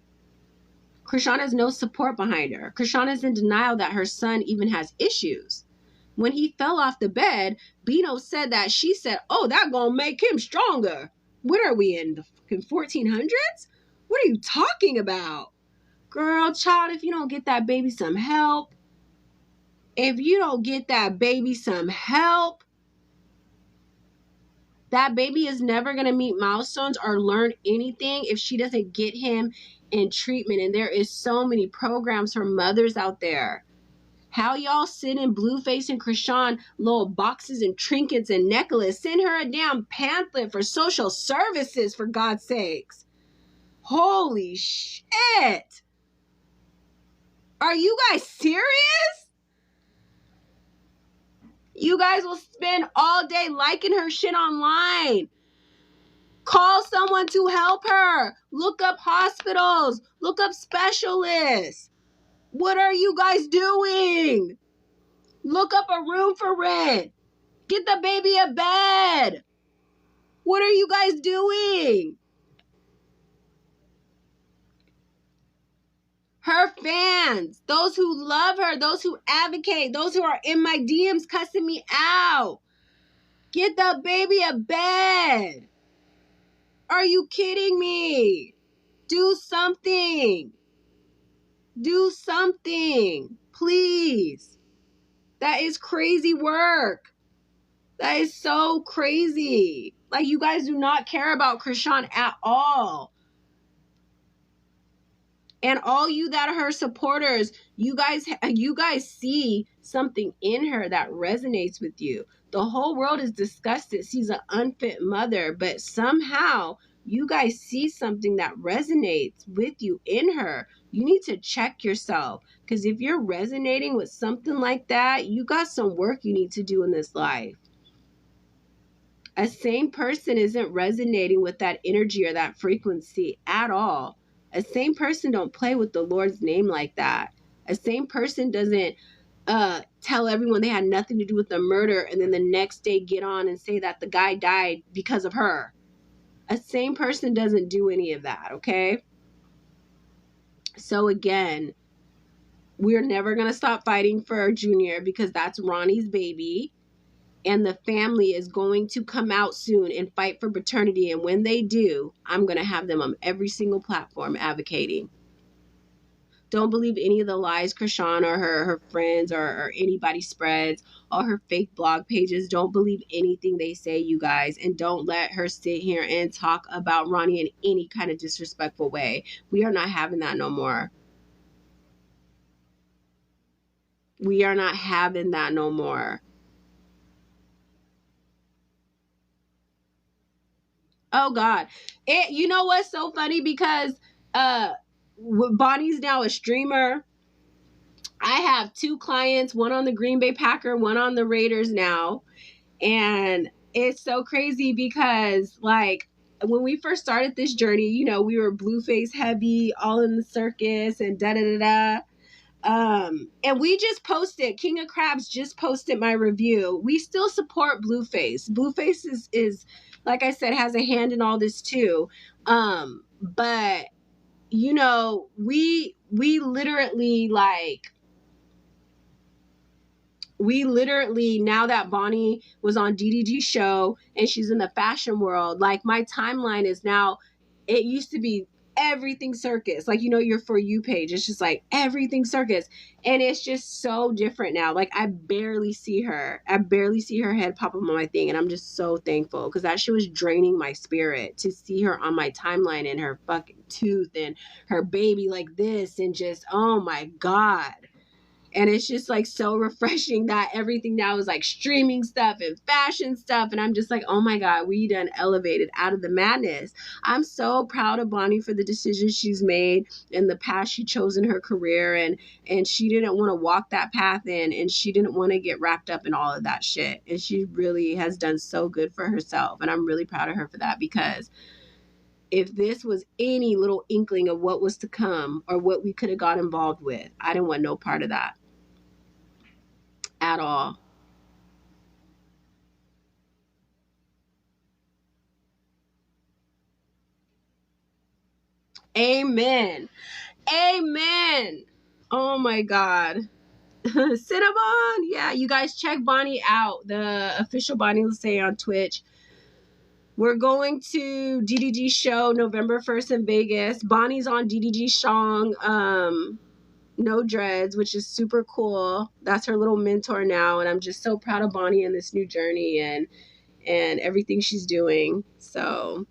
Krishan has no support behind her. Krishan is in denial that her son even has issues. When he fell off the bed, Bino said that she said, oh, that gonna make him stronger. What are we in, the fucking 1400s? What are you talking about? Girl, child, if you don't get that baby some help, if you don't get that baby some help, that baby is never going to meet milestones or learn anything if she doesn't get him in treatment. And there is so many programs for mothers out there. How y'all send in Blueface and Krishan little boxes and trinkets and necklace? Send her a damn pamphlet for social services, for God's sakes. Holy shit. Are you guys serious? You guys will spend all day liking her shit online. Call someone to help her. Look up hospitals. Look up specialists. What are you guys doing? Look up a room for rent. Get the baby a bed. What are you guys doing? Her fans, those who love her, those who advocate, those who are in my DMs cussing me out. Get the baby a bed. Are you kidding me? Do something. Do something. Please. That is crazy work. That is so crazy. Like, you guys do not care about Krishan at all. And all you that are her supporters, you guys see something in her that resonates with you. The whole world is disgusted. She's an unfit mother, but somehow you guys see something that resonates with you in her. You need to check yourself, because if you're resonating with something like that, you got some work you need to do in this life. A sane person isn't resonating with that energy or that frequency at all. A sane person don't play with the Lord's name like that. A sane person doesn't tell everyone they had nothing to do with the murder and then the next day get on and say that the guy died because of her. A sane person doesn't do any of that, okay? So again, we're never going to stop fighting for Junior, because that's Ronnie's baby. And the family is going to come out soon and fight for paternity. And when they do, I'm going to have them on every single platform advocating. Don't believe any of the lies Krishan or her friends or anybody spreads, all her fake blog pages. Don't believe anything they say, you guys. And don't let her sit here and talk about Ronnie in any kind of disrespectful way. We are not having that no more. We are not having that no more. Oh God. You know what's so funny? Because Bonnie's now a streamer. I have 2 clients, one on the Green Bay Packer, one on the Raiders now. And it's so crazy because, like, when we first started this journey, you know, we were Blueface heavy, all in the circus and da-da-da-da. And we just posted, King of Crabs just posted my review. We still support Blueface. Blueface is like I said, has a hand in all this too. But you know, we literally now that Bonnie was on DDG show and she's in the fashion world, like, my timeline is now, it used to be everything circus, like, you know, your For You page, it's just like everything circus, and it's just so different now. Like, I barely see her head pop up on my thing, and I'm just so thankful, because that shit was draining my spirit to see her on my timeline and her fucking tooth and her baby like this, and just, oh my God. And it's just like so refreshing that everything now is like streaming stuff and fashion stuff. And I'm just like, oh my God, we done elevated out of the madness. I'm so proud of Bonnie for the decisions she's made in the path she chose in her career. And she didn't want to walk that path in, and she didn't want to get wrapped up in all of that shit. And she really has done so good for herself. And I'm really proud of her for that, because if this was any little inkling of what was to come or what we could have got involved with, I didn't want no part of that at all. Amen. Amen. Oh my God. Cinnabon. Yeah, you guys check Bonnie out, the official Bonnie Lassay on Twitch. We're going to DDG show November 1st in Vegas. Bonnie's on DDG Shong, No Dreads, which is super cool. That's her little mentor now, and I'm just so proud of Bonnie in this new journey and everything she's doing. So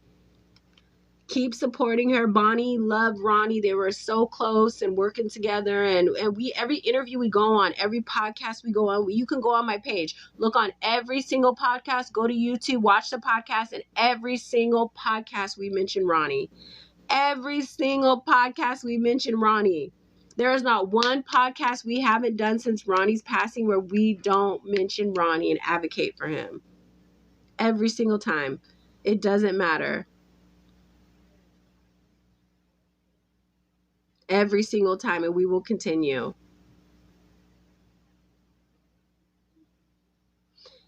keep supporting her. Bonnie loved Ronnie. They were so close and working together. And we, every interview we go on, every podcast we go on, you can go on my page, look on every single podcast, go to YouTube, watch the podcast, and every single podcast we mention Ronnie. Every single podcast we mention Ronnie. There is not one podcast we haven't done since Ronnie's passing where we don't mention Ronnie and advocate for him. Every single time. It doesn't matter. Every single time, and we will continue.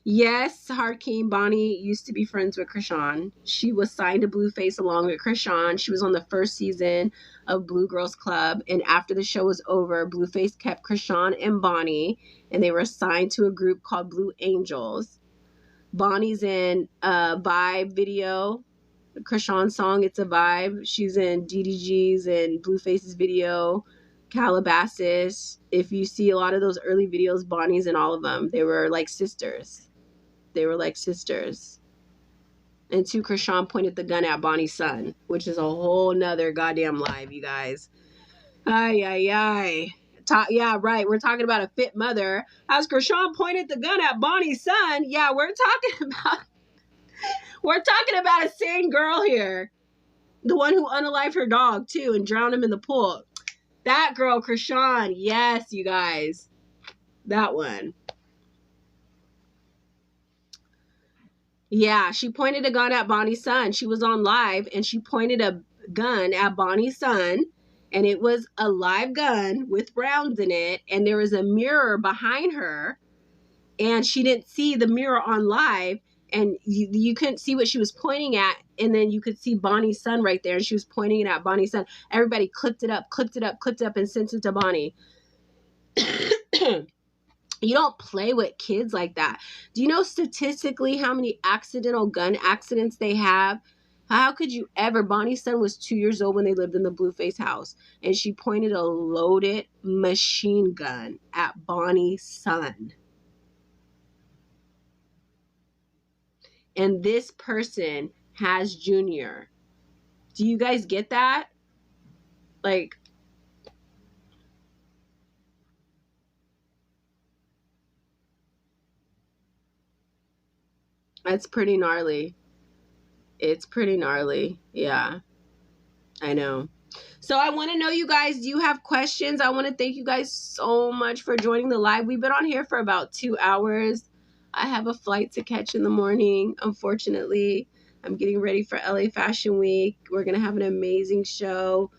Yes, Hakeem, Bonnie used to be friends with Krishan. She was signed to Blueface along with Krishan. She was on the first season of Blue Girls Club. And after the show was over, Blueface kept Krishan and Bonnie, and they were assigned to a group called Blue Angels. Bonnie's in a Vibe video, Krishan's song It's a Vibe. She's in DDG's and Blueface's video, Calabasas. If you see a lot of those early videos, Bonnie's in all of them. They were like sisters. They were like sisters. And two, Krishan pointed the gun at Bonnie's son, which is a whole nother goddamn live, you guys. Ay, ay, ay. Yeah, right. We're talking about a fit mother. As Krishan pointed the gun at Bonnie's son, yeah, we're talking about a sane girl here. The one who unalived her dog, too, and drowned him in the pool. That girl, Krishan. Yes, you guys. That one. Yeah, she pointed a gun at Bonnie's son. She was on live, and she pointed a gun at Bonnie's son, and it was a live gun with rounds in it, and there was a mirror behind her, and she didn't see the mirror on live, and you couldn't see what she was pointing at, and then you could see Bonnie's son right there, and she was pointing it at Bonnie's son. Everybody clipped it up, and sent it to Bonnie. You don't play with kids like that. Do you know statistically how many accidental gun accidents they have? How could you ever? Bonnie's son was 2 years old when they lived in the Blueface house, and she pointed a loaded machine gun at Bonnie's son. And this person has Junior. Do you guys get that? Like, that's pretty gnarly. It's pretty gnarly. Yeah, I know. So I want to know, you guys, do you have questions? I want to thank you guys so much for joining the live. We've been on here for about 2 hours. I have a flight to catch in the morning, unfortunately. I'm getting ready for LA Fashion Week. We're going to have an amazing show.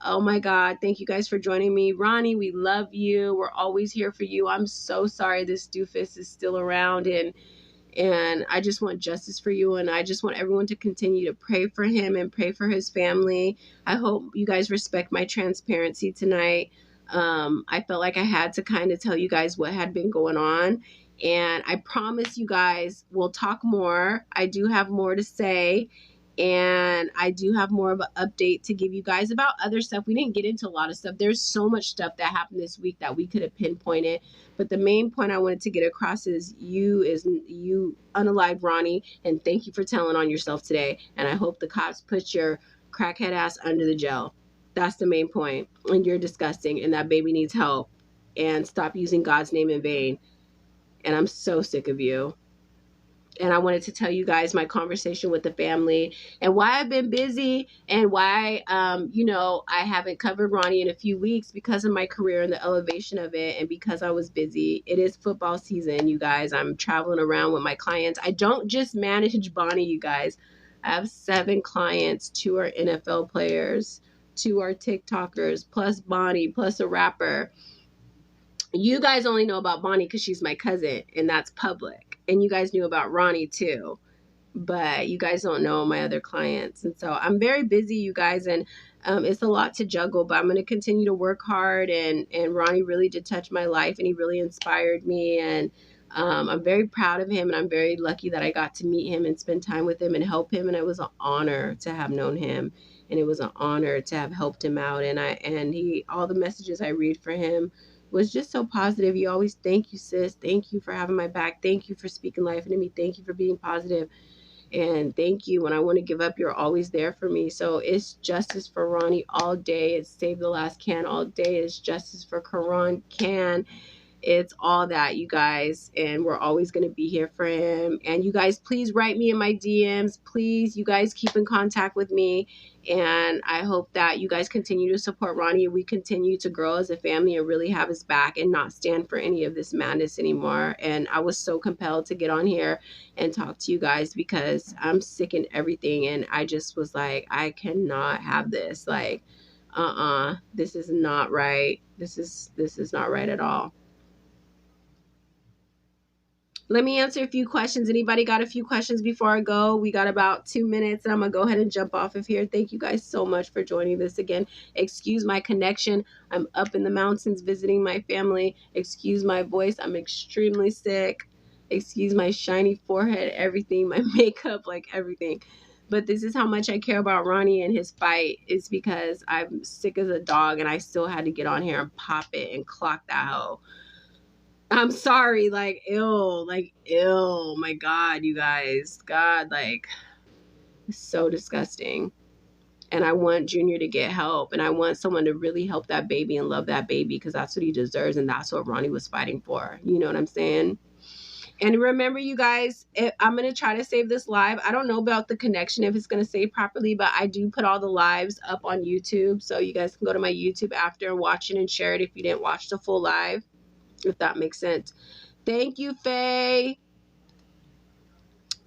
Oh my God. Thank you guys for joining me. Ronnie, we love you. We're always here for you. I'm so sorry this doofus is still around, and I just want justice for you, and I just want everyone to continue to pray for him and pray for his family. I hope you guys respect my transparency tonight. I felt like I had to kind of tell you guys what had been going on, and I promise you guys we'll talk more. I do have more to say, and I do have more of an update to give you guys about other stuff. We didn't get into a lot of stuff. There's so much stuff that happened this week that we could have pinpointed. But the main point I wanted to get across is you unalived Ronnie, and thank you for telling on yourself today. And I hope the cops put your crackhead ass under the jail. That's the main point. And you're disgusting, and that baby needs help. And stop using God's name in vain. And I'm so sick of you. And I wanted to tell you guys my conversation with the family and why I've been busy, and why, I haven't covered Ronnie in a few weeks because of my career and the elevation of it, and because I was busy. It is football season, you guys. I'm traveling around with my clients. I don't just manage Bonnie, you guys. I have 7 clients. 2 are NFL players, 2 are TikTokers, plus Bonnie, plus a rapper. You guys only know about Bonnie because she's my cousin, and that's public. And you guys knew about Ronnie too, but you guys don't know my other clients. And so I'm very busy, you guys, and it's a lot to juggle, but I'm going to continue to work hard. And Ronnie really did touch my life, and he really inspired me. And I'm very proud of him, and I'm very lucky that I got to meet him and spend time with him and help him. And it was an honor to have known him, and it was an honor to have helped him out. And he, all the messages I read for him was just so positive. He always, thank you, sis. Thank you for having my back. Thank you for speaking life into me. Thank you for being positive. And thank you. When I want to give up, you're always there for me. So it's justice for Ronnie all day. It's Save the Last Can all day. It's justice for Karan Can. It's all that, you guys, and we're always going to be here for him. And you guys, please write me in my DMs. Please, you guys, keep in contact with me. And I hope that you guys continue to support Ronnie, and we continue to grow as a family and really have his back and not stand for any of this madness anymore. And I was so compelled to get on here and talk to you guys because I'm sick and everything. And I just was like, I cannot have this. Like, this is not right. This is not right at all. Let me answer a few questions. Anybody got a few questions before I go? We got about 2 minutes, and I'm going to go ahead and jump off of here. Thank you guys so much for joining this again. Excuse my connection. I'm up in the mountains visiting my family. Excuse my voice. I'm extremely sick. Excuse my shiny forehead, everything, my makeup, like everything. But this is how much I care about Ronnie and his fight. It's because I'm sick as a dog, and I still had to get on here and pop it and clock that hoe. I'm sorry, like, ew, my God, you guys. God, like, it's so disgusting. And I want Junior to get help, and I want someone to really help that baby and love that baby, because that's what he deserves, and that's what Ronnie was fighting for. You know what I'm saying? And remember, you guys, I'm going to try to save this live. I don't know about the connection, if it's going to save properly, but I do put all the lives up on YouTube, so you guys can go to my YouTube after and watch it and share it if you didn't watch the full live, if that makes sense. Thank you, Faye.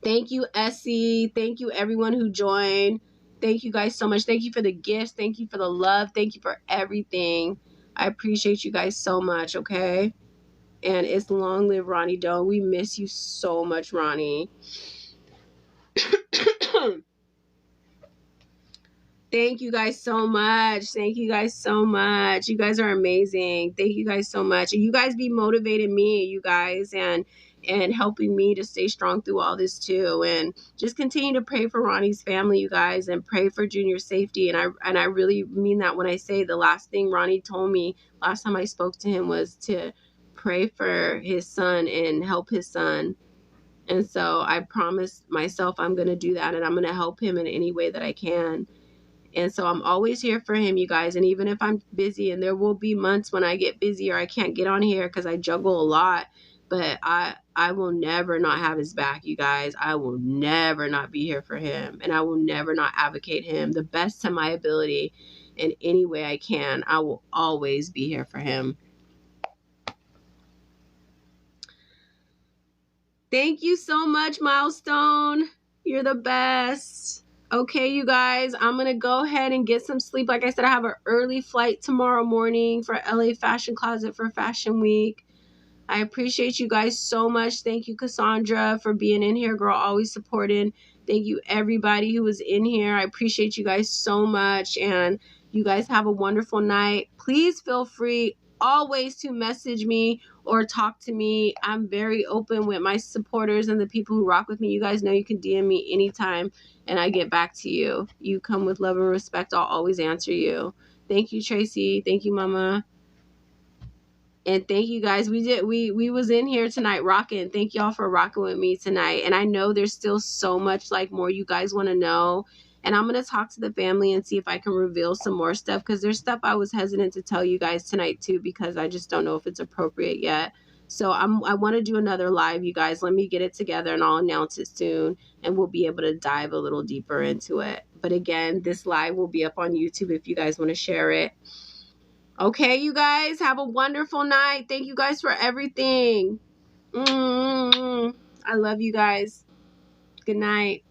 Thank you, Essie. Thank you, everyone who joined. Thank you guys so much. Thank you for the gifts. Thank you for the love. Thank you for everything. I appreciate you guys so much, okay? And it's long live Ronny Doe. We miss you so much, Ronnie. Thank you guys so much. Thank you guys so much. You guys are amazing. Thank you guys so much. And you guys be motivating me, you guys, and helping me to stay strong through all this too. And just continue to pray for Ronnie's family, you guys, and pray for Junior's safety. And I really mean that when I say the last thing Ronnie told me last time I spoke to him was to pray for his son and help his son. And so I promised myself I'm going to do that, and I'm going to help him in any way that I can. And so I'm always here for him, you guys. And even if I'm busy, and there will be months when I get busy or I can't get on here because I juggle a lot, but I will never not have his back, you guys. I will never not be here for him. And I will never not advocate him the best to my ability in any way I can. I will always be here for him. Thank you so much, Milestone. You're the best. Okay, you guys, I'm going to go ahead and get some sleep. Like I said, I have an early flight tomorrow morning for LA Fashion Closet for Fashion Week. I appreciate you guys so much. Thank you, Cassandra, for being in here, girl, always supporting. Thank you, everybody who was in here. I appreciate you guys so much. And you guys have a wonderful night. Please feel free always to message me or talk to me. I'm very open with my supporters and the people who rock with me. You guys know you can DM me anytime, and I get back to you. You come with love and respect. I'll always answer you. Thank you, Tracy. Thank you, Mama. And thank you guys. We was in here tonight rocking. Thank y'all for rocking with me tonight. And I know there's still so much like more you guys want to know. And I'm going to talk to the family and see if I can reveal some more stuff, because there's stuff I was hesitant to tell you guys tonight too, because I just don't know if it's appropriate yet. So I want to do another live, you guys. Let me get it together and I'll announce it soon, and we'll be able to dive a little deeper into it. But again, this live will be up on YouTube if you guys want to share it. Okay, you guys, have a wonderful night. Thank you guys for everything. I love you guys. Good night.